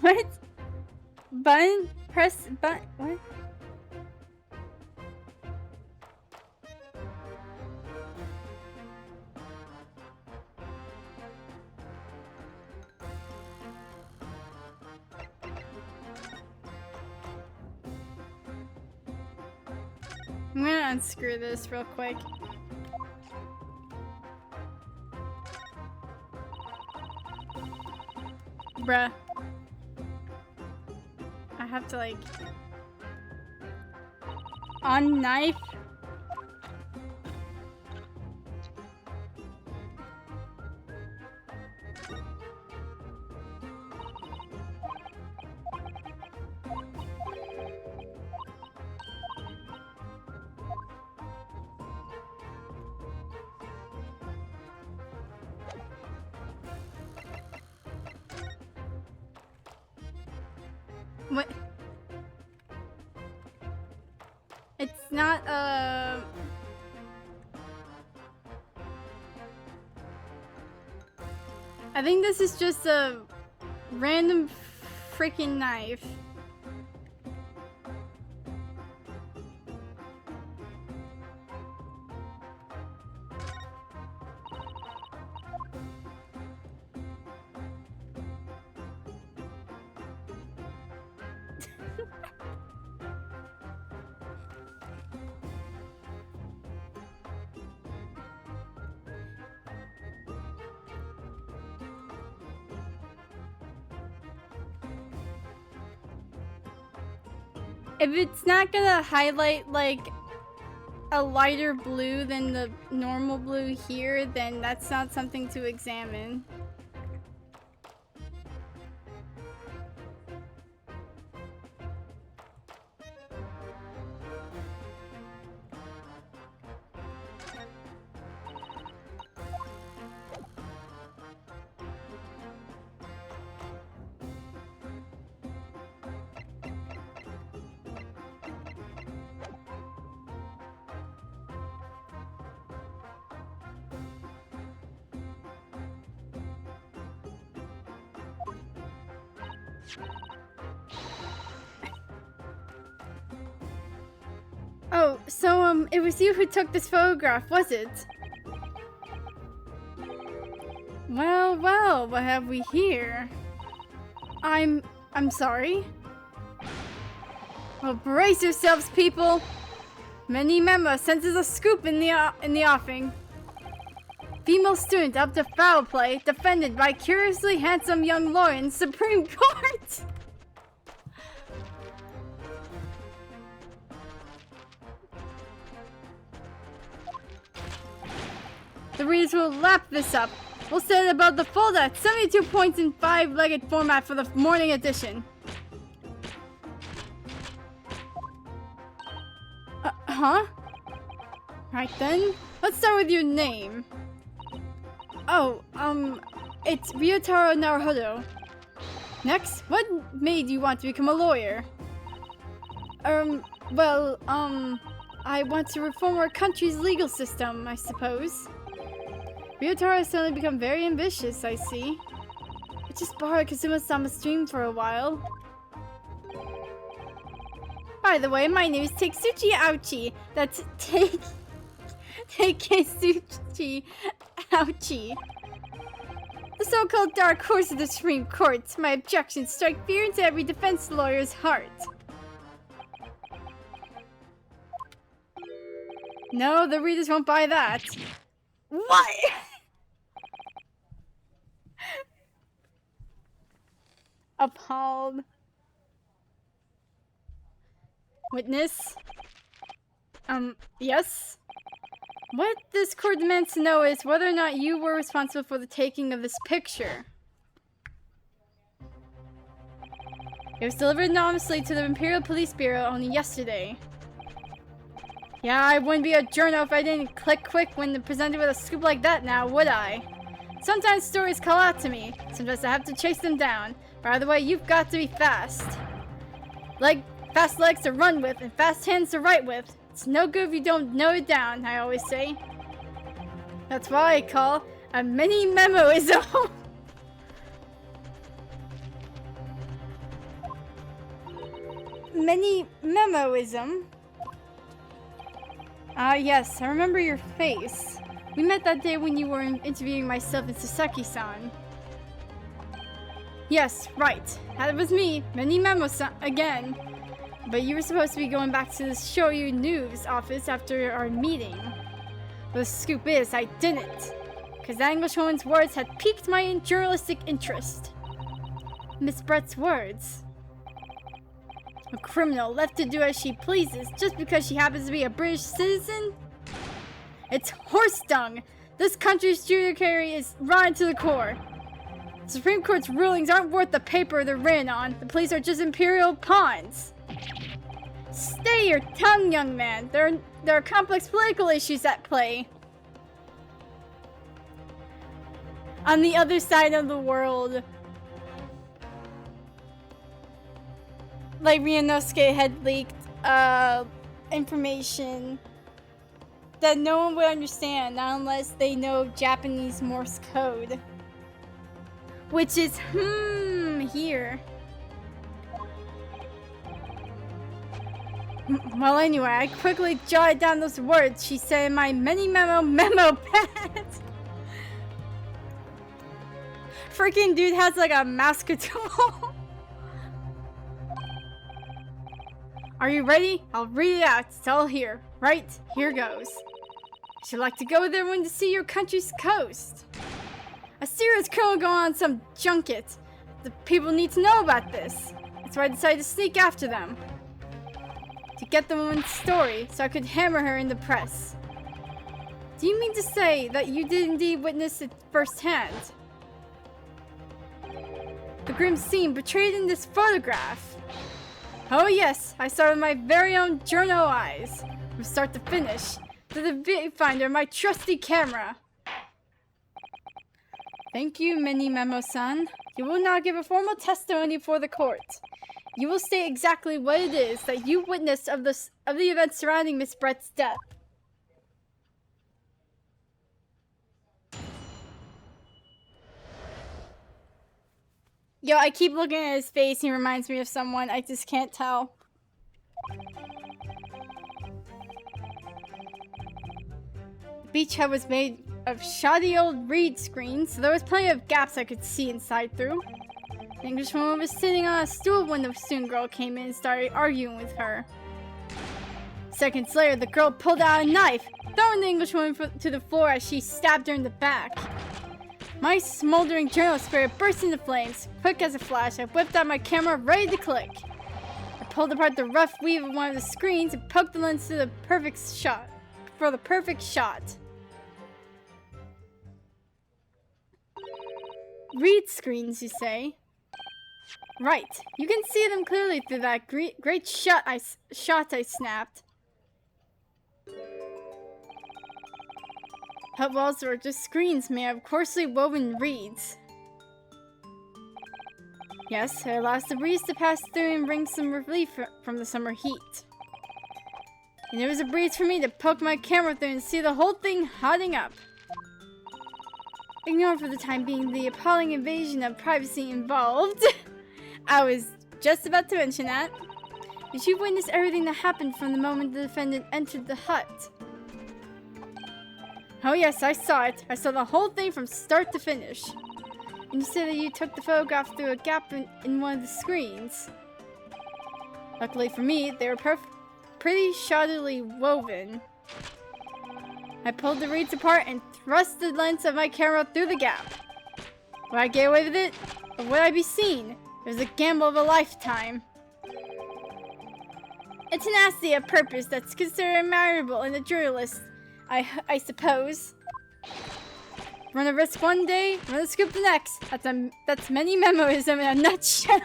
What? Button? Press button? What? I'm gonna unscrew this real quick. Bruh. I have to like... On knife? What? It's not, I think this is just a random freaking knife. If it's not gonna highlight like a lighter blue than the normal blue here, then that's not something to examine. Oh, so, it was you who took this photograph, was it? Well, well, what have we here? I'm sorry? Well, brace yourselves, people! Many Memo senses a scoop in the offing. Female student up to foul play, defended by curiously handsome young lawyer in Supreme Court! The readers will lap this up. We'll set it above the fold at 72 points in 5-legged format for the morning edition. Huh? Right then, let's start with your name. Oh, it's Ryotaro Naruhodo. Next, what made you want to become a lawyer? Well, I want to reform our country's legal system, I suppose. Ryotaro has suddenly become very ambitious, I see. I just borrowed Kazuma-sama's dream for a while. By the way, my name is Taketsuchi Ouchi. That's Taketsuchi Ouchi. The so-called dark horse of the Supreme Court. My objections strike fear into every defense lawyer's heart. No, the readers won't buy that. What? Appalled. Witness? Yes? What this court demands to know is whether or not you were responsible for the taking of this picture. It was delivered anonymously to the Imperial Police Bureau only yesterday. Yeah, I wouldn't be a journo if I didn't click quick when presented with a scoop like that now, would I? Sometimes stories call out to me. Sometimes I have to chase them down. By the way, you've got to be fast. Like, fast legs to run with and fast hands to write with. It's no good if you don't note it down, I always say. That's what I call a mini memoism. Mini memoism? Ah, yes, I remember your face. We met that day when you were interviewing myself and Sasaki-san. Yes, right. That was me, Mini Memo-san, again. But you were supposed to be going back to the Shoyu News office after our meeting. But the scoop is, I didn't. Because that Englishwoman's words had piqued my journalistic interest. Miss Brett's words. A criminal left to do as she pleases just because she happens to be a British citizen? It's horse dung! This country's judiciary is rotten to the core. The Supreme Court's rulings aren't worth the paper they're written on. The police are just imperial pawns. Stay your tongue, young man. There are complex political issues at play. On the other side of the world, like Ryunosuke had leaked information that no one would understand, not unless they know Japanese Morse code. Which is, here. Well, anyway, I quickly jotted down those words she said in my memo pad. Freaking dude has like a master tool. Are you ready? I'll read it out. It's all here. Right, here goes. Would you like to go with everyone to see your country's coast? A serious criminal going on some junket. The people need to know about this. That's why I decided to sneak after them. To get the woman's story, so I could hammer her in the press. Do you mean to say that you did indeed witness it firsthand? The grim scene portrayed in this photograph. Oh yes, I saw it with my very own journal eyes, from start to finish, to the viewfinder of my trusty camera. Thank you, Mini Memo-san. You will now give a formal testimony before the court. You will state exactly what it is that you witnessed of the events surrounding Miss Brett's death. Yo, I keep looking at his face. He reminds me of someone. I just can't tell. The beachhead was made of shoddy old reed screens, so there was plenty of gaps I could see inside through. The Englishwoman was sitting on a stool when the student girl came in and started arguing with her. Seconds later, the girl pulled out a knife, throwing the Englishwoman to the floor as she stabbed her in the back. My smoldering journal spirit burst into flames. Quick as a flash, I whipped out my camera, ready to click. I pulled apart the rough weave of one of the screens and poked the lens to the perfect shot. Reed screens, you say? Right. You can see them clearly through that great shot I snapped. Hut walls were just screens made of coarsely woven reeds. Yes, it allows the breeze to pass through and bring some relief from the summer heat. And there was a breeze for me to poke my camera through and see the whole thing hotting up. Ignore for the time being the appalling invasion of privacy involved. I was just about to mention that. Did you witness everything that happened from the moment the defendant entered the hut? Oh yes, I saw it. I saw the whole thing from start to finish. And you said that you took the photograph through a gap in one of the screens. Luckily for me, they were pretty shoddily woven. I pulled the reeds apart and thrust the lens of my camera through the gap. Would I get away with it? Or would I be seen? It was a gamble of a lifetime. A tenacity of purpose that's considered admirable in a journalist, I suppose. Run a risk one day, run a scoop the next. That's many memoism in a nutshell.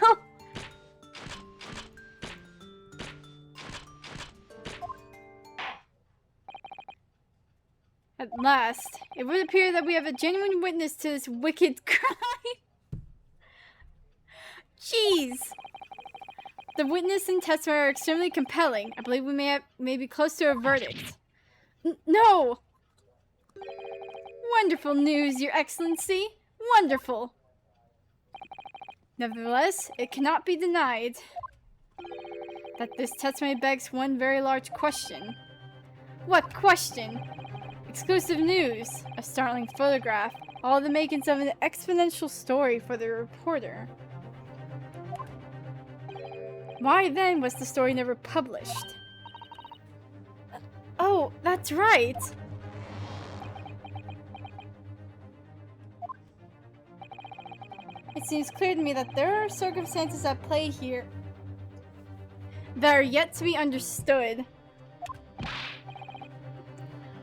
At last, it would appear that we have a genuine witness to this wicked crime. Jeez. The witness and testimony are extremely compelling. I believe we may be close to a verdict. No! Wonderful news, Your Excellency. Wonderful. Nevertheless, it cannot be denied that this testimony begs one very large question. What question? Exclusive news, a startling photograph, all the makings of an exponential story for the reporter. Why then was the story never published? Oh, that's right! It seems clear to me that there are circumstances at play here that are yet to be understood.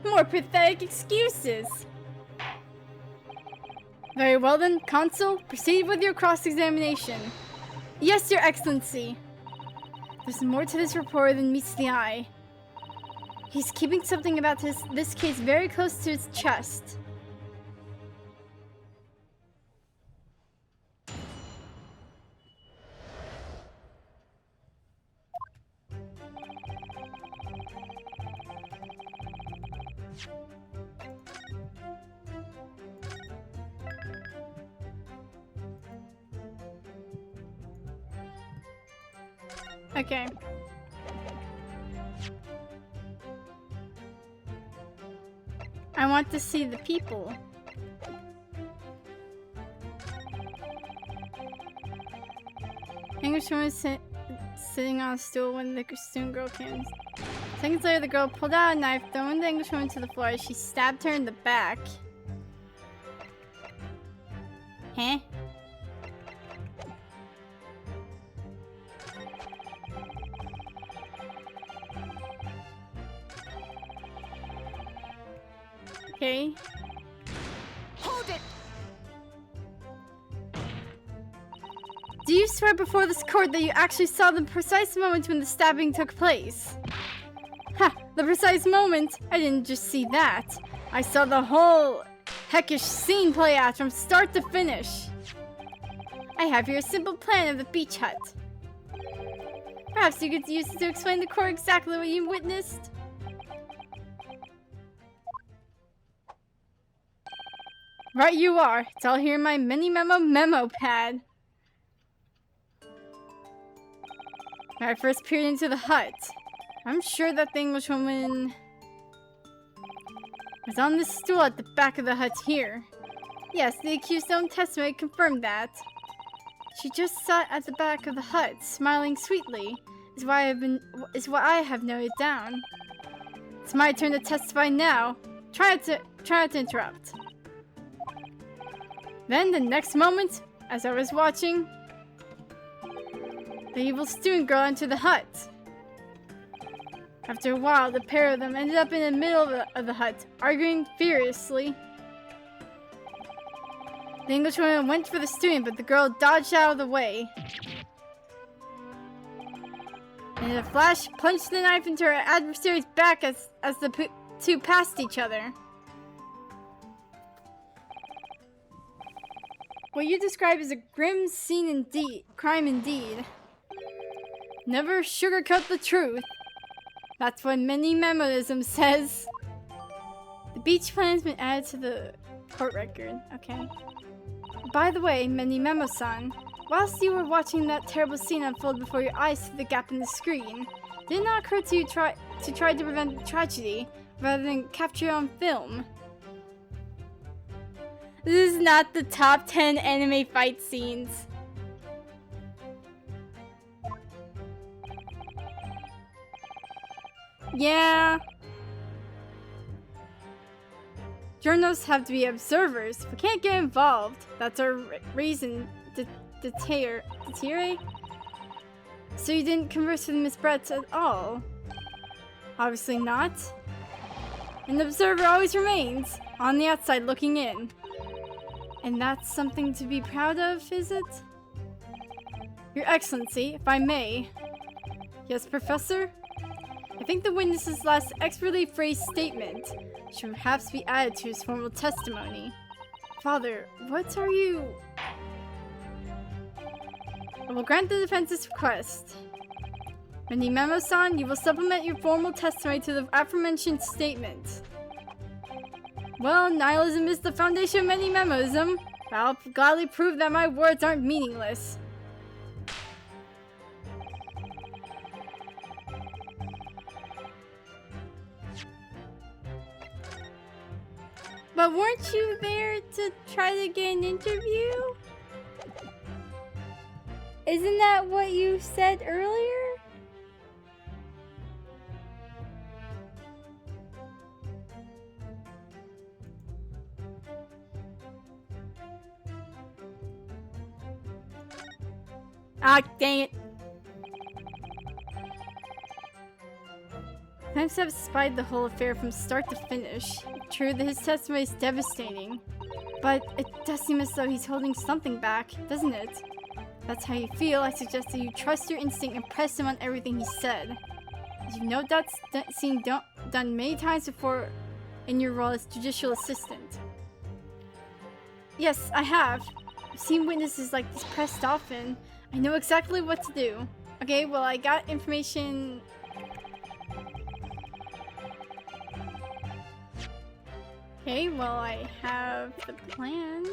More pathetic excuses! Very well then, Consul, proceed with your cross-examination. Yes, Your Excellency. There's more to this reporter than meets the eye. He's keeping something about this case very close to his chest. Okay. I want to see the people. Englishwoman sitting on a stool when the student girl came. Seconds later, the girl pulled out a knife, throwing the Englishwoman to the floor as she stabbed her in the back. Huh? Okay. Hold it! Do you swear before this court that you actually saw the precise moment when the stabbing took place? Ha! The precise moment? I didn't just see that. I saw the whole heckish scene play out from start to finish. I have here a simple plan of the beach hut. Perhaps you could use it to explain to the court exactly what you witnessed? Right you are. It's all here in my mini memo pad. When I first peered into the hut, I'm sure that the Englishwoman was on the stool at the back of the hut here. Yes, the accused's own testimony confirmed that. She just sat at the back of the hut, smiling sweetly, is what I have noted down. It's my turn to testify now. Try not to interrupt. Then the next moment, as I was watching, the evil student girl entered the hut. After a while, the pair of them ended up in the middle of the hut, arguing furiously. The Englishwoman went for the student, but the girl dodged out of the way. And in a flash, plunged the knife into her adversary's back as the two passed each other. What you describe is a grim scene indeed, crime indeed. Never sugarcoat the truth. That's what mini memoism says. The beach plan's been added to the court record. Okay. By the way, mini memo-san, whilst you were watching that terrible scene unfold before your eyes through the gap in the screen, did it not occur to you try to prevent the tragedy rather than capture it on film? This is not the top 10 anime fight scenes. Yeah. Journalists have to be observers. We can't get involved. That's our reason to deteriorate. So you didn't converse with Miss Brett at all? Obviously not. An observer always remains on the outside looking in. And that's something to be proud of, is it? Your Excellency, if I may. Yes, Professor? I think the witness's last expertly phrased statement should perhaps be added to his formal testimony. Father, what are you... I will grant the defense's request. Mini Memo-san, you will supplement your formal testimony to the aforementioned statement. Well, nihilism is the foundation of many memoism, but I'll gladly prove that my words aren't meaningless. But weren't you there to try to get an interview? Isn't that what you said earlier? Ah, dang it. Times have spied the whole affair from start to finish. True that his testimony is devastating, but it does seem as though he's holding something back, doesn't it? If that's how you feel, I suggest that you trust your instinct and press him on everything he said. As you've no doubt seen done many times before in your role as judicial assistant. Yes, I have. I've seen witnesses like this pressed often. I know exactly what to do. Okay, well, I got information. Okay, well, I have the plan.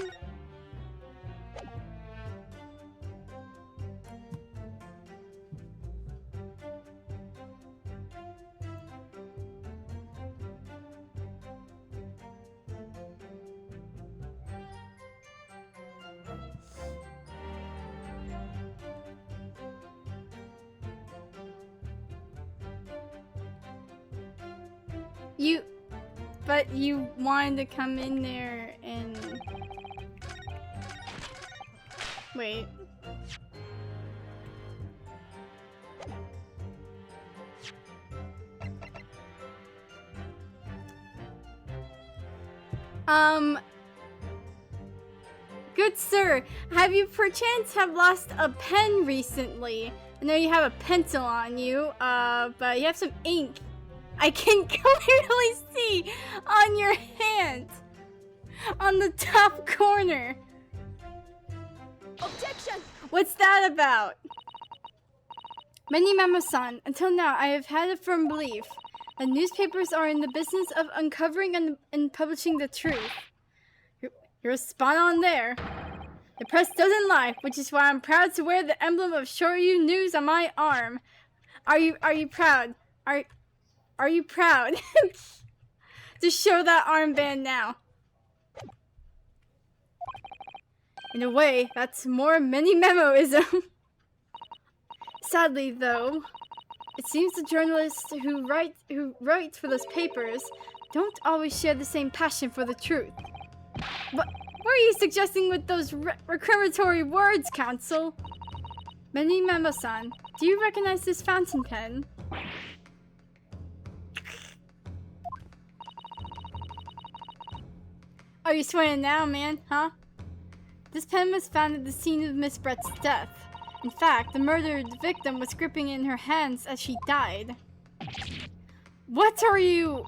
But you wanted to come in there and... Wait. Good sir, have you perchance have lost a pen recently? I know you have a pencil on you, but you have some ink. I can clearly see on your hand, on the top corner. Objection! What's that about? Many Memo-san, until now I have had a firm belief that newspapers are in the business of uncovering and publishing the truth. You're spot on there. The press doesn't lie, which is why I'm proud to wear the emblem of Shoryu News on my arm. Are you proud? Are you proud? To show that armband now. In a way, that's more mini-memoism. Sadly, though, it seems the journalists who write for those papers don't always share the same passion for the truth. What are you suggesting with those recriminatory words, Counsel? Many Memo-san, do you recognize this fountain pen? Are you swearing now, man, huh? This pen was found at the scene of Miss Brett's death. In fact, the murdered victim was gripping it in her hands as she died. What are you...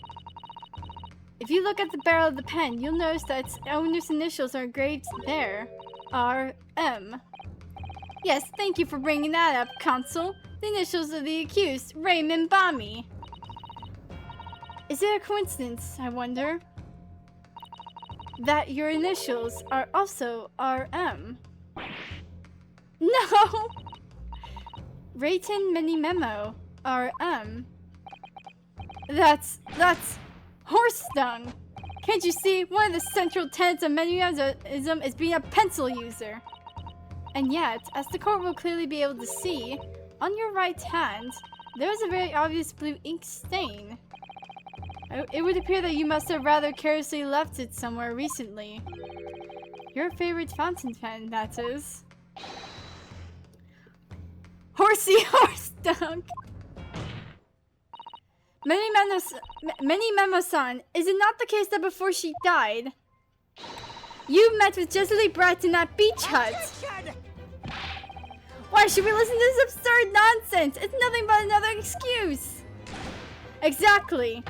If you look at the barrel of the pen, you'll notice that its owner's initials are engraved there. R.M. Yes, thank you for bringing that up, Consul. The initials of the accused, Raymond Bami. Is it a coincidence, I wonder, that your initials are also R.M.? No! Rayton Mini Memo, R.M. That's horse dung. Can't you see? One of the central tenets of memoism is being a pencil user. And yet, as the court will clearly be able to see, on your right hand, there is a very obvious blue ink stain. It would appear that you must have rather carelessly left it somewhere recently. Your favorite fountain pen, that is. Horsey horse dung! Many Memo-san, is it not the case that before she died, you met with Jessie Brett in that beach hut? Objection! Why should we listen to this absurd nonsense? It's nothing but another excuse. Exactly.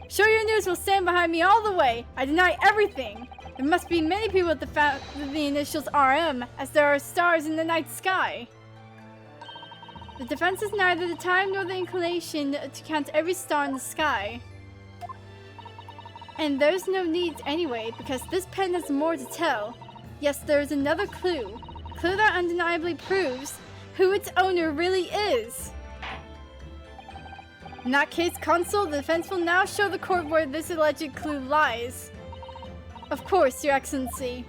Shoryu News will stand behind me all the way. I deny everything. There must be many people with the initials RM, as there are stars in the night sky. The defense has neither the time nor the inclination to count every star in the sky. And there's no need anyway, because this pen has more to tell. Yes, there is another clue. A clue that undeniably proves who its owner really is. In that case, Consul, the defense will now show the court where this alleged clue lies. Of course, Your Excellency.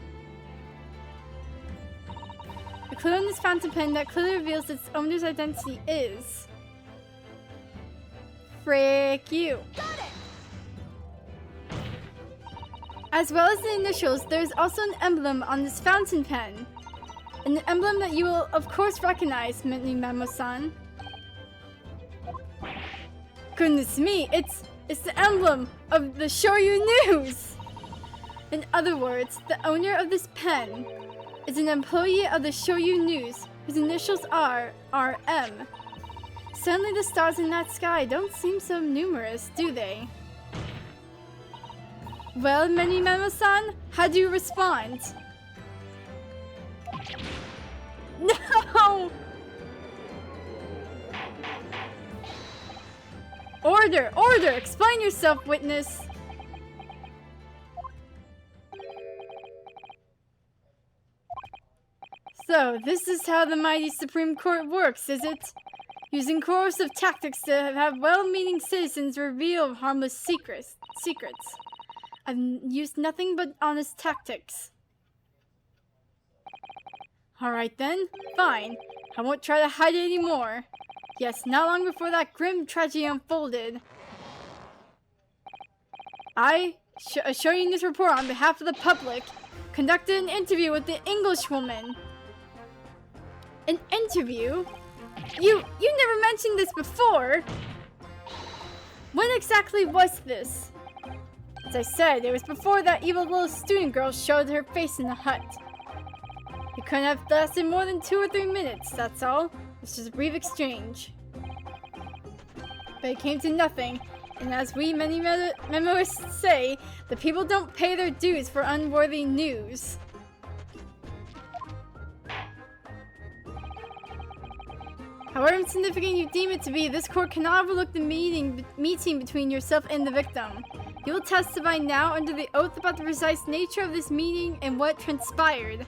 The clue in this fountain pen that clearly reveals its owner's identity is... Frick you. Got it! As well as the initials, there is also an emblem on this fountain pen. An emblem that you will of course recognize, Mini Memo-san. Goodness me, it's the emblem of the Shoryu News! In other words, the owner of this pen is an employee of the Shoryu News, whose initials are RM. Suddenly the stars in that sky don't seem so numerous, do they? Well, Mini Memo-san, how do you respond? No! Order! Order! Explain yourself, witness! So, this is how the mighty Supreme Court works, is it? Using coercive tactics to have well-meaning citizens reveal harmless secrets. I've used nothing but honest tactics. Alright then, fine. I won't try to hide it anymore. Yes, not long before that grim tragedy unfolded, I, assuring this report on behalf of the public, conducted an interview with the Englishwoman. An interview? You never mentioned this before! When exactly was this? As I said, it was before that evil little student girl showed her face in the hut. It couldn't have lasted more than 2 or 3 minutes, that's all. It's just a brief exchange. But it came to nothing, and as we many memoists say, the people don't pay their dues for unworthy news. However insignificant you deem it to be, this court cannot overlook the meeting between yourself and the victim. You will testify now under the oath about the precise nature of this meeting and what transpired.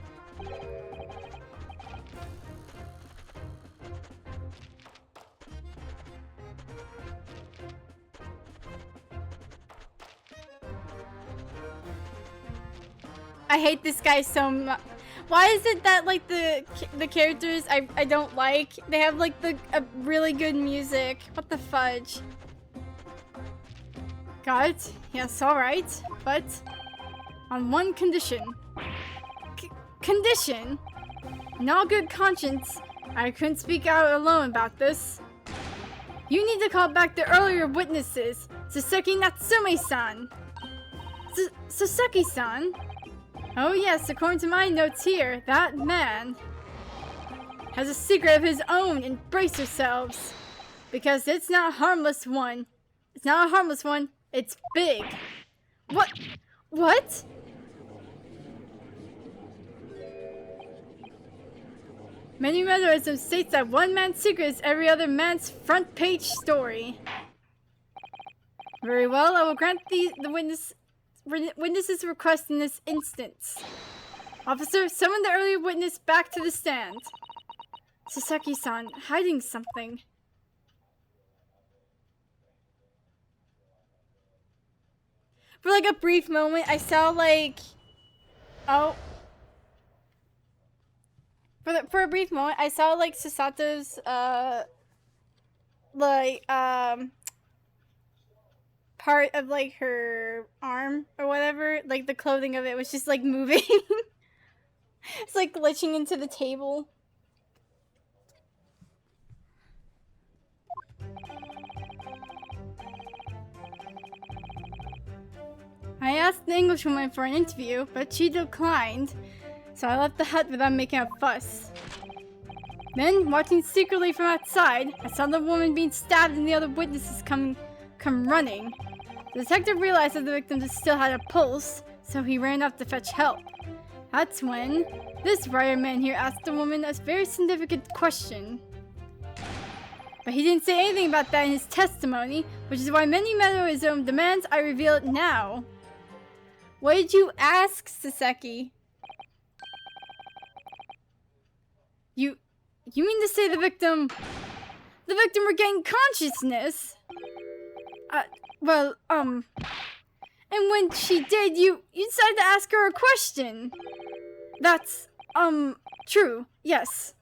I hate this guy so much. Why is it that like the characters I don't like? They have like really good music. What the fudge? Got it. Yes, all right. But on one condition. Condition? In all good conscience, I couldn't speak out alone about this. You need to call back the earlier witnesses, Saseki Natsume-san. Saseki-san? Oh yes, according to my notes here, that man has a secret of his own, and brace yourselves. Because it's not a harmless one. It's not a harmless one, it's big. What? What? Many mannerism states that one man's secret is every other man's front page story. Very well, I will grant the witness's request in this instance. Officer, summon the earlier witness back to the stand. Saseki-san, hiding something. For like a brief moment, I saw like... Oh. For a brief moment, I saw like Sasato's, part of like her arm or whatever, like the clothing of it was just like moving. It's like glitching into the table. I asked the Englishwoman for an interview, but she declined, so I left the hut without making a fuss. Then, watching secretly from outside, I saw the woman being stabbed and the other witnesses come running. The detective realized that the victim still had a pulse, so he ran up to fetch help. That's when this writer man here asked the woman a very significant question. But he didn't say anything about that in his testimony, which is why many mannerism demands I reveal it now. What did you ask, Saseki? You mean to say the victim regained consciousness? And when she did, you decided to ask her a question. That's, true, yes.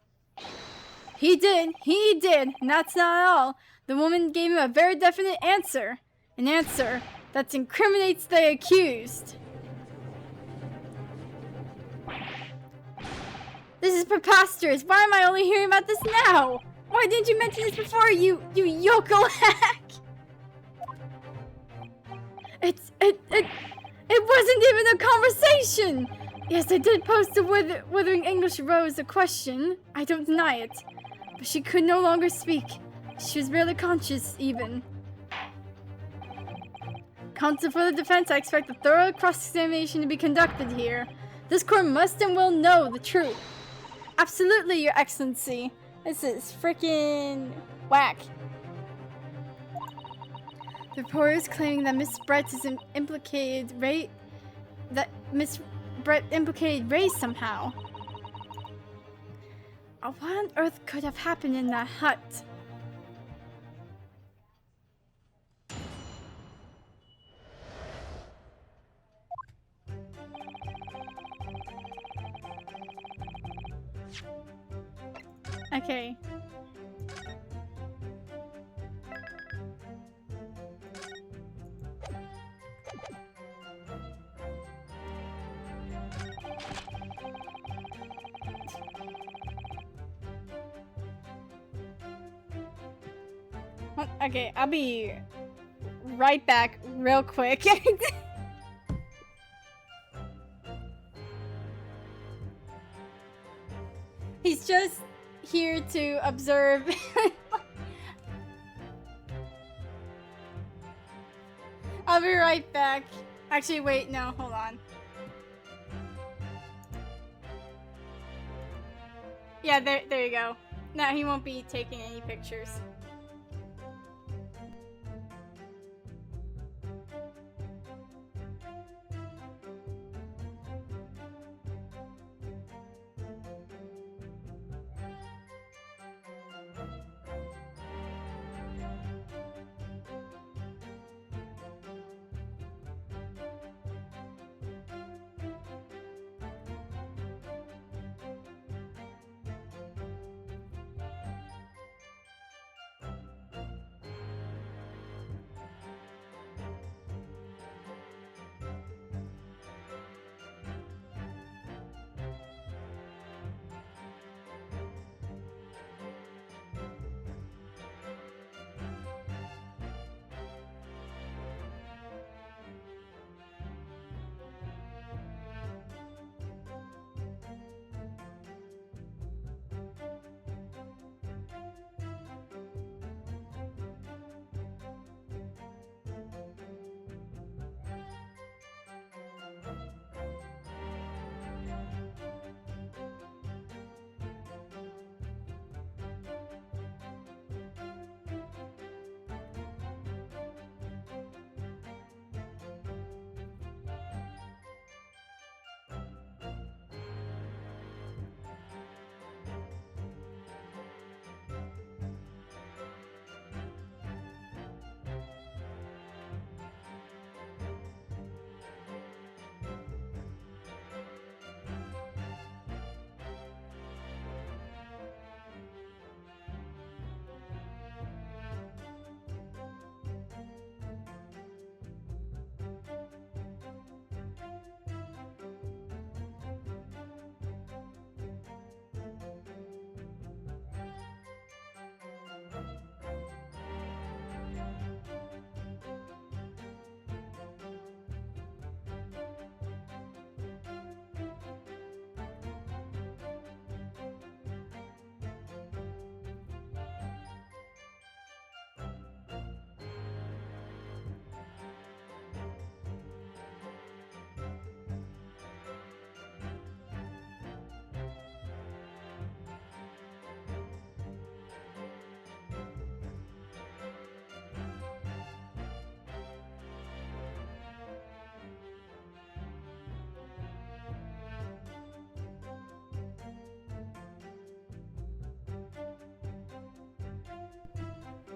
He did, and that's not all. The woman gave him a very definite answer. An answer that incriminates the accused. This is preposterous. Why am I only hearing about this now? Why didn't you mention this before, you yokel hack? It wasn't even a conversation! Yes, I did pose to Withering English Rose a question. I don't deny it. But she could no longer speak. She was barely conscious, even. Counsel for the defense, I expect a thorough cross-examination to be conducted here. This court must and will know the truth. Absolutely, Your Excellency. This is freaking whack. The reporter is claiming that Miss Brett is implicated Ray. That Miss Brett implicated Ray somehow. What on earth could have happened in that hut? Okay. Okay, I'll be right back real quick. He's just here to observe. I'll be right back. Actually, wait, no, hold on. Yeah, there you go. No, he won't be taking any pictures.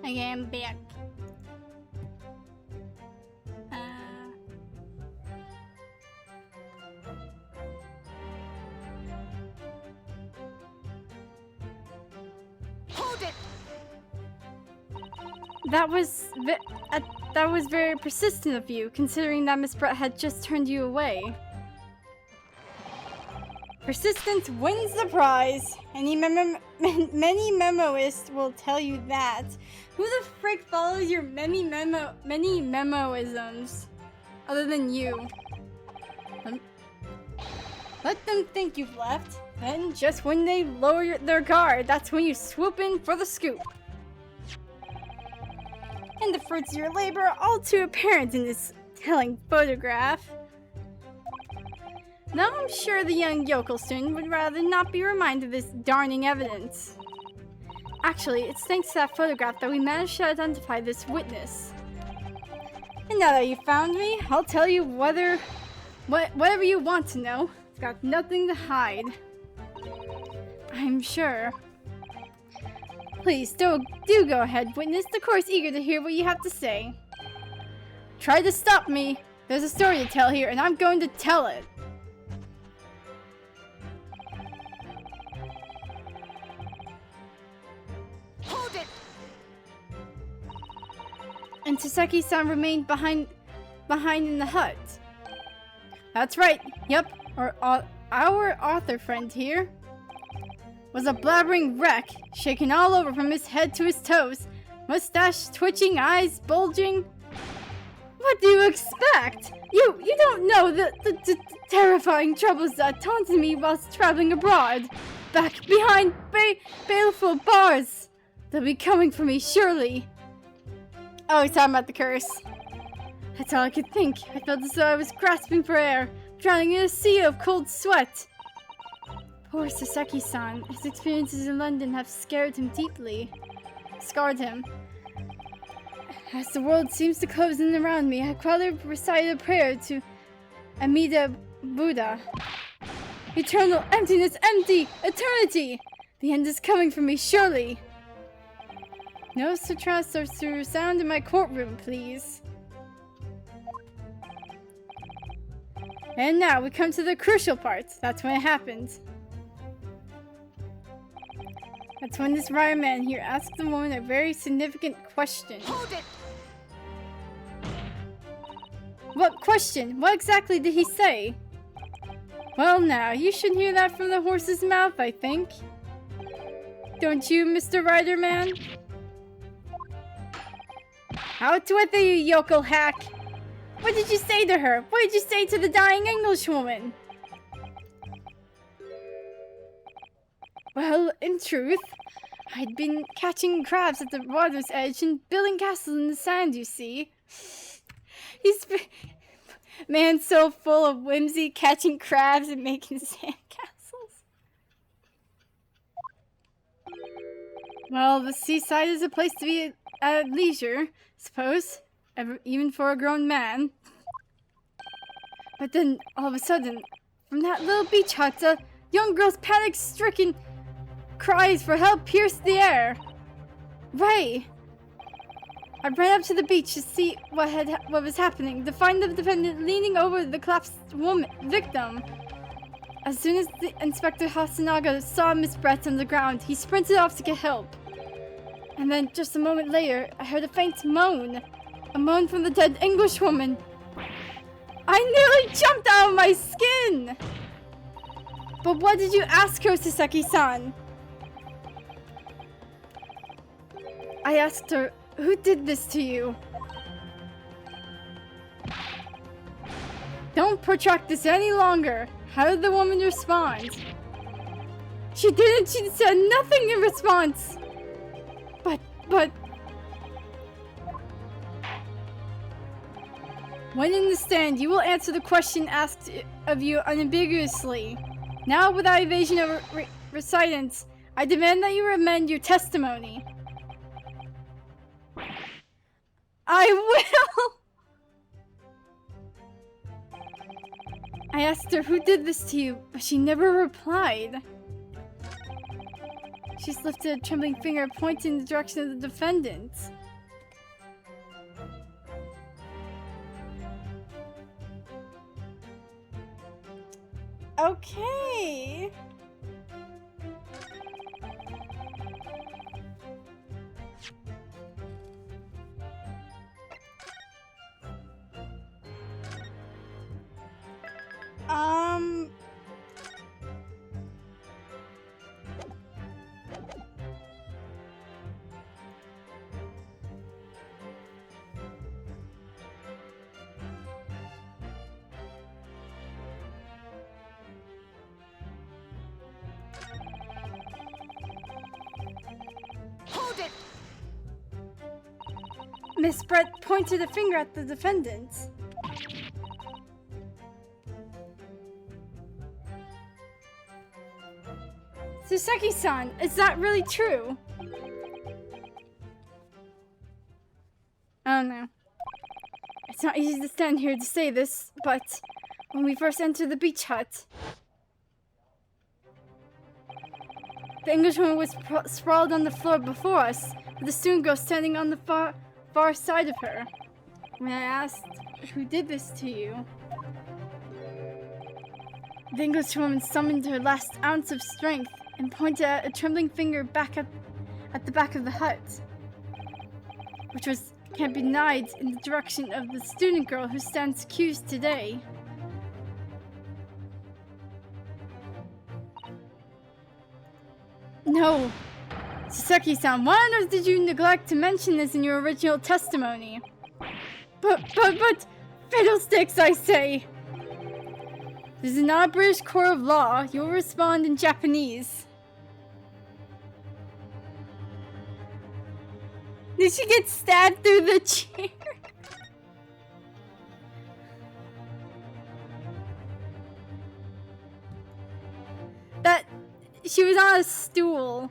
Okay, I'm back. Hold it! That was very persistent of you, considering that Miss Brett had just turned you away. Persistence wins the prize. Many memoists will tell you that. Who the frick follows your many memoisms? Other than you. Let them think you've left. Then, just when they lower their guard, that's when you swoop in for the scoop. And the fruits of your labor are all too apparent in this telling photograph. Now I'm sure the young yokel student would rather not be reminded of this darning evidence. Actually, it's thanks to that photograph that we managed to identify this witness. And now that you found me, I'll tell you whatever you want to know. I've got nothing to hide. I'm sure. Please, do go ahead, witness. The court's eager to hear what you have to say. Try to stop me. There's a story to tell here, and I'm going to tell it. Hold it! And Taseki-san remained behind in the hut. That's right. Yep. Our author friend here was a blabbering wreck, shaken all over from his head to his toes. Mustache twitching, eyes bulging. What do you expect? You don't know the terrifying troubles that taunted me whilst traveling abroad. Back behind baleful bars. They'll be coming for me, surely. Oh, he's talking about the curse. That's all I could think. I felt as though I was grasping for air, drowning in a sea of cold sweat. Poor Sasaki-san. His experiences in London have scared him deeply. Scarred him. As the world seems to close in around me, I quietly recited a prayer to Amida Buddha. Eternal emptiness, empty! Eternity! The end is coming for me, surely! No sutras or sound in my courtroom, please. And now we come to the crucial part. That's when it happened. That's when this riot man here asked the woman a very significant question. Hold it! What question? What exactly did he say? Well now, you should hear that from the horse's mouth, I think. Don't you, Mr. Rider Man? Out with it, you yokel hack! What did you say to her? What did you say to the dying Englishwoman? Well, in truth, I'd been catching crabs at the water's edge and building castles in the sand, you see. Man so full of whimsy, catching crabs and making sand castles. Well, the seaside is a place to be at leisure, suppose, even for a grown man. But then, all of a sudden, from that little beach hut, a young girl's panic-stricken cries for help pierced the air. Ray! I ran up to the beach to see what was happening, to find the defendant leaning over the collapsed victim. As soon as the Inspector Hasanaga saw Miss Brett on the ground, he sprinted off to get help. And then, just a moment later, I heard a faint moan. A moan from the dead Englishwoman. I nearly jumped out of my skin! But what did you ask her, Sasaki-san? I asked her, who did this to you? Don't protract this any longer. How did the woman respond? She didn't. She said nothing in response. But... When in the stand, you will answer the question asked of you unambiguously. Now, without evasion of recitants, I demand that you amend your testimony. I will! I asked her who did this to you, but she never replied. She's lifted a trembling finger pointing in the direction of the defendant. Okay. Hold it! Miss Brett pointed a finger at the defendant. Suseki-san, is that really true? I don't know. It's not easy to stand here to say this, but when we first entered the beach hut, the Englishwoman was sprawled on the floor before us, with the student girl standing on the far side of her. When I asked, who did this to you? The Englishwoman summoned her last ounce of strength and pointed a trembling finger back at the back of the hut, which can't be denied, in the direction of the student girl who stands accused today. No, Saseki-san, why on earth did you neglect to mention this in your original testimony? But, fiddlesticks, I say! This is not a British court of law. You'll respond in Japanese. Did she get stabbed through the chair? That... She was on a stool.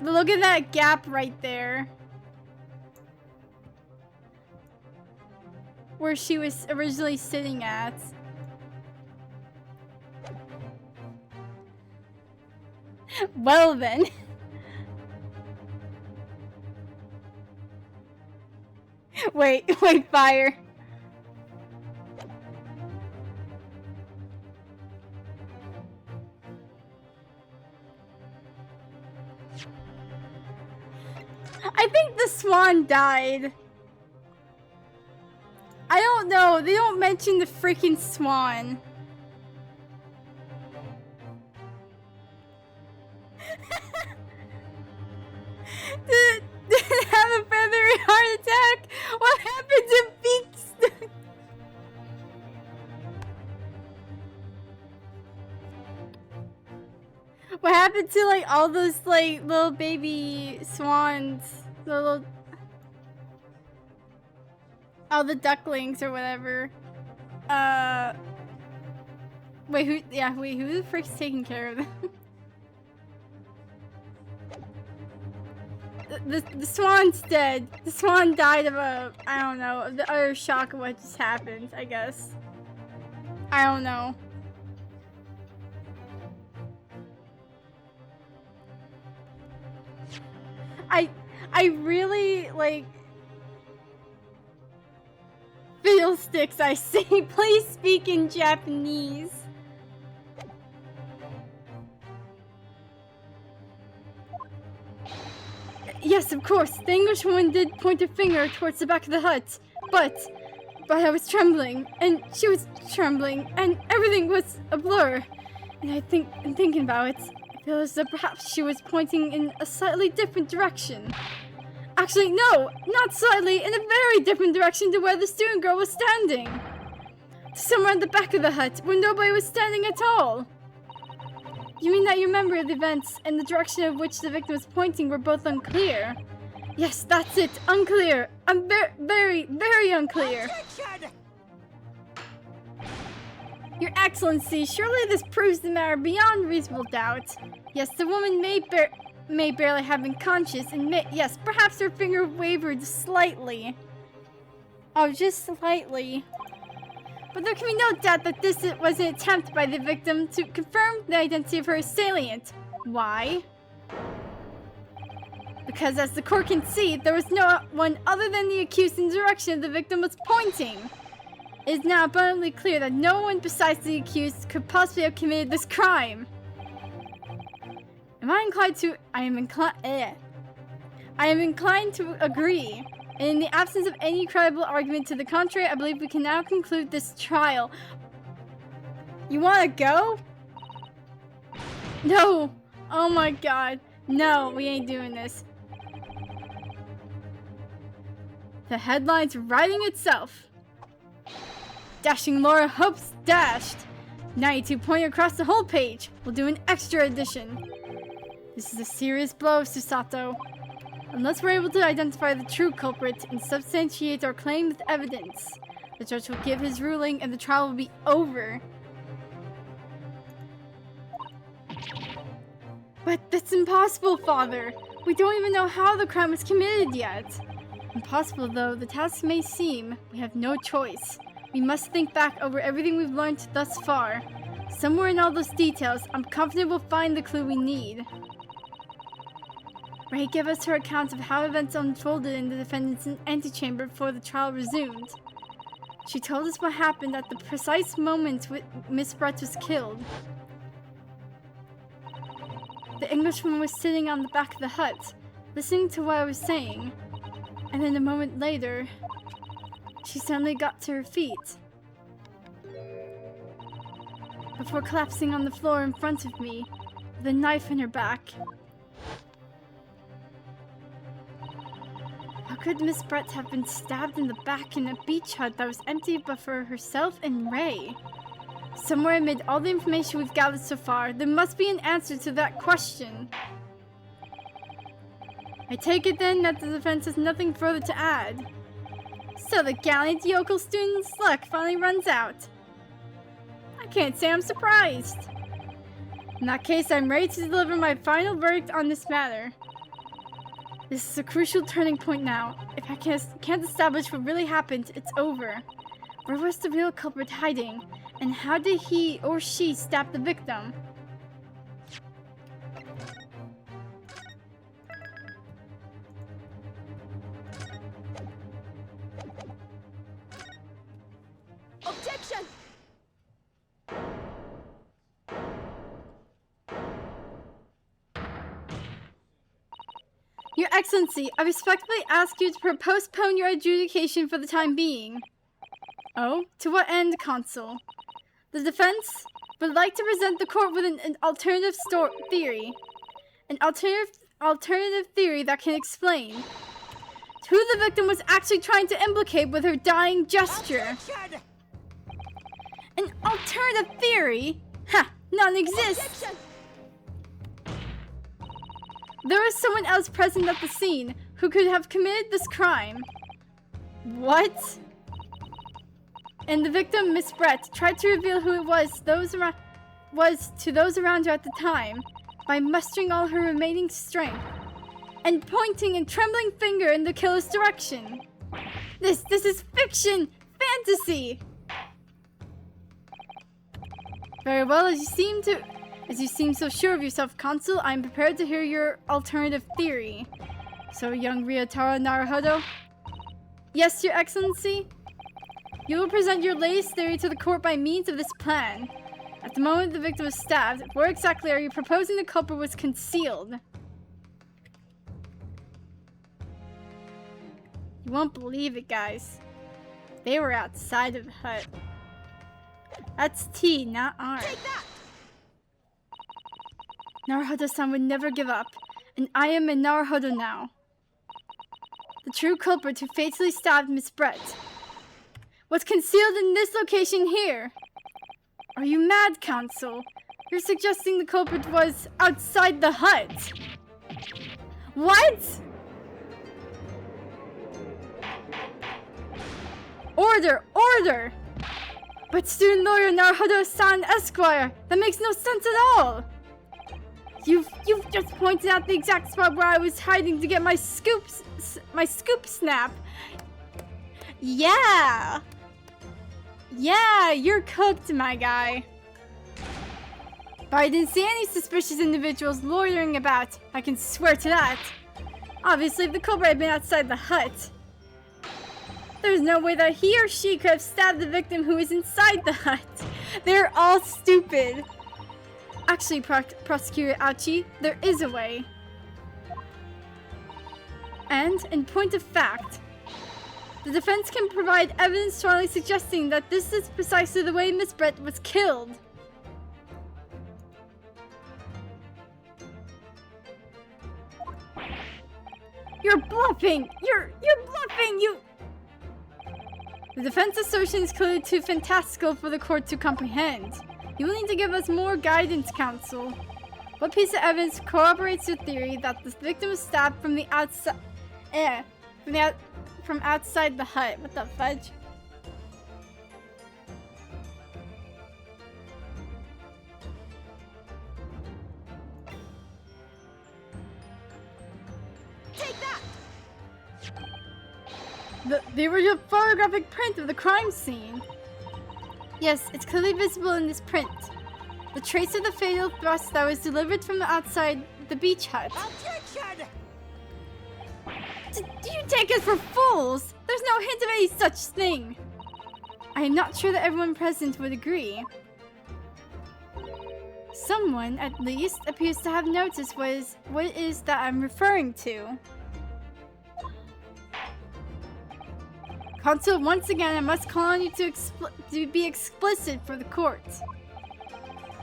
But look at that gap right there. Where she was originally sitting at. Well then. Wait, fire. I think the swan died. I don't know. They don't mention the freaking swan. Did it have a feathery heart attack? What happened to Beaks? What happened to like all those like little baby swans? All the ducklings or whatever. Wait, who the frick's taking care of them? The swan's dead. The swan died of I don't know, the utter shock of what just happened, I guess. I don't know. I really, like... Fiddlesticks, I say. Please speak in Japanese. Yes, of course. The Englishwoman did point her finger towards the back of the hut. But I was trembling, and she was trembling, and everything was a blur. And I think, in thinking about it, I feel as though perhaps she was pointing in a slightly different direction. Actually, no, not slightly, in a very different direction to where the student girl was standing. Somewhere at the back of the hut, where nobody was standing at all. You mean that you remember the events and the direction of which the victim was pointing were both unclear? Yes, that's it, unclear. I'm very, very unclear. Your Excellency, surely this proves the matter beyond reasonable doubt. Yes, the woman may barely have been conscious, and yes, perhaps her finger wavered slightly. Oh, just slightly. But there can be no doubt that this was an attempt by the victim to confirm the identity of her assailant. Why? Because as the court can see, there was no one other than the accused in the direction the victim was pointing. It is now abundantly clear that no one besides the accused could possibly have committed this crime. I am inclined to agree. And in the absence of any credible argument to the contrary, I believe we can now conclude this trial. You wanna go? No! Oh my god. No, we ain't doing this. The headline's writing itself. Dashing Laura Hopes dashed. 92 pointing across the whole page. We'll do an extra edition. This is a serious blow, Susato. Unless we're able to identify the true culprit and substantiate our claim with evidence, the judge will give his ruling and the trial will be over. But that's impossible, Father! We don't even know how the crime was committed yet! Impossible though the task may seem, we have no choice. We must think back over everything we've learned thus far. Somewhere in all those details, I'm confident we'll find the clue we need. Ray gave us her account of how events unfolded in the defendant's antechamber before the trial resumed. She told us what happened at the precise moment Miss Brett was killed. The Englishwoman was sitting on the back of the hut, listening to what I was saying, and then a moment later, she suddenly got to her feet. Before collapsing on the floor in front of me, with a knife in her back. How could Miss Brett have been stabbed in the back in a beach hut that was empty but for herself and Ray? Somewhere amid all the information we've gathered so far, there must be an answer to that question. I take it then that the defense has nothing further to add. So the gallant yokel student's luck finally runs out. I can't say I'm surprised. In that case, I'm ready to deliver my final verdict on this matter. This is a crucial turning point now. If I can't establish what really happened, it's over. Where was the real culprit hiding? And how did he or she stab the victim? Objection! Your Excellency, I respectfully ask you to postpone your adjudication for the time being. Oh? To what end, Consul? The defense would like to present the court with an alternative theory. An alternative theory that can explain who the victim was actually trying to implicate with her dying gesture. An alternative theory? Ha! None exists! There was someone else present at the scene who could have committed this crime. What? And the victim, Miss Brett, tried to reveal who it was to those around her at the time by mustering all her remaining strength and pointing a trembling finger in the killer's direction. This is fiction! Fantasy! Very well, as you seem so sure of yourself, Consul, I am prepared to hear your alternative theory. So, young Ryotaro Naruhodo? Yes, Your Excellency? You will present your latest theory to the court by means of this plan. At the moment the victim was stabbed, where exactly are you proposing the culprit was concealed? You won't believe it, guys. They were outside of the hut. That's T, not R. Take that! Naruhodo-san would never give up, and I am a Naruhodo now. The true culprit who fatally stabbed Miss Brett was concealed in this location here. Are you mad, Counsel? You're suggesting the culprit was outside the hut. What? Order! Order! But student lawyer Naruhodo-san Esquire, that makes no sense at all! You've just pointed out the exact spot where I was hiding to get my scoop snap. Yeah! Yeah, you're cooked, my guy. But I didn't see any suspicious individuals loitering about. I can swear to that. Obviously, if the culprit had been outside the hut, there's no way that he or she could have stabbed the victim who was inside the hut. They're all stupid. Actually, Prosecutor Ouchi, there is a way. And, in point of fact, the defense can provide evidence strongly suggesting that this is precisely the way Miss Brett was killed. You're bluffing! You're bluffing! The defense assertion is clearly too fantastical for the court to comprehend. You will need to give us more guidance, Counsel. What piece of evidence corroborates your theory that the victim was stabbed from the outside? From outside the hut. What the fudge? Take that! The original photographic print of the crime scene. Yes, it's clearly visible in this print. The trace of the fatal thrust that was delivered from outside the beach hut. Objection! Do you take us for fools? There's no hint of any such thing. I am not sure that everyone present would agree. Someone, at least, appears to have noticed what it is that I'm referring to. Consul, once again, I must call on you to be explicit for the court.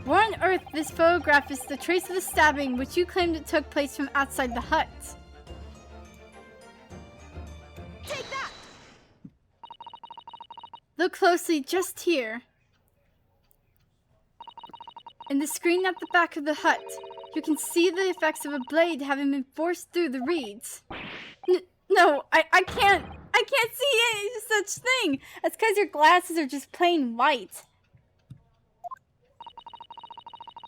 Where on earth this photograph is the trace of the stabbing which you claimed it took place from outside the hut? Take that! Look closely just here. In the screen at the back of the hut, you can see the effects of a blade having been forced through the reeds. No, I can't see any such thing. That's because your glasses are just plain white.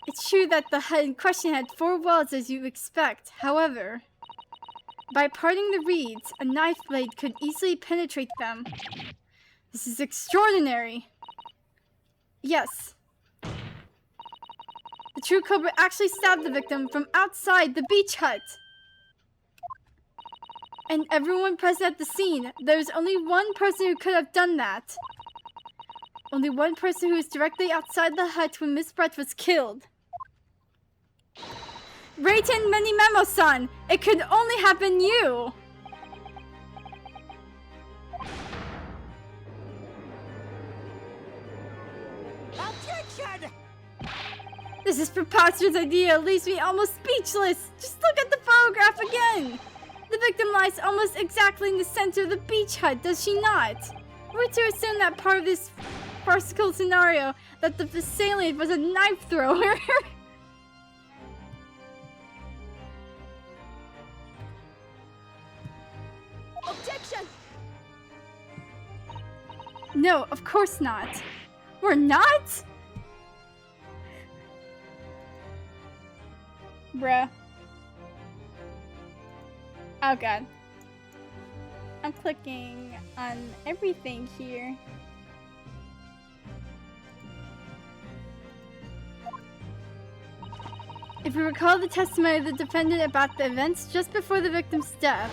It's true that the hut in question had 4 walls as you expect. However, by parting the reeds, a knife blade could easily penetrate them. This is extraordinary. Yes. The true culprit actually stabbed the victim from outside the beach hut. And everyone present at the scene, there's only one person who could have done that. Only one person who was directly outside the hut when Miss Brett was killed. Reiten Menimemo-san, it could only have been you! Objection! This is preposterous idea, leaves me almost speechless! Just look at the photograph again! The victim lies almost exactly in the center of the beach hut, does she not? Are we to assume that part of this farcical scenario that the assailant was a knife thrower? Objection! No, of course not. We're not? Bruh. Oh god. I'm clicking on everything here. If we recall the testimony of the defendant about the events just before the victim's death,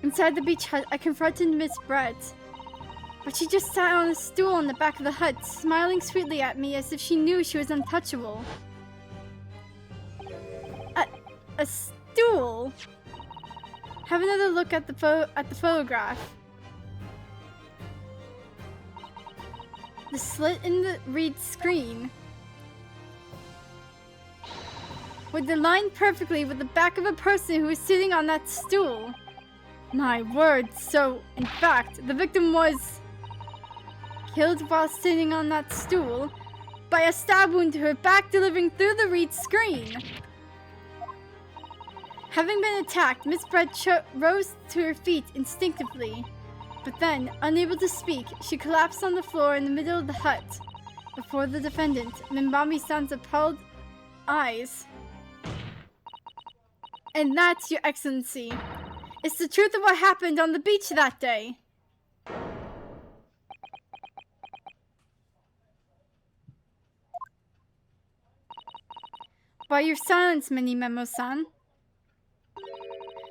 inside the beach hut, I confronted Miss Brett. But she just sat on a stool in the back of the hut, smiling sweetly at me as if she knew she was untouchable. A stool? Have another look at the photograph. The slit in the reed screen would align perfectly with the back of a person who was sitting on that stool. My word, so, in fact, the victim was killed while sitting on that stool by a stab wound to her back delivering through the reed screen. Having been attacked, Miss Brett rose to her feet instinctively, but then, unable to speak, she collapsed on the floor in the middle of the hut, before the defendant, Minbami-san's appalled eyes. And that, Your Excellency, is the truth of what happened on the beach that day. By your silence, Menimemo-san,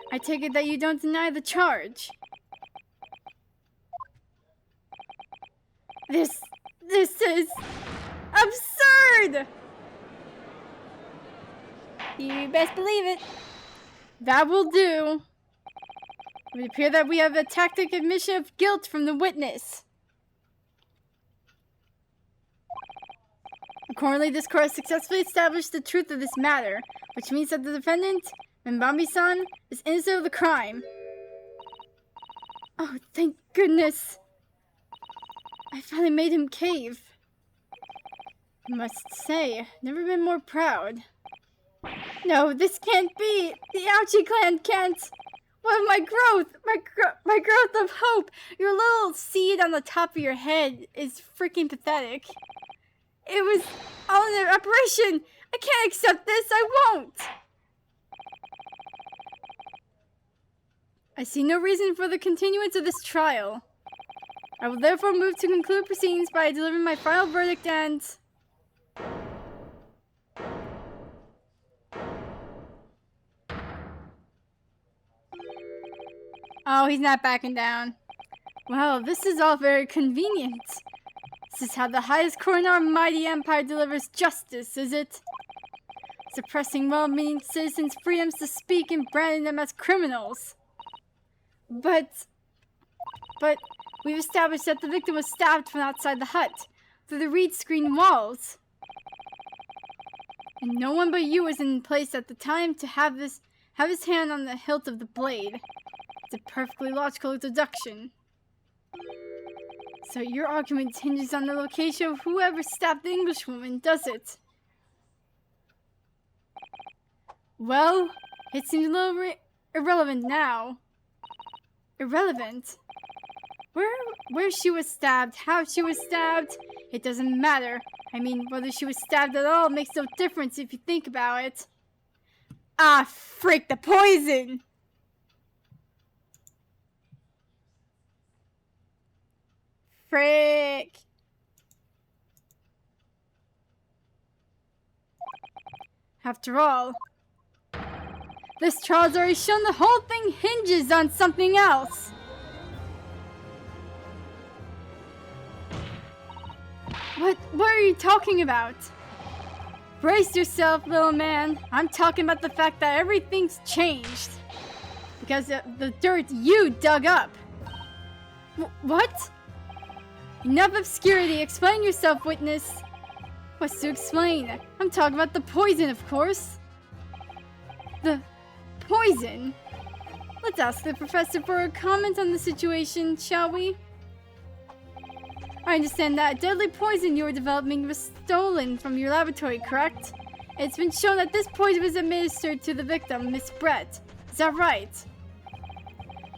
I take it that you don't deny the charge. This is absurd! You best believe it. That will do. It would appear that we have a tacit admission of guilt from the witness. Accordingly, this court has successfully established the truth of this matter, which means that the defendant, Minbami-san, is innocent of the crime. Oh, thank goodness. I finally made him cave. I must say, I've never been more proud. No, this can't be. The Ouchie clan can't. What of my growth? My growth of hope. Your little seed on the top of your head is freaking pathetic. It was all an operation. I can't accept this. I won't. I see no reason for the continuance of this trial. I will therefore move to conclude proceedings by delivering my final verdict and... Oh, he's not backing down. Well, this is all very convenient. This is how the highest court in our mighty empire delivers justice, is it? Suppressing well-meaning citizens' freedoms to speak and branding them as criminals. But we've established that the victim was stabbed from outside the hut. through the reed screen walls. And no one but you was in place at the time to have his hand on the hilt of the blade. It's a perfectly logical deduction. So your argument hinges on the location of whoever stabbed the Englishwoman, does it? Well, it seems a little irrelevant now. Irrelevant? Where she was stabbed, how she was stabbed, it doesn't matter. I mean, whether she was stabbed at all makes no difference if you think about it. Ah, frick, the poison! Frick. After all, this trial's already shown the whole thing hinges on something else. What are you talking about? Brace yourself, little man. I'm talking about the fact that everything's changed. Because of the dirt you dug up. What? Enough obscurity. Explain yourself, witness. What's to explain? I'm talking about the poison, of course. The poison? Let's ask the professor for a comment on the situation, shall we? I understand that deadly poison you were developing was stolen from your laboratory, correct? It's been shown that this poison was administered to the victim, Miss Brett. Is that right?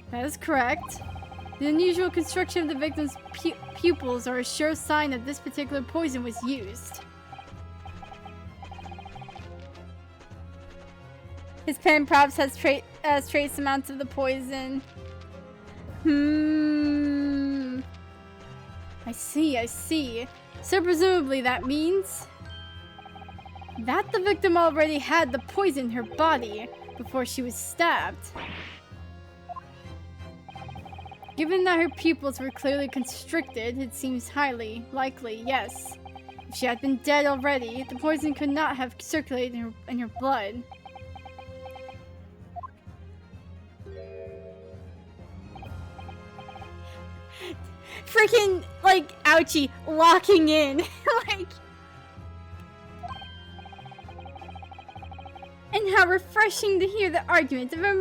That is correct. The unusual construction of the victim's pupils are a sure sign that this particular poison was used. His pen perhaps has trace amounts of the poison. I see. So presumably that means that the victim already had the poison in her body before she was stabbed. Given that her pupils were clearly constricted, it seems highly likely, yes. If she had been dead already, the poison could not have circulated in her blood. Freaking, like, ouchie, locking in. Like. And how refreshing to hear the argument of a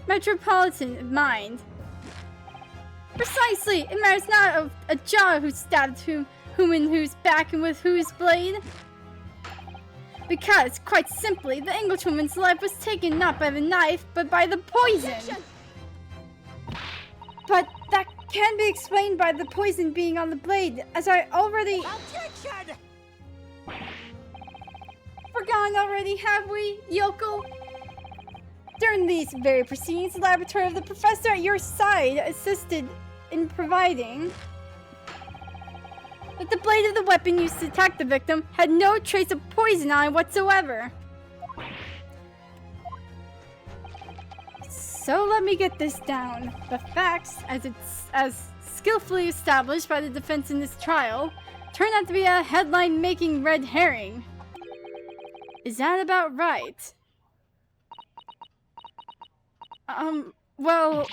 metropolitan mind. Precisely! It matters not of a jaw who stabbed whom in whose back and with whose blade. Because, quite simply, the Englishwoman's life was taken not by the knife, but by the poison. Objection! But that can be explained by the poison being on the blade, as I already... Objection! Forgotten already, have we, yokel? During these very proceedings, the laboratory of the professor at your side assisted in providing that the blade of the weapon used to attack the victim had no trace of poison on it whatsoever. So let me get this down. The facts, as skillfully established by the defense in this trial, turn out to be a headline-making red herring. Is that about right? Well...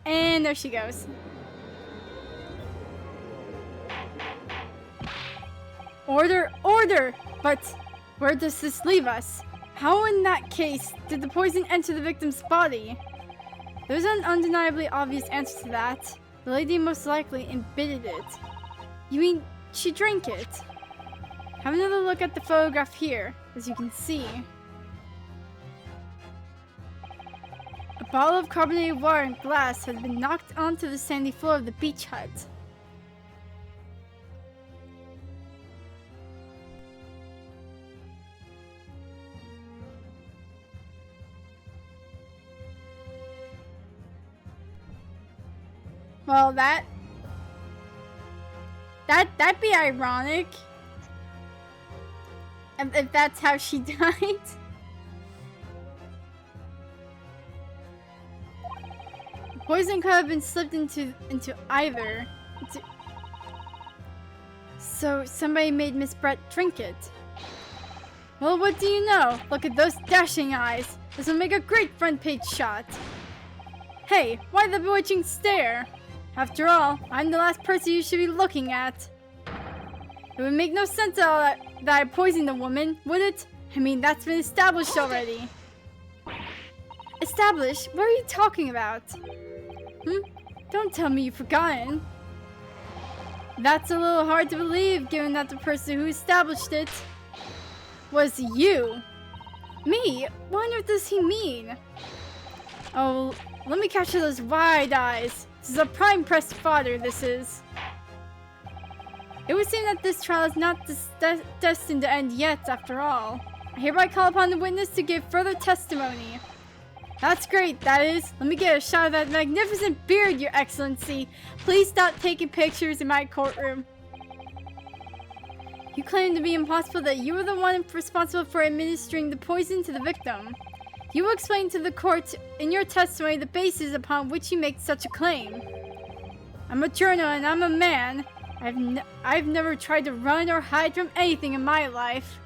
And there she goes. Order! Order! But where does this leave us? How in that case did the poison enter the victim's body? There's an undeniably obvious answer to that. The lady most likely imbibed it. You mean she drank it? Have another look at the photograph here, as you can see. A bottle of carbonated water and glass has been knocked onto the sandy floor of the beach hut. Well, that'd be ironic. If that's how she died. Poison could have been slipped into either. So somebody made Miss Brett drink it. Well, what do you know? Look at those dashing eyes. This will make a great front page shot. Hey, why the bewitching stare? After all, I'm the last person you should be looking at. It would make no sense at all that I poisoned the woman, would it? I mean, that's been established already. Established? What are you talking about? Don't tell me you've forgotten. That's a little hard to believe, given that the person who established it was you. Me? What on earth does he mean? Oh, let me capture those wide eyes. This is a prime-pressed fodder, this is. It would seem that this trial is not destined to end yet, after all. I hereby call upon the witness to give further testimony. That's great, that is. Let me get a shot of that magnificent beard, Your Excellency. Please stop taking pictures in my courtroom. You claim to be impossible that you were the one responsible for administering the poison to the victim. You will explain to the court in your testimony the basis upon which you make such a claim. I'm a journal and I'm a man. I've never tried to run or hide from anything in my life.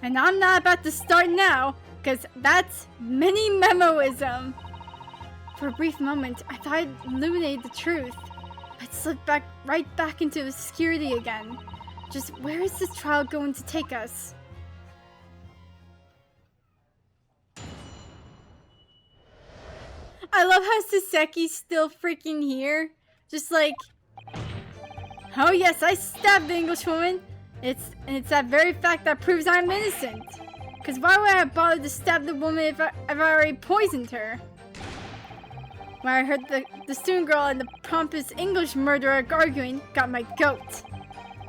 And I'm not about to start now, because that's mini-memoism. For a brief moment, I thought I'd illuminated the truth. I'd slipped right back into obscurity again. Just where is this trial going to take us? I love how Saseki's still freaking here. Just like, oh yes, I stabbed the Englishwoman. It's that very fact that proves I'm innocent. Because why would I have bothered to stab the woman if I already poisoned her? When I heard the student girl and the pompous English murderer arguing, got my goat.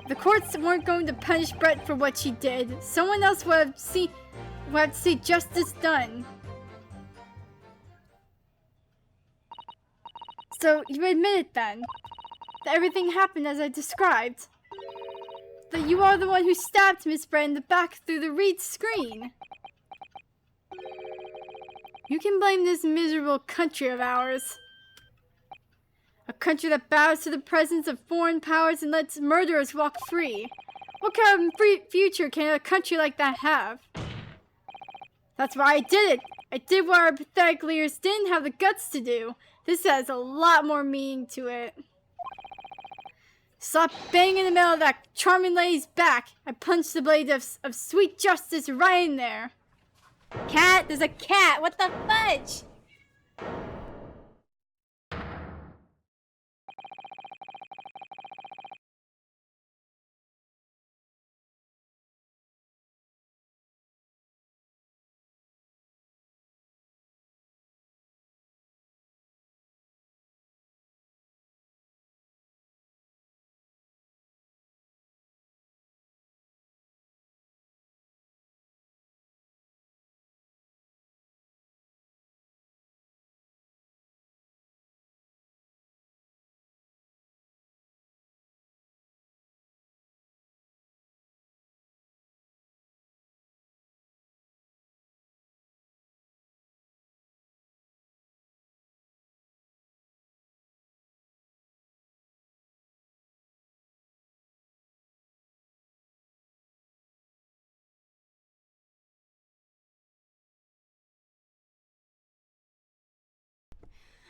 The courts weren't going to punish Brett for what she did. Someone else would have to see justice done. So you admit it then? That everything happened as I described? That you are the one who stabbed Miss Brett in the back through the reed screen? You can blame this miserable country of ours. A country that bows to the presence of foreign powers and lets murderers walk free. What kind of future can a country like that have? That's why I did it. I did what our pathetic leaders didn't have the guts to do. This has a lot more meaning to it. Stop banging in the middle of that charming lady's back. I punched the blade of sweet justice right in there. Cat? There's a cat. What the fudge?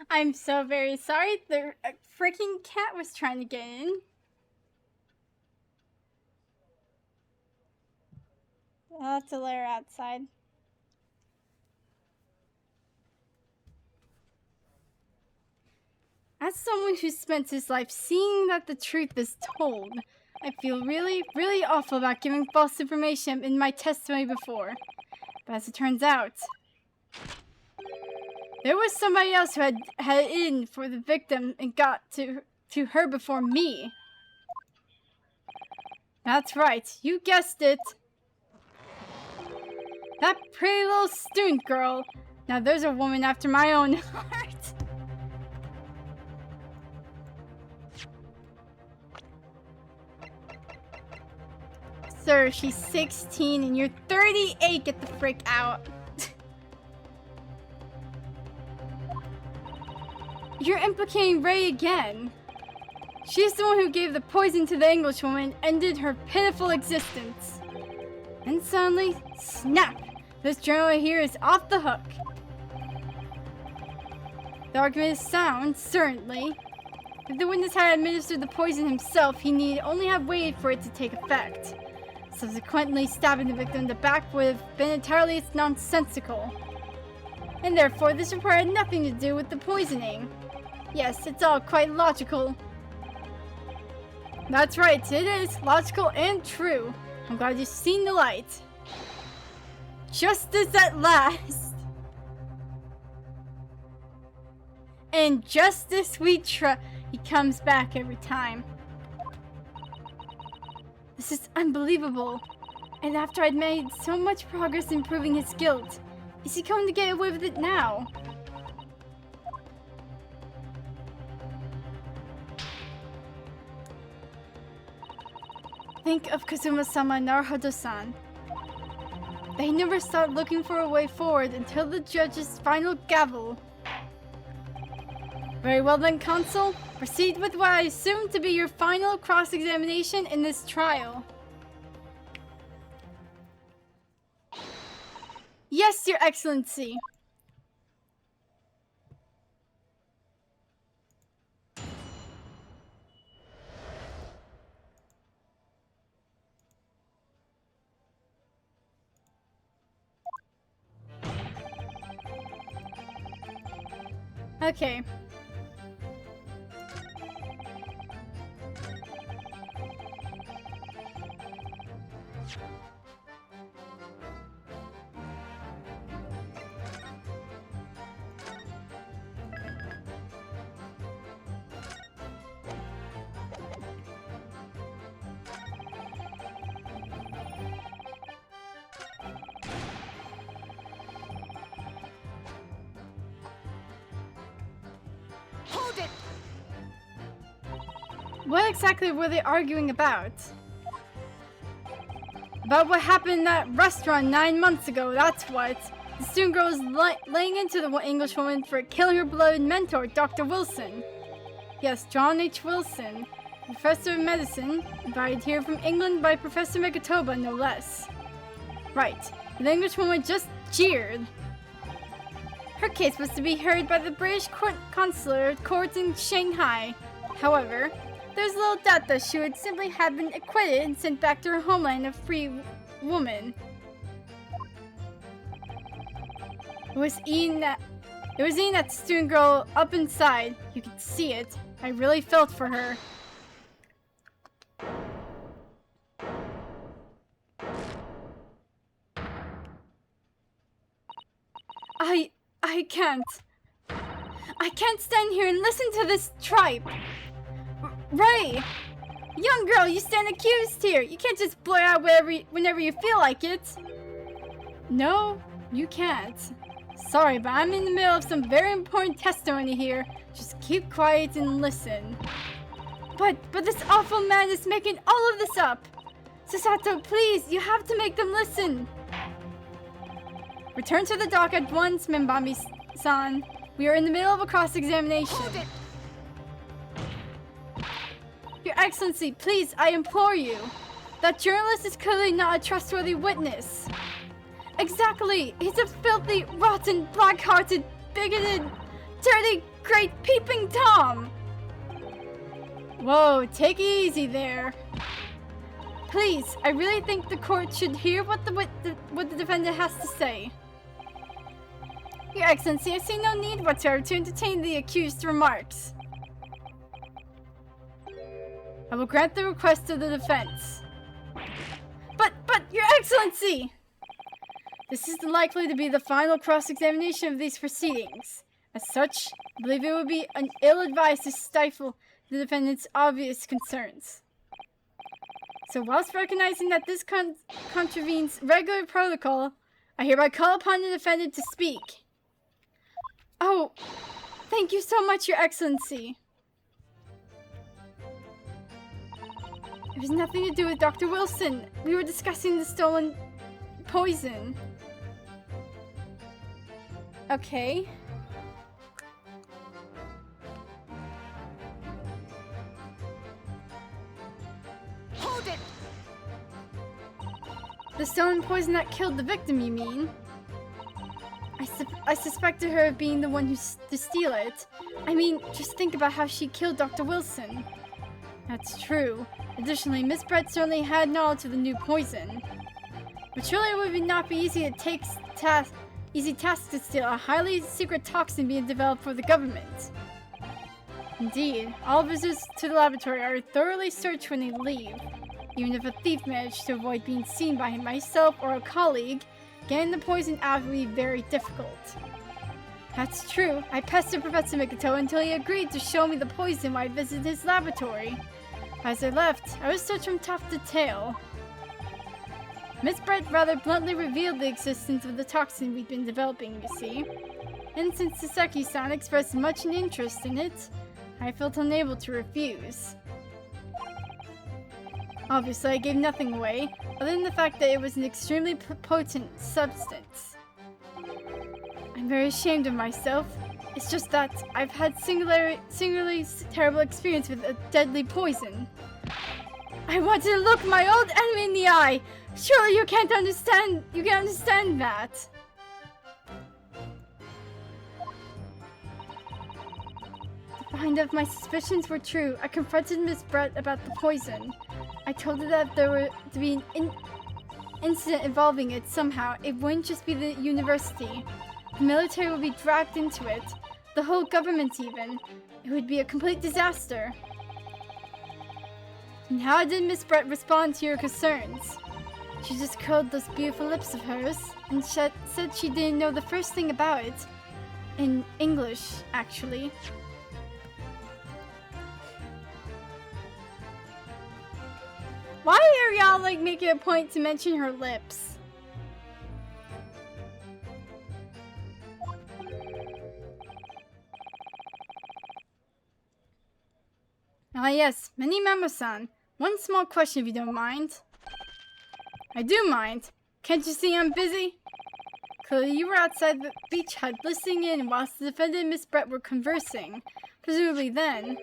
I'm so very sorry. The freaking cat was trying to get in. I'll have to let her outside. As someone who spent his life seeing that the truth is told, I feel really, really awful about giving false information in my testimony before. But as it turns out, there was somebody else who had it in for the victim and got to her before me. That's right, you guessed it. That pretty little student girl. Now there's a woman after my own heart. Sir, she's 16 and you're 38. Get the frick out. You're implicating Ray again. She's the one who gave the poison to the Englishwoman, ended her pitiful existence. And suddenly, snap! This journal here is off the hook. The argument is sound, certainly. If the witness had administered the poison himself, he need only have waited for it to take effect. Subsequently, stabbing the victim in the back would have been entirely nonsensical. And therefore, this report had nothing to do with the poisoning. Yes, it's all quite logical. That's right, it is logical and true. I'm glad you've seen the light. Justice at last! And justice we trust. He comes back every time. This is unbelievable. And after I'd made so much progress in proving his guilt, is he going to get away with it now? Think of Kazuma-sama and Naruhodo-san. They never start looking for a way forward until the judge's final gavel. Very well then, Consul. Proceed with what I assume to be your final cross-examination in this trial. Yes, Your Excellency. Okay. Hold it! What exactly were they arguing about? About what happened in that restaurant 9 months ago, that's what. The student girl was laying into the Englishwoman for killing her beloved mentor, Dr. Wilson. Yes, John H. Wilson, professor of medicine, invited here from England by Professor Megatoba, no less. Right, the Englishwoman just jeered. Her case was to be heard by the British consular court in Shanghai. However, there's little doubt that she would simply have been acquitted and sent back to her homeland a free woman. It was eating that student girl up inside. You could see it. I really felt for her. I can't. I can't stand here and listen to this tripe. Ray! Young girl, you stand accused here. You can't just blurt out whenever you feel like it. No, you can't. Sorry, but I'm in the middle of some very important testimony here. Just keep quiet and listen. But this awful man is making all of this up. Susato, please, you have to make them listen. Return to the dock at once, Minbami-san. We are in the middle of a cross-examination. Hold it! Your Excellency, please, I implore you. That journalist is clearly not a trustworthy witness. Exactly! He's a filthy, rotten, black-hearted, bigoted, dirty, great peeping Tom! Whoa, take it easy there. Please, I really think the court should hear what the defendant has to say. Your Excellency, I see no need whatsoever to entertain the accused's remarks. I will grant the request of the defense. But, Your Excellency! This is likely to be the final cross-examination of these proceedings. As such, I believe it would be ill-advised to stifle the defendant's obvious concerns. So whilst recognizing that this contravenes regular protocol, I hereby call upon the defendant to speak. Oh, thank you so much, Your Excellency. It has nothing to do with Dr. Wilson. We were discussing the stolen poison. Okay. Hold it! The stolen poison that killed the victim, you mean? I suspected her of being the one to steal it. I mean, just think about how she killed Dr. Wilson. That's true. Additionally, Miss Brett certainly had knowledge of the new poison. But surely it would not be easy task to steal a highly secret toxin being developed for the government. Indeed, all visitors to the laboratory are thoroughly searched when they leave. Even if a thief managed to avoid being seen by myself or a colleague, getting the poison out would be very difficult. That's true. I pestered Professor Mikoto until he agreed to show me the poison when I visited his laboratory. As I left, I was searched from top to tail. Miss Brett rather bluntly revealed the existence of the toxin we'd been developing, you see. And since Saseki-san expressed much interest in it, I felt unable to refuse. Obviously, I gave nothing away, other than the fact that it was an extremely potent substance. I'm very ashamed of myself. It's just that I've had singularly terrible experience with a deadly poison. I wanted to look my old enemy in the eye! Surely you can't understand that! To find out if my suspicions were true, I confronted Miss Brett about the poison. I told her that if there were to be an incident involving it somehow, it wouldn't just be the university. The military would be dragged into it. The whole government even. It would be a complete disaster. And how did Miss Brett respond to your concerns? She just curled those beautiful lips of hers and said she didn't know the first thing about it. In English, actually. Why are y'all like making a point to mention her lips? Ah yes, Minimamo-san. One small question if you don't mind. I do mind. Can't you see I'm busy? Clearly you were outside the beach hut listening in whilst the defendant and Miss Brett were conversing. Presumably then.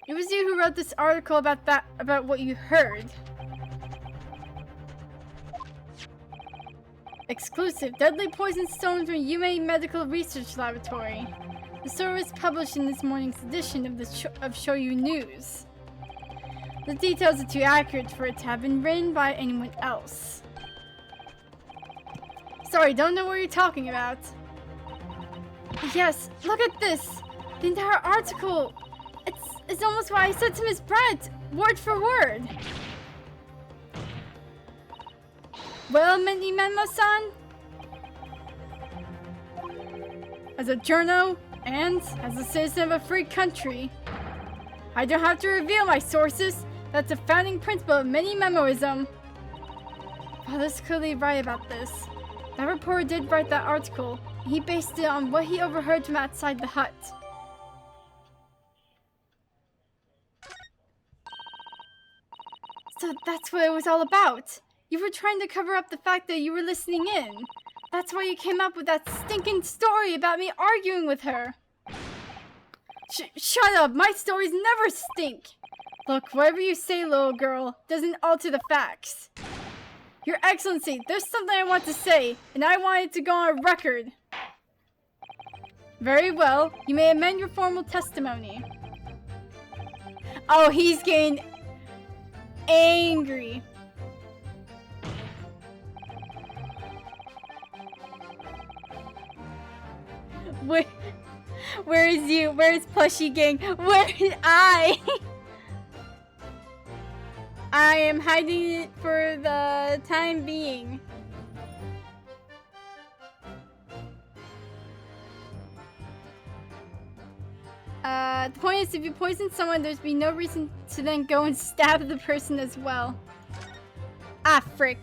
It was you who wrote this article about what you heard. Exclusive. Deadly poison stolen from Yume Medical Research Laboratory. The story was published in this morning's edition of Shoyu News. The details are too accurate for it to have been written by anyone else. Sorry, don't know what you're talking about. Yes, look at this! The entire article! It's almost what I said to Miss Brett, word for word. Well, Minimamo-san? As a journo, and as a citizen of a free country, I don't have to reveal my sources. That's a founding principle of Mini-Memoism. Father's clearly right about this. That reporter did write that article. He based it on what he overheard from outside the hut. So that's what it was all about. You were trying to cover up the fact that you were listening in. That's why you came up with that stinking story about me arguing with her. Shut up! My stories never stink! Look, whatever you say, little girl, doesn't alter the facts. Your Excellency, there's something I want to say, and I want it to go on record. Very well, you may amend your formal testimony. Oh, he's getting angry. Where is you? Where is Plushie Gang? Where is I? I am hiding it for the time being. The point is, if you poison someone, there's be no reason to then go and stab the person as well. Ah, frick.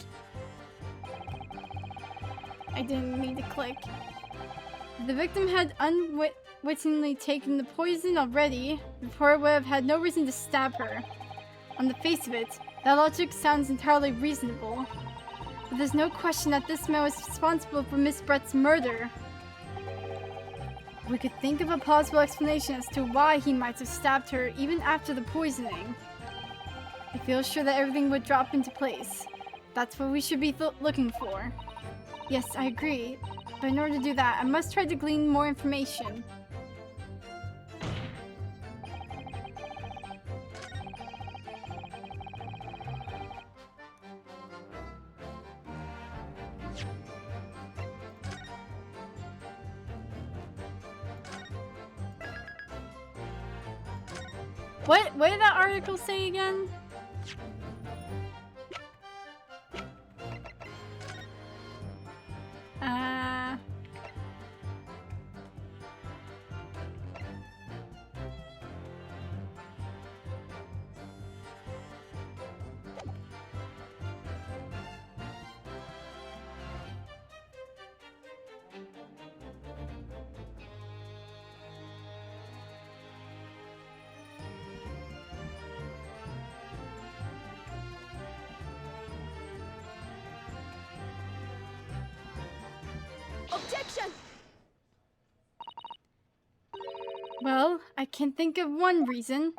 I didn't mean to click. If the victim had unwittingly taken the poison already, the reporter would have had no reason to stab her. On the face of it, that logic sounds entirely reasonable. But there's no question that this man was responsible for Miss Brett's murder. We could think of a plausible explanation as to why he might have stabbed her even after the poisoning. I feel sure that everything would drop into place. That's what we should be looking for. Yes, I agree. But in order to do that, I must try to glean more information. What did that article say again? Objection! Well, I can think of one reason.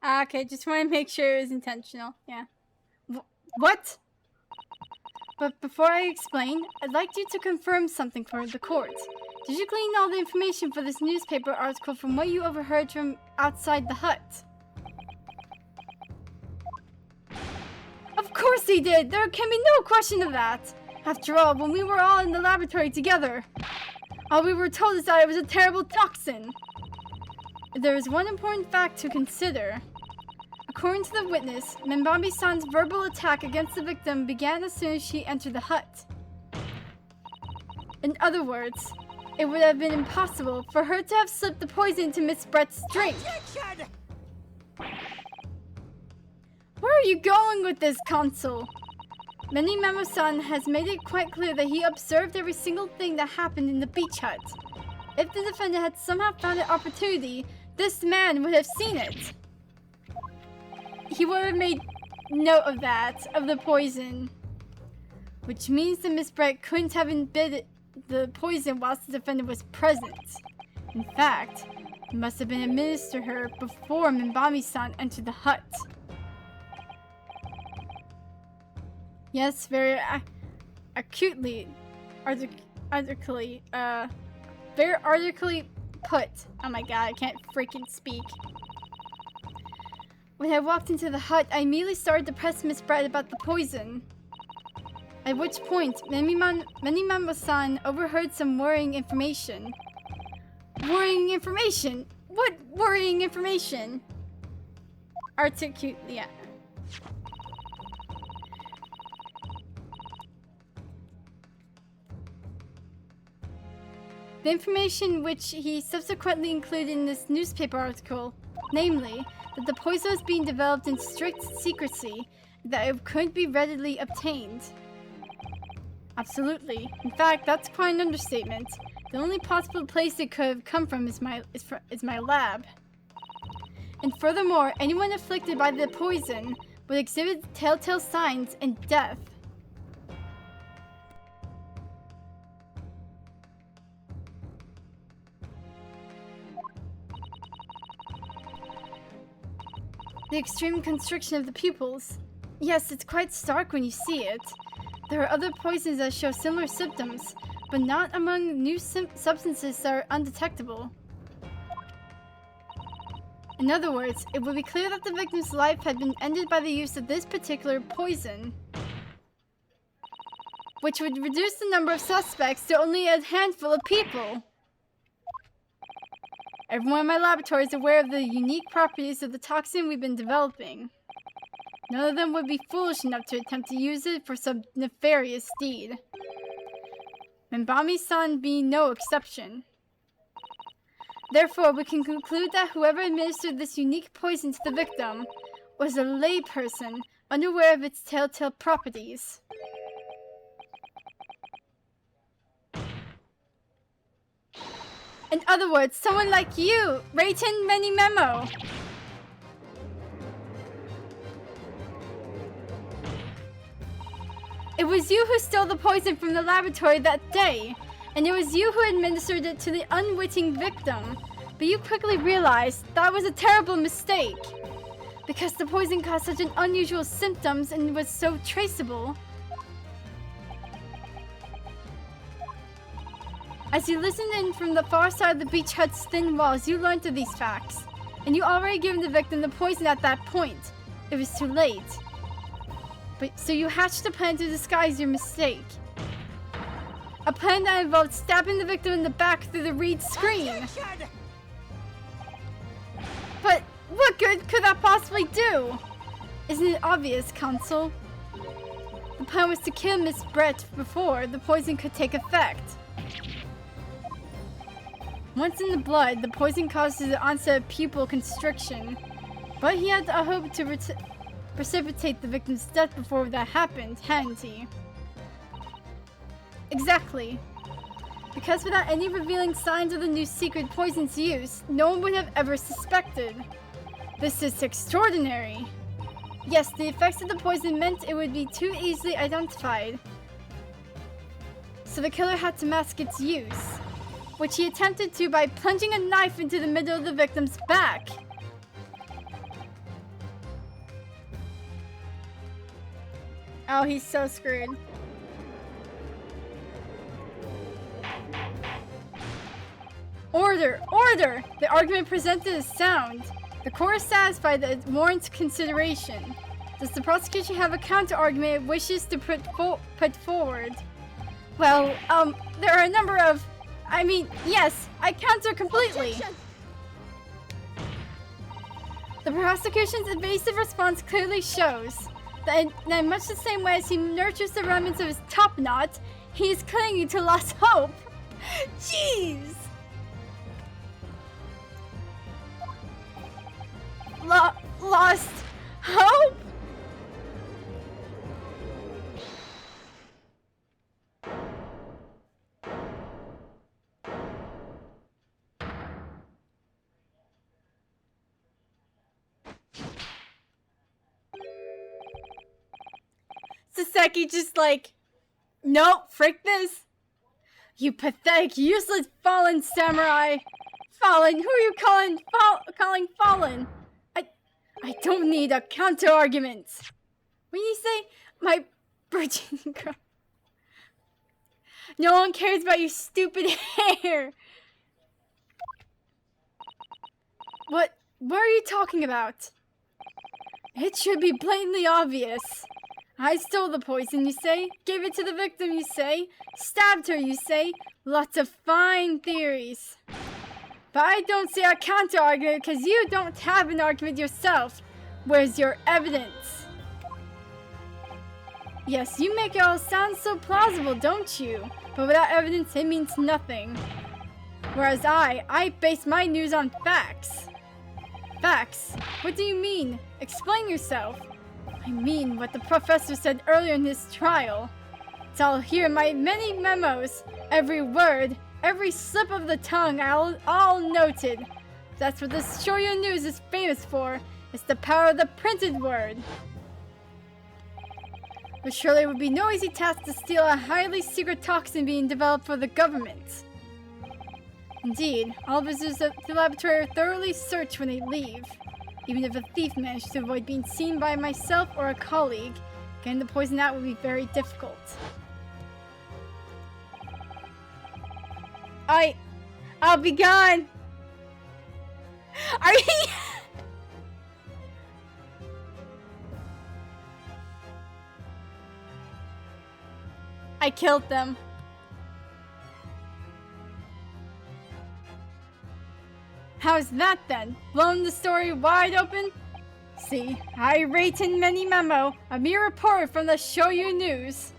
Okay, just want to make sure it was intentional. Yeah. What? But before I explain, I'd like you to confirm something for the court. Did you glean all the information for this newspaper article from what you overheard from outside the hut? Of course he did! There can be no question of that! After all, when we were all in the laboratory together, all we were told is that it was a terrible toxin. There is one important fact to consider. According to the witness, Minbami-san's verbal attack against the victim began as soon as she entered the hut. In other words, it would have been impossible for her to have slipped the poison into Miss Brett's drink. Objection! Where are you going with this, Consul? Minimamo-san has made it quite clear that he observed every single thing that happened in the beach hut. If the defendant had somehow found an opportunity, this man would have seen it. He would have made note of that, of the poison. Which means that Miss Brett couldn't have imbibed the poison whilst the defendant was present. In fact, it must have been administered to her before Minbami-san entered the hut. Yes, very acutely, very articulately put. Oh my god, I can't freaking speak. When I walked into the hut, I immediately started to press Miss Brett about the poison. At which point, Minimamo-san overheard some worrying information. Worrying information? What worrying information? Yeah. The information which he subsequently included in this newspaper article, namely, that the poison was being developed in strict secrecy, that it couldn't be readily obtained. Absolutely. In fact, that's quite an understatement. The only possible place it could have come from is my lab. And furthermore, anyone afflicted by the poison would exhibit telltale signs and death. The extreme constriction of the pupils. Yes, it's quite stark when you see it. There are other poisons that show similar symptoms, but not among new substances that are undetectable. In other words, it would be clear that the victim's life had been ended by the use of this particular poison, which would reduce the number of suspects to only a handful of people. Everyone in my laboratory is aware of the unique properties of the toxin we've been developing. None of them would be foolish enough to attempt to use it for some nefarious deed. Minbami-san being no exception. Therefore, we can conclude that whoever administered this unique poison to the victim was a layperson unaware of its telltale properties. In other words, someone like you, Reitan Minimamo. It was you who stole the poison from the laboratory that day, and it was you who administered it to the unwitting victim. But you quickly realized that was a terrible mistake. Because the poison caused such an unusual symptoms and was so traceable. As you listened in from the far side of the beach hut's thin walls, you learned of these facts. And you already given the victim the poison at that point. It was too late. So you hatched a plan to disguise your mistake. A plan that involved stabbing the victim in the back through the reed screen. But what good could that possibly do? Isn't it obvious, Counsel? The plan was to kill Miss Brett before the poison could take effect. Once in the blood, the poison causes the onset of pupil constriction. But he had a hope to precipitate the victim's death before that happened, hadn't he? Exactly. Because without any revealing signs of the new secret poison's use, no one would have ever suspected. This is extraordinary. Yes, the effects of the poison meant it would be too easily identified. So the killer had to mask its use, which he attempted to by plunging a knife into the middle of the victim's back. Oh, he's so screwed. Order! Order! The argument presented is sound. The court is satisfied that it warrants consideration. Does the prosecution have a counter-argument it wishes to put forward? Well, there are a number of... yes, I counter completely. Objection. The prosecution's evasive response clearly shows that in much the same way as he nurtures the remnants of his top knot, he is clinging to lost hope. Jeez! Lost hope? Saseki just like, nope, frick this. You pathetic, useless fallen samurai. Fallen, who are you calling fallen? I don't need a counter-argument. When you say, my virgin girl. No one cares about your stupid hair. What are you talking about? It should be blatantly obvious. I stole the poison, you say? Gave it to the victim, you say? Stabbed her, you say? Lots of fine theories. But I don't see a counter-argument because you don't have an argument yourself. Where's your evidence? Yes, you make it all sound so plausible, don't you? But without evidence, it means nothing. Whereas I base my news on facts. Facts? What do you mean? Explain yourself. I mean what the professor said earlier in his trial. It's all here in my many memos. Every word, every slip of the tongue, all noted. That's what the Shoyo News is famous for. It's the power of the printed word. But surely it would be no easy task to steal a highly secret toxin being developed for the government. Indeed, all visitors to the laboratory are thoroughly searched when they leave. Even if a thief managed to avoid being seen by myself or a colleague, getting the poison out would be very difficult. I'll be gone! Are you... I killed them. How's that then? Blown the story wide open? See, I rate in many memo, a mere report from the Shoyu News.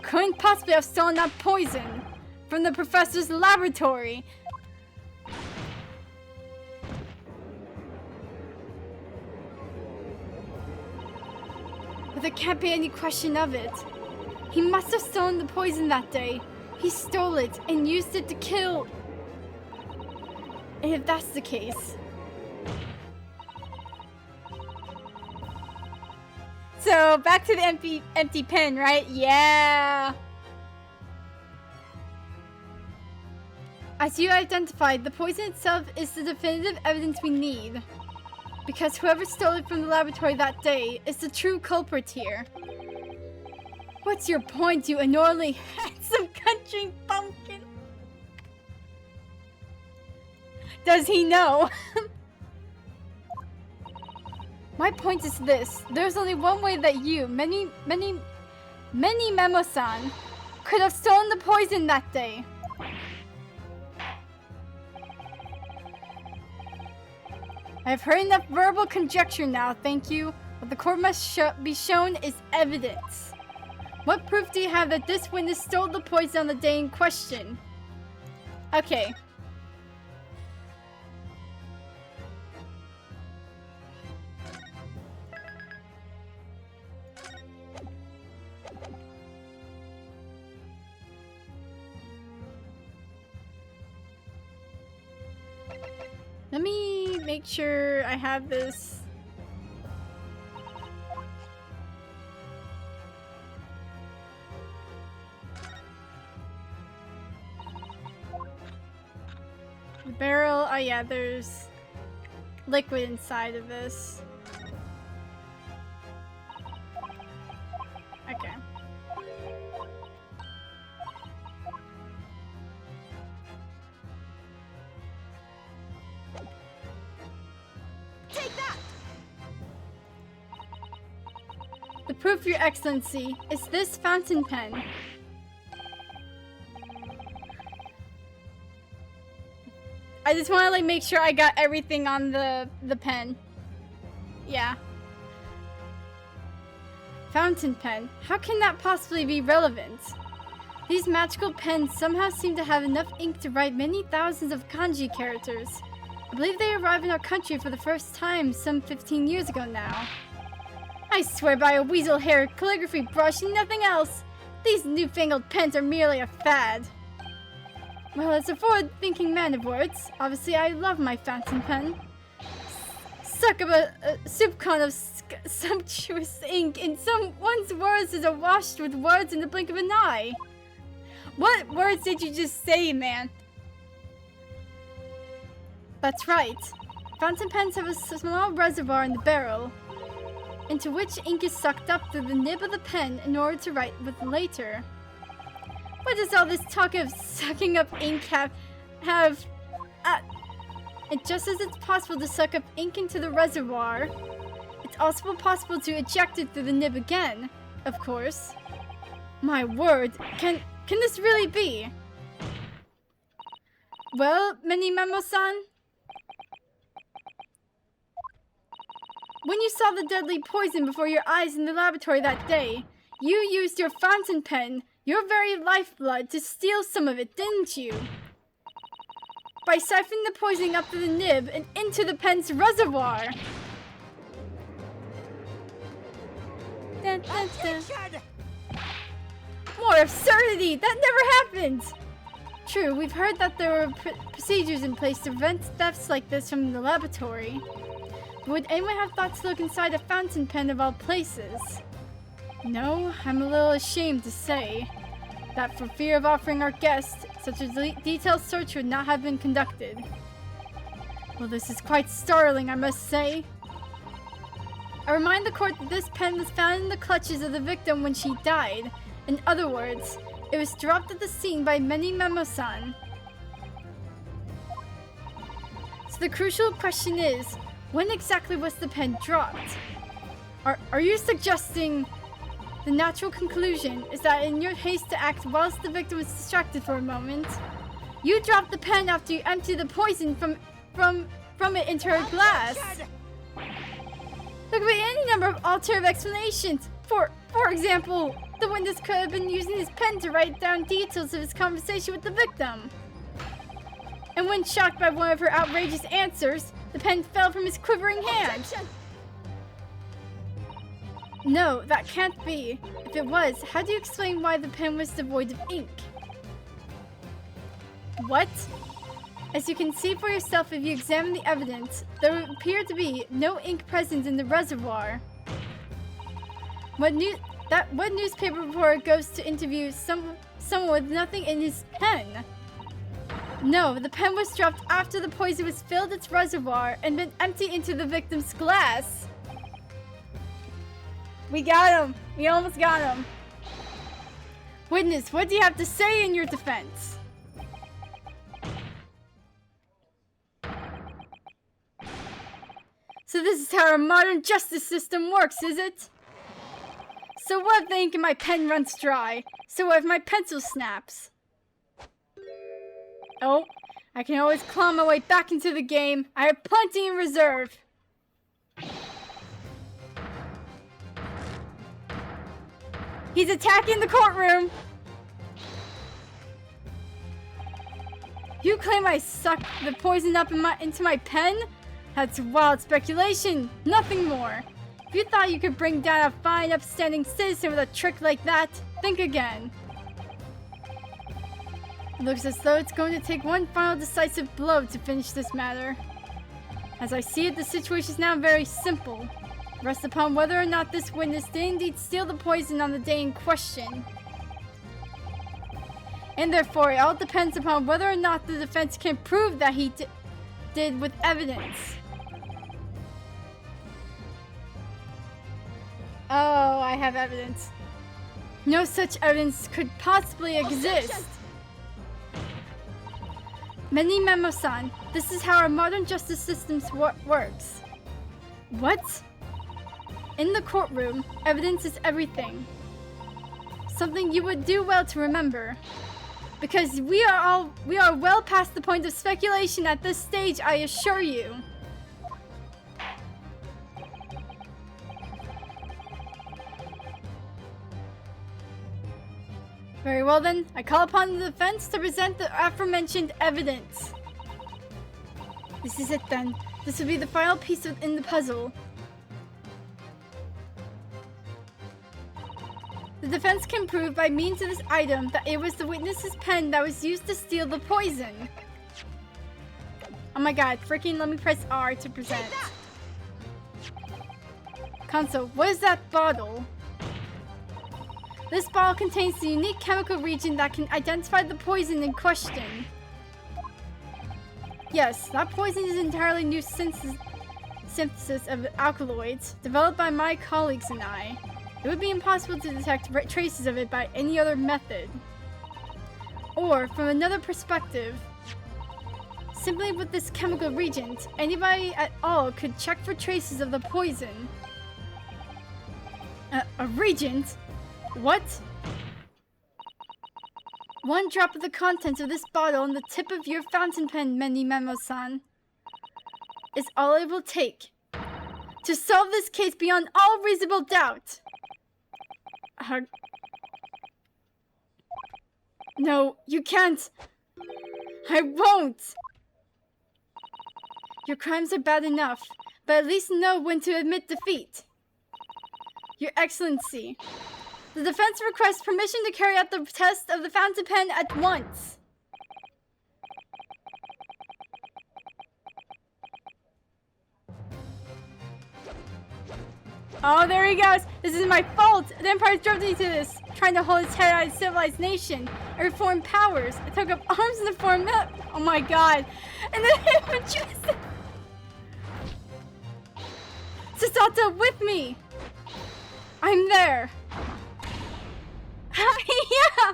Couldn't possibly have stolen that poison from the professor's laboratory. But there can't be any question of it. He must have stolen the poison that day. He stole it and used it to kill... And if that's the case... So, back to the empty pen, right? Yeah! As you identified, the poison itself is the definitive evidence we need. Because whoever stole it from the laboratory that day is the true culprit here. What's your point, you annoyingly handsome country bumpkin? Does he know? My point is this. There's only one way that you, many Memo-san, could have stolen the poison that day. I've heard enough verbal conjecture now, thank you. What the court must be shown is evidence. What proof do you have that this witness stole the poison on the day in question? Okay. Let me make sure I have this. The barrel, oh yeah, there's liquid inside of this. Okay. Take that! The proof, Your Excellency, is this fountain pen. I just want to like make sure I got everything on the pen. Yeah. Fountain pen. How can that possibly be relevant? These magical pens somehow seem to have enough ink to write many thousands of kanji characters. I believe they arrived in our country for the first time some 15 years ago now. I swear by a weasel-haired calligraphy brush and nothing else, these newfangled pens are merely a fad. Well, as a forward-thinking man of words, obviously I love my fountain pen. Suck up a soup con of sumptuous ink, and someone's words is awash with words in the blink of an eye. What words did you just say, man? That's right. Fountain pens have a small reservoir in the barrel, into which ink is sucked up through the nib of the pen in order to write with later. What does all this talk of sucking up ink have? And just as it's possible to suck up ink into the reservoir, it's also possible to eject it through the nib again, of course. My word, can this really be? Well, Memo-san? When you saw the deadly poison before your eyes in the laboratory that day, you used your fountain pen, your very lifeblood, to steal some of it, didn't you? By siphoning the poison up to the nib and into the pen's reservoir. Dun, dun, dun. More absurdity! That never happened! True, we've heard that there were procedures in place to prevent thefts like this from the laboratory. But would anyone have thought to look inside a fountain pen of all places? No, I'm a little ashamed to say that for fear of offering our guests, such a detailed search would not have been conducted. Well, this is quite startling, I must say. I remind the court that this pen was found in the clutches of the victim when she died. In other words, it was dropped at the scene by Memo-san. So the crucial question is, when exactly was the pen dropped? Are you suggesting the natural conclusion is that in your haste to act whilst the victim was distracted for a moment, you dropped the pen after you emptied the poison from it into her glass? There could be any number of alternative explanations. For example, the witness could have been using his pen to write down details of his conversation with the victim. And when shocked by one of her outrageous answers, the pen fell from his quivering hand. No, that can't be. If it was, how do you explain why the pen was devoid of ink? What? As you can see for yourself if you examine the evidence, there would appear to be no ink present in the reservoir. What newspaper reporter goes to interview someone with nothing in his pen? No, the pen was dropped after the poison was filled its reservoir and been emptied into the victim's glass. We got him. We almost got him. Witness, what do you have to say in your defense? So this is how our modern justice system works, is it? So what if the ink in my pen runs dry? So what if my pencil snaps? Oh, I can always claw my way back into the game. I have plenty in reserve. He's attacking the courtroom. You claim I sucked the poison up into my pen? That's wild speculation, nothing more. If you thought you could bring down a fine, upstanding citizen with a trick like that, think again. It looks as though it's going to take one final decisive blow to finish this matter. As I see it, the situation is now very simple. It rests upon whether or not this witness did indeed steal the poison on the day in question. And therefore, it all depends upon whether or not the defense can prove that he did with evidence. Oh, I have evidence. No such evidence could possibly exist. Many Memo-san, this is how our modern justice system works. What? In the courtroom, evidence is everything. Something you would do well to remember. Because we are well past the point of speculation at this stage, I assure you. Very well then, I call upon the defense to present the aforementioned evidence. This is it then. This will be the final piece in the puzzle. The defense can prove by means of this item that it was the witness's pen that was used to steal the poison. Oh my god, freaking let me press R to present. Console, what is that bottle? This bottle contains the unique chemical region that can identify the poison in question. Yes, that poison is an entirely new synthesis of alkaloids, developed by my colleagues and I. It would be impossible to detect traces of it by any other method. Or, from another perspective, simply with this chemical reagent, anybody at all could check for traces of the poison. A reagent? What? One drop of the contents of this bottle on the tip of your fountain pen, Memo-san, is all it will take to solve this case beyond all reasonable doubt. No, you can't. I won't. Your crimes are bad enough, but at least know when to admit defeat. Your Excellency, the defense requests permission to carry out the test of the fountain pen at once. Oh, there he goes. This is my fault. The Empire drove me to this, trying to hold its head out of a civilized nation. I reformed powers. I took up arms in the form of... Oh my god. And then Susato with me. I'm there. Yeah.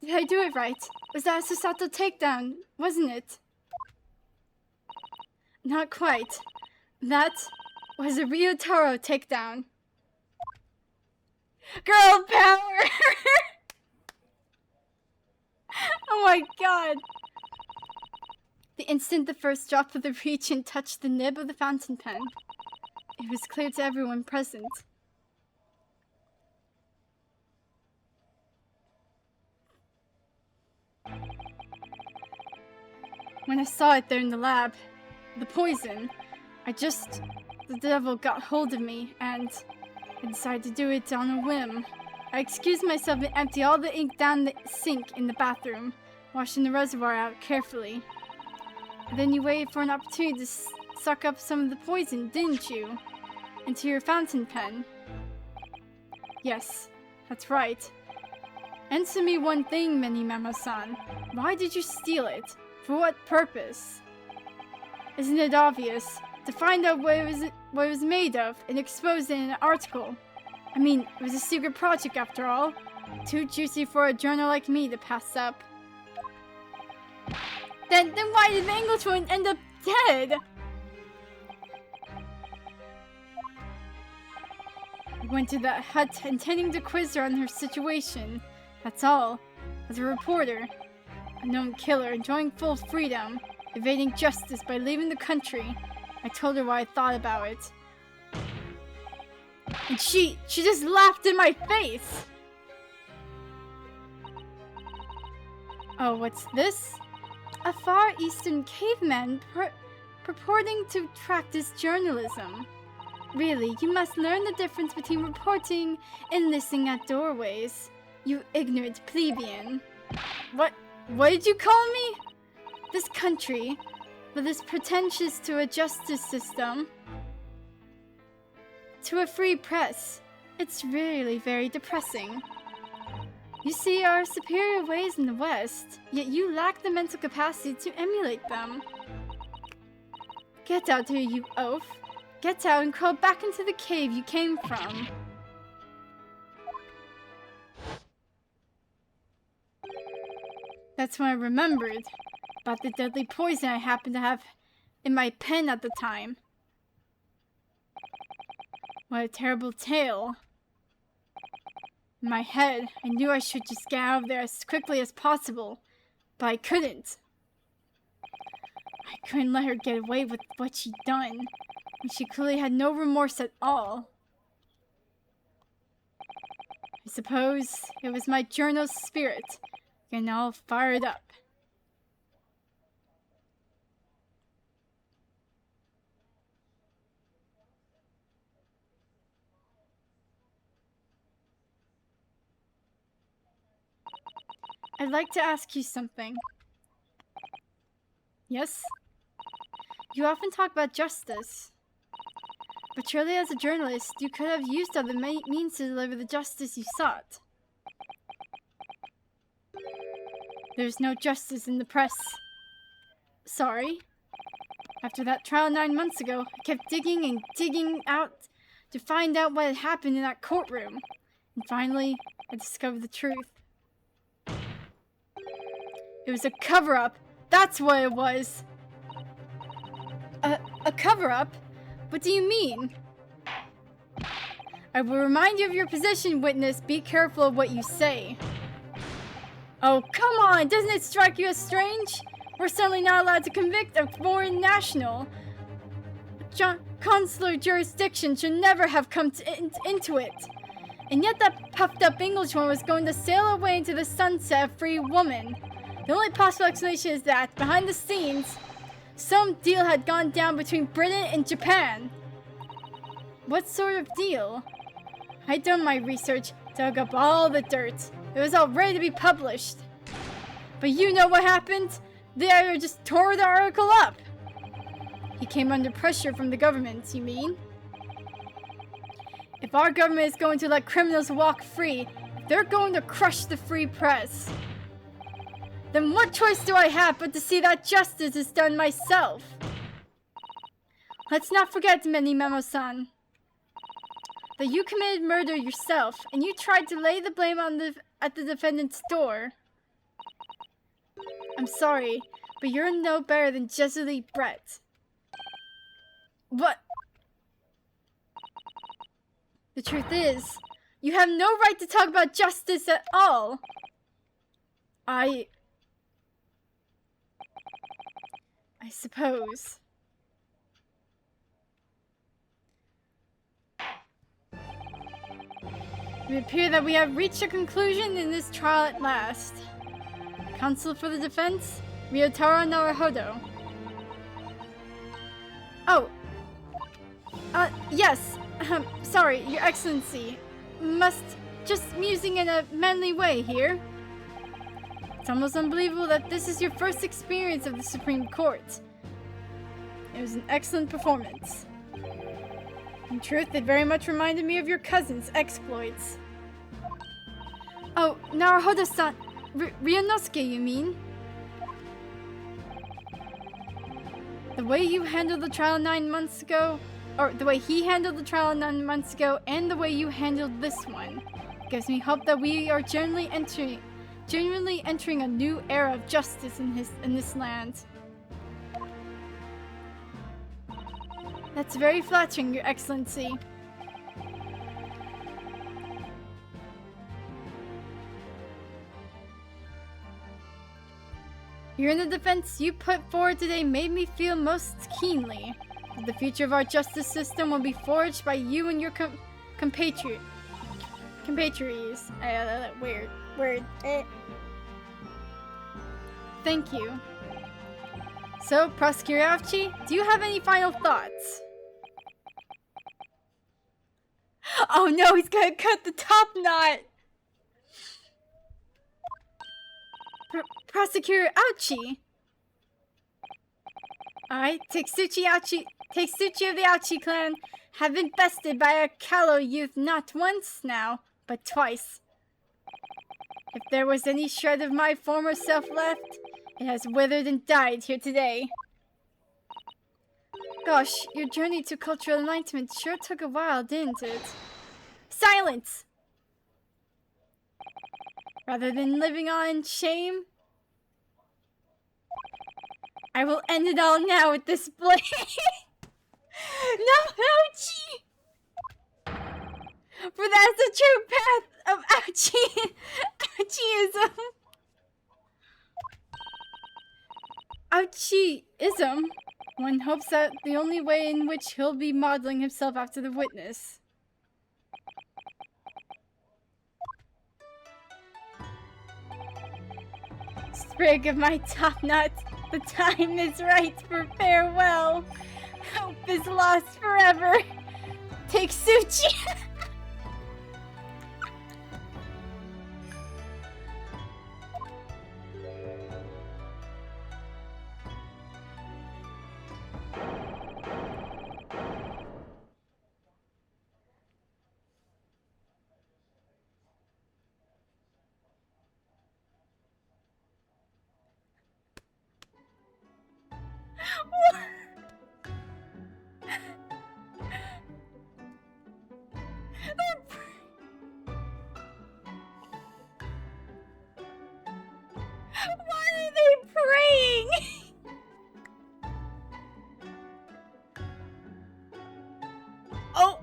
Did I do it right? Was that a Susato takedown, wasn't it? Not quite. That was a Ryotaro takedown. Girl power! Oh my god. The instant the first drop of the reagent touched the nib of the fountain pen, it was clear to everyone present. When I saw it there in the lab, the poison, the devil got hold of me, and I decided to do it on a whim. I excused myself and emptied all the ink down the sink in the bathroom, washing the reservoir out carefully. And then you waited for an opportunity to suck up some of the poison, didn't you? Into your fountain pen. Yes, that's right. Answer me one thing, Minimamo-san. Why did you steal it? For what purpose? Isn't it obvious? To find out what it was made of and expose it in an article. I mean, it was a secret project after all. Too juicy for a journal like me to pass up. Then why did the Englishwoman end up dead? I went to that hut intending to quiz her on her situation. That's all. As a reporter, a known killer enjoying full freedom, evading justice by leaving the country, I told her what I thought about it. And she just laughed in my face! Oh, what's this? A Far Eastern caveman purporting to practice journalism. Really, you must learn the difference between reporting and listening at doorways. You ignorant plebeian. What did you call me? This country, that is pretentious to a justice system, to a free press, it's really very depressing. You see our superior ways in the West, yet you lack the mental capacity to emulate them. Get out here, you oaf. Get out and crawl back into the cave you came from. That's when I remembered about the deadly poison I happened to have in my pen at the time. What a terrible tale. In my head, I knew I should just get out of there as quickly as possible, but I couldn't. I couldn't let her get away with what she'd done, when she clearly had no remorse at all. I suppose it was my journal's spirit, getting all fired up. I'd like to ask you something. Yes? You often talk about justice. But surely as a journalist, you could have used other means to deliver the justice you sought. There's no justice in the press. Sorry. After that trial 9 months ago, I kept digging and digging out to find out what had happened in that courtroom. And finally, I discovered the truth. It was a cover-up. That's what it was. A cover-up? What do you mean? I will remind you of your position, witness. Be careful of what you say. Oh, come on! Doesn't it strike you as strange? We're certainly not allowed to convict a foreign national. Consular jurisdiction should never have come into it. And yet that puffed-up Englishwoman was going to sail away into the sunset a free woman. The only possible explanation is that, behind the scenes, some deal had gone down between Britain and Japan. What sort of deal? I'd done my research, dug up all the dirt. It was all ready to be published. But you know what happened? The editor just tore the article up. He came under pressure from the government, you mean? If our government is going to let criminals walk free, they're going to crush the free press. Then what choice do I have but to see that justice is done myself? Let's not forget, Minimamo-san, that you committed murder yourself, and you tried to lay the blame at the defendant's door. I'm sorry, but you're no better than Jesuit Brett. What? The truth is, you have no right to talk about justice at all. I suppose. It would appear that we have reached a conclusion in this trial at last. Counsel for the defense, Ryotaro Naruhodo. Oh. Yes. Sorry, Your Excellency. Must just musing in a manly way here. It's almost unbelievable that this is your first experience of the Supreme Court. It was an excellent performance. In truth, it very much reminded me of your cousin's exploits. Oh, Naruhodo-san. Ryunosuke, you mean? The way you handled the trial 9 months ago, or the way he handled the trial 9 months ago, and the way you handled this one, gives me hope that we are genuinely entering a new era of justice in this land. That's very flattering, Your Excellency. Hearing the defense you put forward today made me feel most keenly that the future of our justice system will be forged by you and your compatriots. Weird. Thank you. So, Prosecutor Avchi, do you have any final thoughts? Oh no, he's gonna cut the top knot! Prosecutor Ouchi! Alright, Teksuchi of the Ouchi clan have been bested by a callow youth not once now, but twice. If there was any shred of my former self left, it has withered and died here today. Gosh, your journey to cultural enlightenment sure took a while, didn't it? Silence! Rather than living on in shame, I will end it all now with this blade. No, Ouchie! For that's the true path of Ouchieism. Ouchieism? One hopes that the only way in which he'll be modeling himself after the witness. Sprig of my top knot, the time is right for farewell. Hope is lost forever. Take Suchi. Why are they praying? Oh.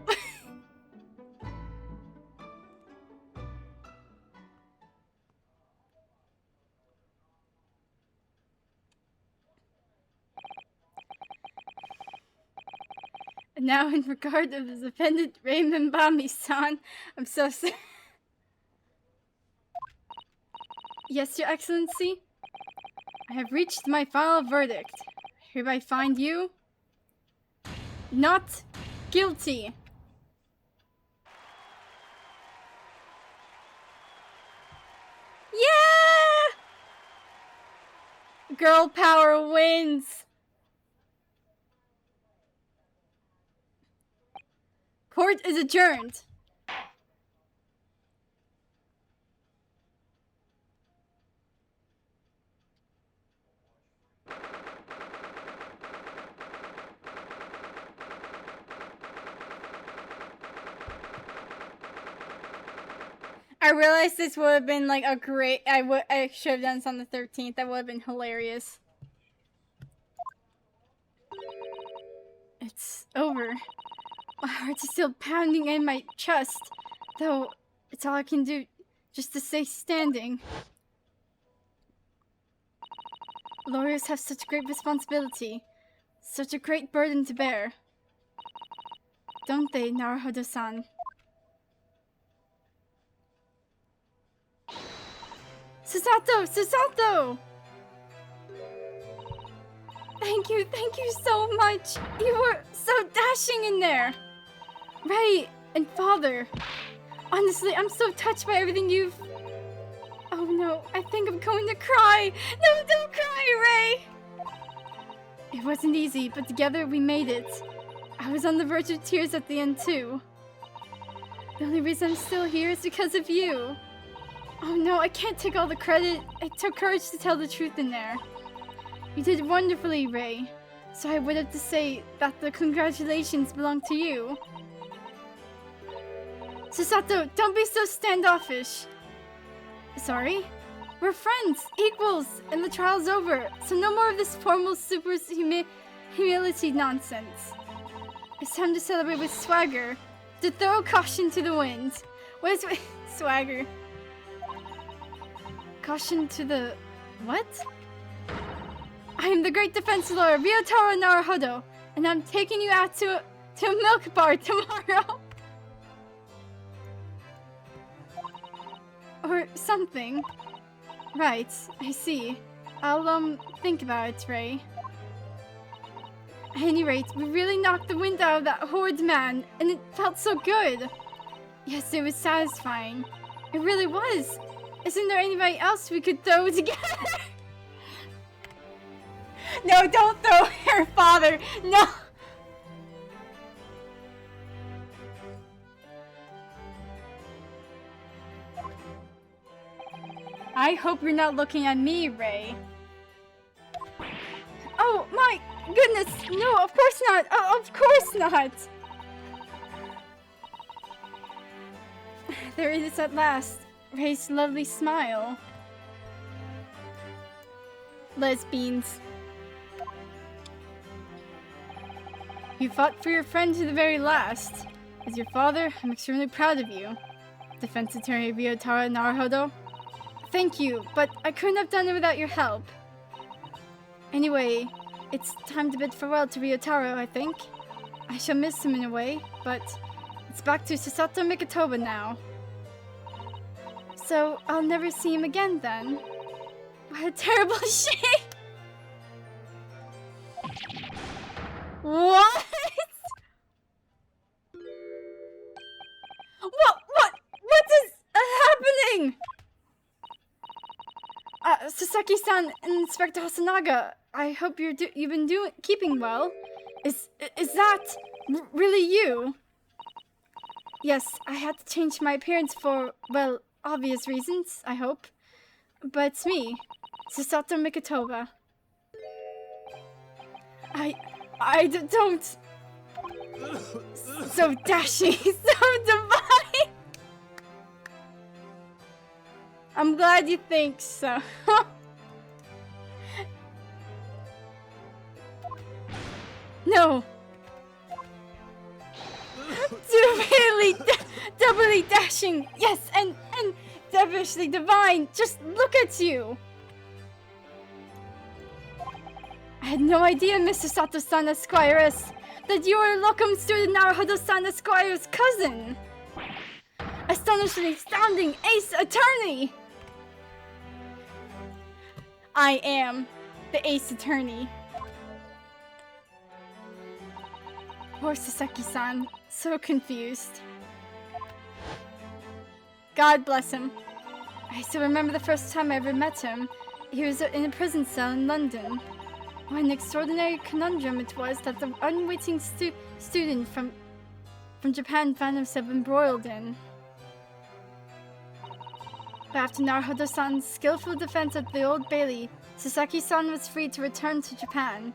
Now, in regard of the defendant Raymond Bami-san, I'm so sorry. Yes, Your Excellency? I have reached my final verdict. Hereby find you not guilty. Yeah! Girl power wins. Court is adjourned. I realized this would have been like a great. I should have done this on the 13th. That would have been hilarious. It's over. My heart is still pounding in my chest, though it's all I can do just to stay standing. Lawyers have such great responsibility, such a great burden to bear. Don't they, Naruhodo-san? Susato! Thank you so much! You were so dashing in there! Ray and Father! Honestly, I'm so touched by everything you've... Oh no, I think I'm going to cry! No, don't cry, Ray! It wasn't easy, but together we made it. I was on the verge of tears at the end too. The only reason I'm still here is because of you. Oh no, I can't take all the credit. It took courage to tell the truth in there. You did wonderfully, Ray. So I would have to say that the congratulations belong to you. Susato, don't be so standoffish. Sorry? We're friends, equals, and the trial's over, so no more of this formal humility nonsense. It's time to celebrate with swagger, to throw caution to the wind. What is swagger? Caution to the... what? I am the great defense lawyer, Ryotaro Naruhodo, and I'm taking you out to a milk bar tomorrow. Or something. Right, I see. I'll, think about it, Ray. At any rate, we really knocked the wind out of that horrid man, and it felt so good. Yes, it was satisfying. It really was. Isn't there anybody else we could throw together? No, don't throw her father! No! I hope you're not looking at me, Ray. Oh, my goodness! No, of course not! Of course not! There it is at last. Ray's lovely smile. Lesbians. You fought for your friend to the very last. As your father, I'm extremely proud of you. Defense attorney Ryotaro Naruhodo. Thank you, but I couldn't have done it without your help. Anyway, it's time to bid farewell to Ryotaro, I think. I shall miss him in a way, but it's back to Susato Mikotoba now. So, I'll never see him again then. What a terrible shame! What? What is happening? Sasaki-san, Inspector Hasanaga, I hope you've been keeping well. Is that really you? Yes, I had to change my appearance for, well, obvious reasons, I hope. But it's me, Susato Mikotoba. I don't... So dashing, so divine! I'm glad you think so. No. Really doubly dashing. Yes, and devilishly divine. Just look at you. I had no idea, Mr. Sato-san Esquires, that you were locum student Naruhodo-san Esquire's cousin. Astonishingly astounding ace attorney. I am the ace attorney. Poor Sasaki-san, so confused. God bless him. I still remember the first time I ever met him. He was in a prison cell in London. What an extraordinary conundrum it was that the unwitting student from Japan found himself embroiled in. But after Naruhodo-san's skillful defense at the Old Bailey, Sasaki-san was free to return to Japan.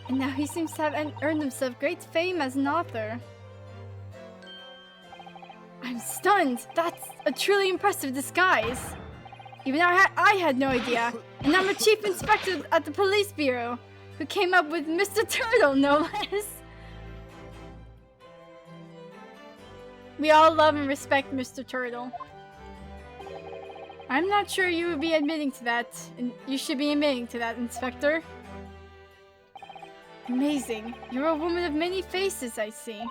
And now he seems to have earned himself great fame as an author. I'm stunned! That's a truly impressive disguise! Even I had no idea, and I'm a chief inspector at the police bureau, who came up with Mr. Turtle, no less! We all love and respect Mr. Turtle. I'm not sure you would be admitting to that, and you should be admitting to that, Inspector. Amazing. You're a woman of many faces, I see.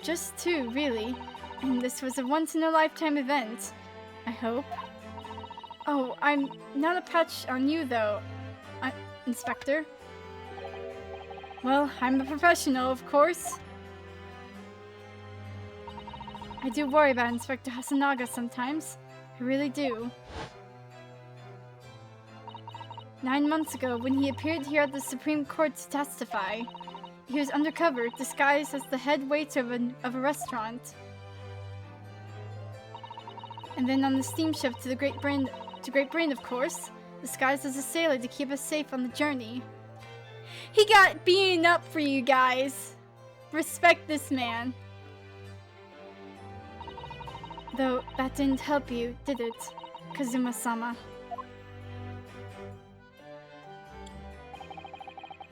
Just two, really. And this was a once-in-a-lifetime event, I hope. Oh, I'm not a patch on you, though, Inspector. Well, I'm a professional, of course. I do worry about Inspector Hasanaga sometimes. I really do. 9 months ago, when he appeared here at the Supreme Court to testify, he was undercover, disguised as the head waiter of a restaurant. And then on the steamship to Great Britain, of course, disguised as a sailor to keep us safe on the journey. He got beaten up for you guys. Respect this man. Though that didn't help you, did it, Kazuma-sama?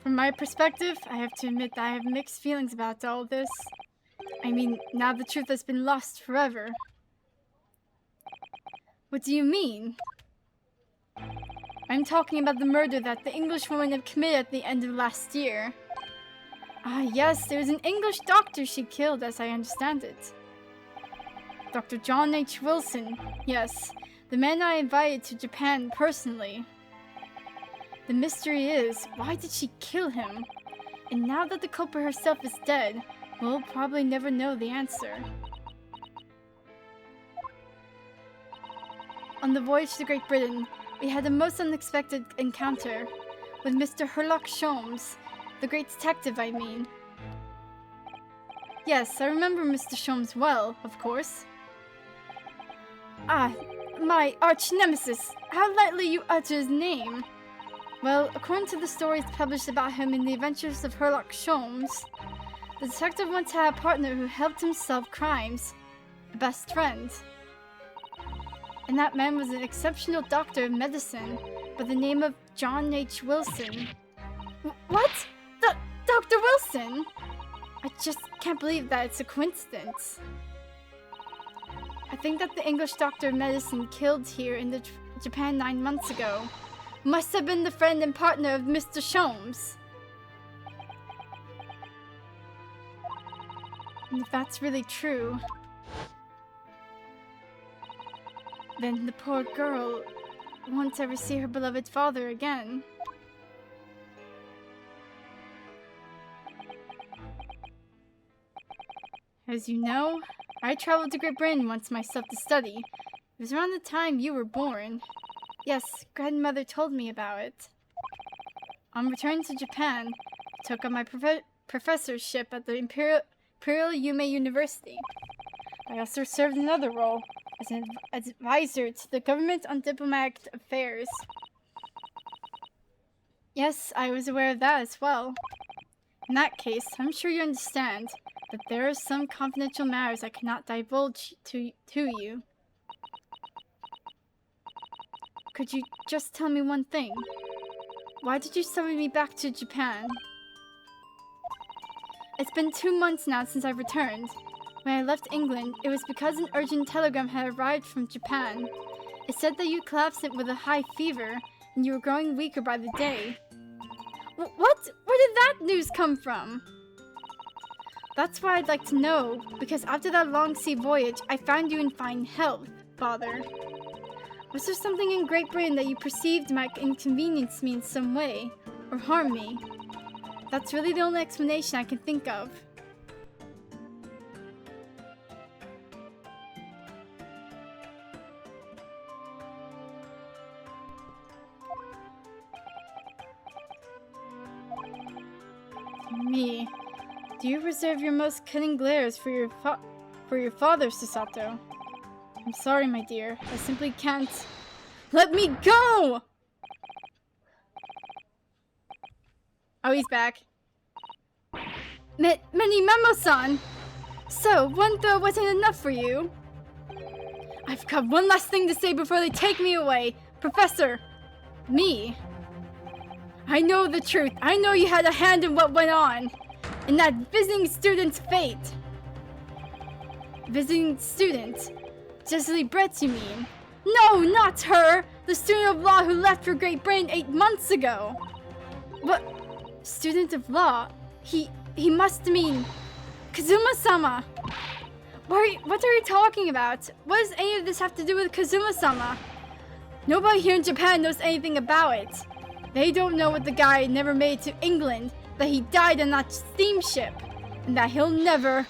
From my perspective, I have to admit that I have mixed feelings about all this. I mean, now the truth has been lost forever. What do you mean? I'm talking about the murder that the Englishwoman had committed at the end of last year. Ah, yes, there was an English doctor she killed, as I understand it. Dr. John H. Wilson, yes, the man I invited to Japan personally. The mystery is, why did she kill him? And now that the culprit herself is dead, we'll probably never know the answer. On the voyage to Great Britain, we had a most unexpected encounter with Mr. Sherlock Sholmes, the great detective, I mean. Yes, I remember Mr. Sholmes well, of course. Ah, my arch-nemesis, how lightly you utter his name. Well, according to the stories published about him in the Adventures of Sherlock Sholmes, the detective once had a partner who helped him solve crimes, a best friend. And that man was an exceptional doctor of medicine by the name of John H. Wilson. What? Dr. Wilson? I just can't believe that it's a coincidence. I think that the English doctor of medicine killed here in Japan 9 months ago must have been the friend and partner of Mr. Sholmes. And if that's really true, then the poor girl won't ever see her beloved father again. As you know, I traveled to Great Britain once myself to study. It was around the time you were born. Yes, grandmother told me about it. On return to Japan, I took up my professorship at the Imperial Yume University. I also served another role as an advisor to the government on diplomatic affairs. Yes, I was aware of that as well. In that case, I'm sure you understand that there are some confidential matters I cannot divulge to you. Could you just tell me one thing? Why did you summon me back to Japan? It's been 2 months now since I returned. When I left England, it was because an urgent telegram had arrived from Japan. It said that you collapsed with a high fever, and you were growing weaker by the day. What? Where did that news come from? That's what I'd like to know, because after that long sea voyage, I found you in fine health, Father. Was there something in Great Britain that you perceived might inconvenience me in some way, or harm me? That's really the only explanation I can think of. Me. Do you reserve your most cunning glares for your father, Susato? I'm sorry, my dear. I simply can't. Let me go! Oh, he's back. Many Memo-san! So, one throw wasn't enough for you? I've got one last thing to say before they take me away. Professor! Me? I know the truth. I know you had a hand in what went on. In that visiting student's fate. Visiting student? Cicely Brett, you mean? No, not her! The student of law who left for Great Britain 8 months ago! What? Student of law? He must mean... Kazuma-sama! What are you talking about? What does any of this have to do with Kazuma-sama? Nobody here in Japan knows anything about it. They don't know what the guy never made to England, that he died on that steamship, and that he'll never...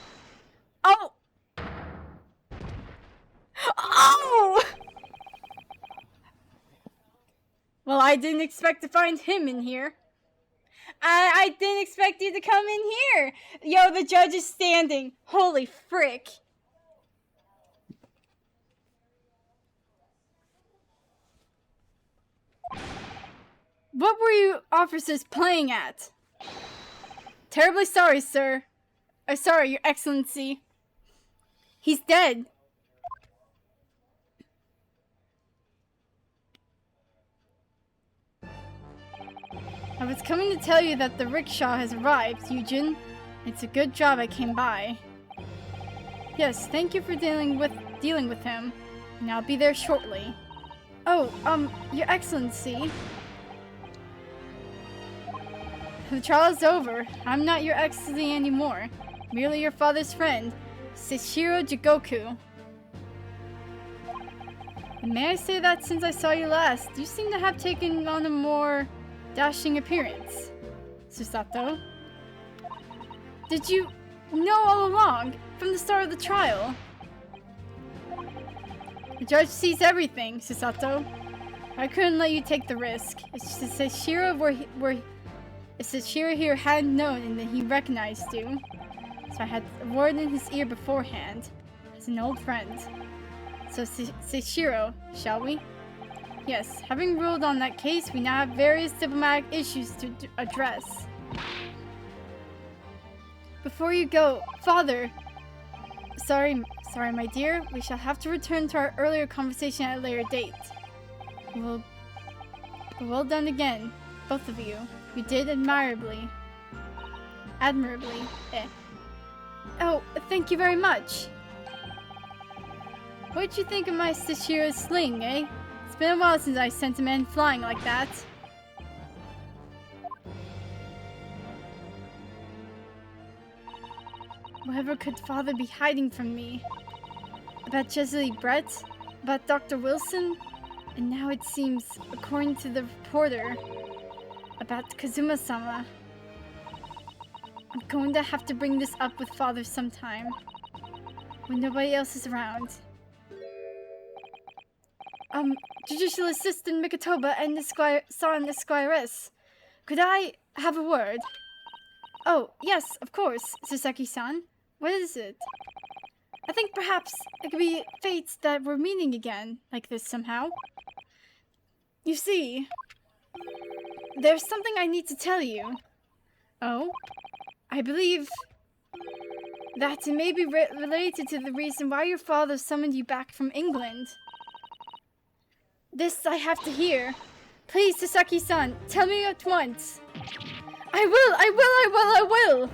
Oh! Oh! Well, I didn't expect to find him in here. I didn't expect you to come in here. Yo, the judge is standing. Holy frick. What were you officers playing at? Terribly sorry, sir. Sorry, Your Excellency. He's dead. I was coming to tell you that the rickshaw has arrived, Eugen. It's a good job I came by. Yes, thank you for dealing with him. And I'll be there shortly. Oh, Your Excellency. The trial is over. I'm not Your Excellency anymore. Merely your father's friend, Seishiro Jigoku. And may I say that since I saw you last, you seem to have taken on a more dashing appearance, Susato. Did you know all along, from the start of the trial? The judge sees everything, Susato. I couldn't let you take the risk. If Seishiro here hadn't known and then he recognized you, so I had a word in his ear beforehand, as an old friend. So Seishiro, shall we? Yes, having ruled on that case, we now have various diplomatic issues to address. Before you go, Father! Sorry, my dear. We shall have to return to our earlier conversation at a later date. Well done again, both of you. You did admirably. Oh, thank you very much. What'd you think of my Seishiro's sling, eh? It's been a while since I sent a man flying like that. Whatever could Father be hiding from me? About Jesuit Brett? About Dr. Wilson? And now it seems, according to the reporter, about Kazuma-sama. I'm going to have to bring this up with Father sometime, when nobody else is around. Judicial Assistant Mikotoba and Son Esquires, could I have a word? Oh, yes, of course, Sasaki-san. What is it? I think perhaps it could be fate that we're meeting again, like this somehow. You see, there's something I need to tell you. Oh? I believe that it may be related to the reason why your father summoned you back from England. This I have to hear. Please, Sasaki-san, tell me at once. I will!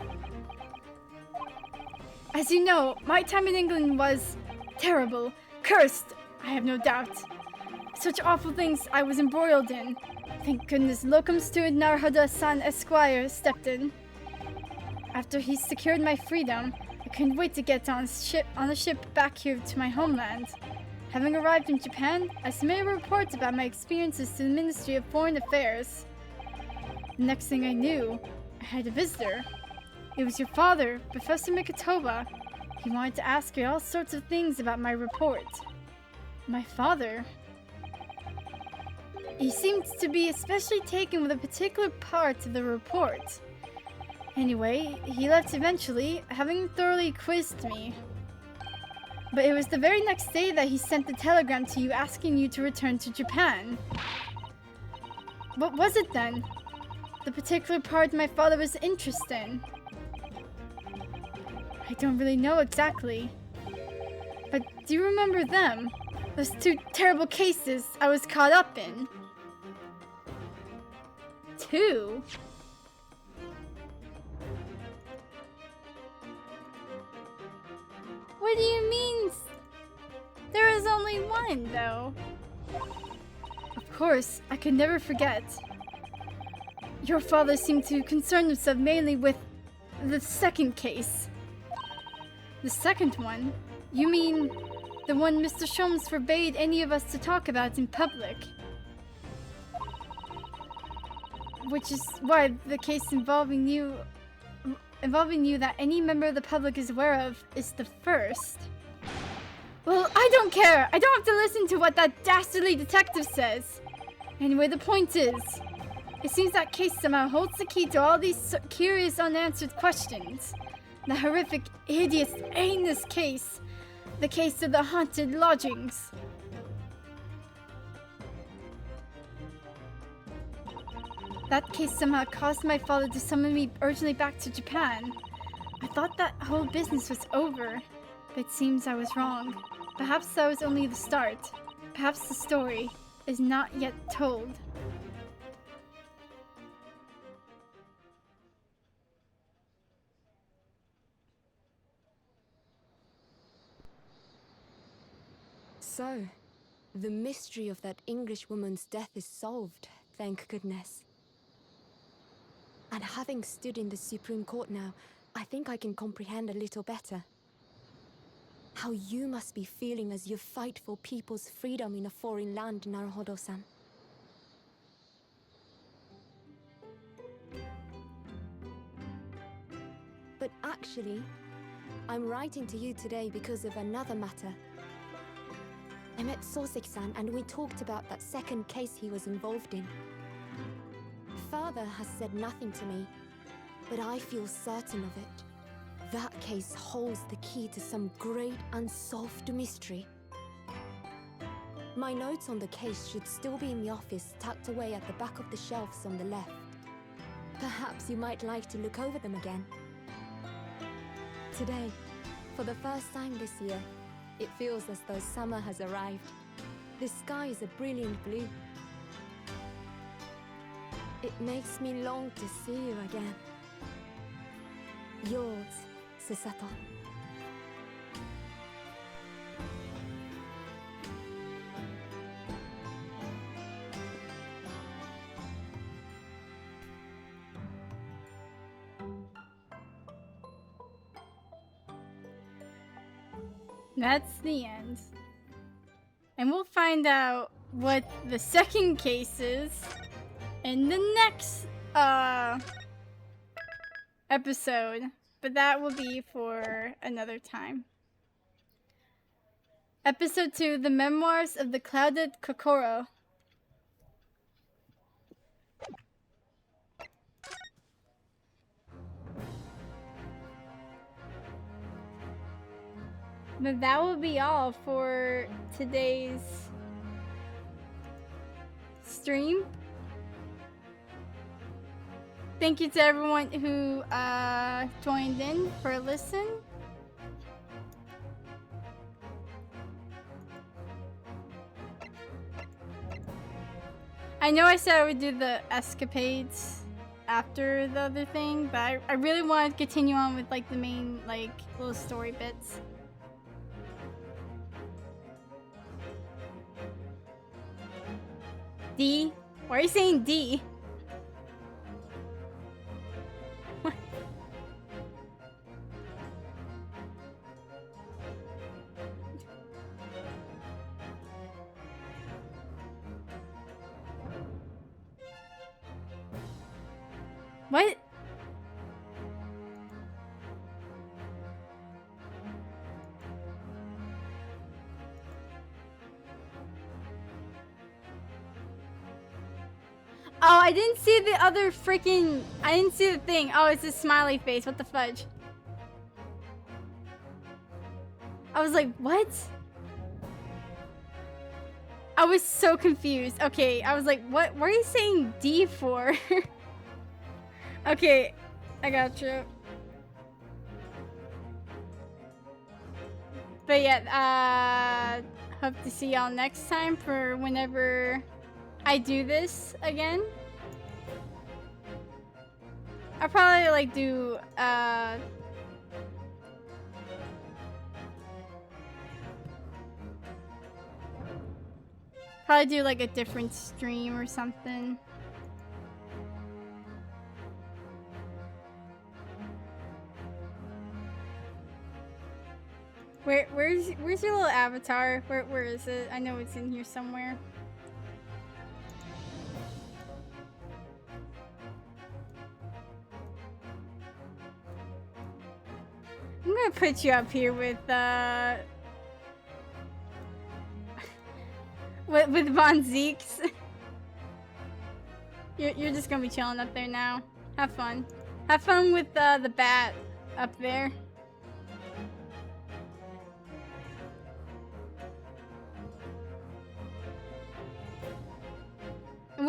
As you know, my time in England was terrible, cursed, I have no doubt. Such awful things I was embroiled in. Thank goodness locum steward Naruhodo-san Esquire stepped in. After he secured my freedom, I couldn't wait to get on a ship back here to my homeland. Having arrived in Japan, I submitted reports about my experiences to the Ministry of Foreign Affairs. The next thing I knew, I had a visitor. It was your father, Professor Mikotoba. He wanted to ask you all sorts of things about my report. My father? He seemed to be especially taken with a particular part of the report. Anyway, he left eventually, having thoroughly quizzed me. But it was the very next day that he sent the telegram to you asking you to return to Japan. What was it then? The particular part my father was interested in? I don't really know exactly. But do you remember them? Those two terrible cases I was caught up in? Two? What do you mean? There is only one, though. Of course, I could never forget. Your father seemed to concern himself mainly with the second case. The second one? You mean the one Mr. Sholmes forbade any of us to talk about in public? Which is why the case involving you that any member of the public is aware of is the first. Well, I don't care! I don't have to listen to what that dastardly detective says! Anyway, the point is, it seems that case somehow holds the key to all these curious unanswered questions. The horrific, hideous, heinous case. The case of the haunted lodgings. That case somehow caused my father to summon me urgently back to Japan. I thought that whole business was over, but it seems I was wrong. Perhaps that was only the start. Perhaps the story is not yet told. So, the mystery of that English woman's death is solved, thank goodness. And having stood in the Supreme Court now, I think I can comprehend a little better. How you must be feeling as you fight for people's freedom in a foreign land, Naruhodo-san. But actually, I'm writing to you today because of another matter. I met Soseki-san and we talked about that second case he was involved in. Father has said nothing to me, but I feel certain of it. That case holds the key to some great unsolved mystery. My notes on the case should still be in the office, tucked away at the back of the shelves on the left. Perhaps you might like to look over them again. Today, for the first time this year, it feels as though summer has arrived. The sky is a brilliant blue. It makes me long to see you again. Yours, Susato. That's the end. And we'll find out what the second case is in the next episode. But that will be for another time. Episode 2, The Memoirs of the Clouded Kokoro. But that will be all for today's stream. Thank you to everyone who joined in for a listen. I know I said I would do the escapades after the other thing, but I really want to continue on with like the main like little story bits. D? Why are you saying D? What? What? Oh, I didn't see the other freaking... I didn't see the thing. Oh, it's a smiley face. What the fudge? I was like, what? I was so confused. Okay, I was like, what are you saying D for? Okay, I got you. But yeah, hope to see y'all next time for whenever I do this again. I'll probably like do probably do like a different stream or something. Where's your little avatar? Where is it? I know it's in here somewhere. I'm gonna put you up here with with Von Zeeks. You're just gonna be chilling up there now. Have fun. Have fun with the bat up there.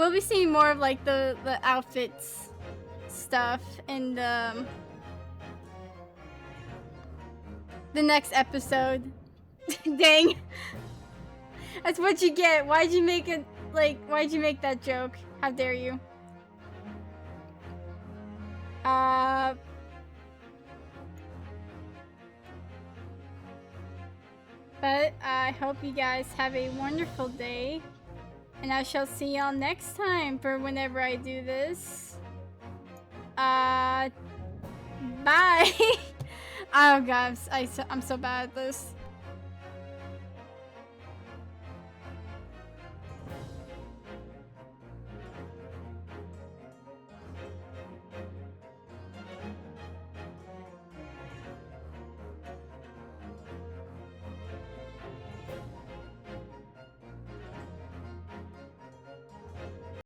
will be seeing more of like the outfits stuff in the next episode. Dang. That's what you get. Why'd you make it why'd you make that joke? How dare you? But I hope you guys have a wonderful day. And I shall see y'all next time for whenever I do this. Bye. Oh god, I'm so bad at this.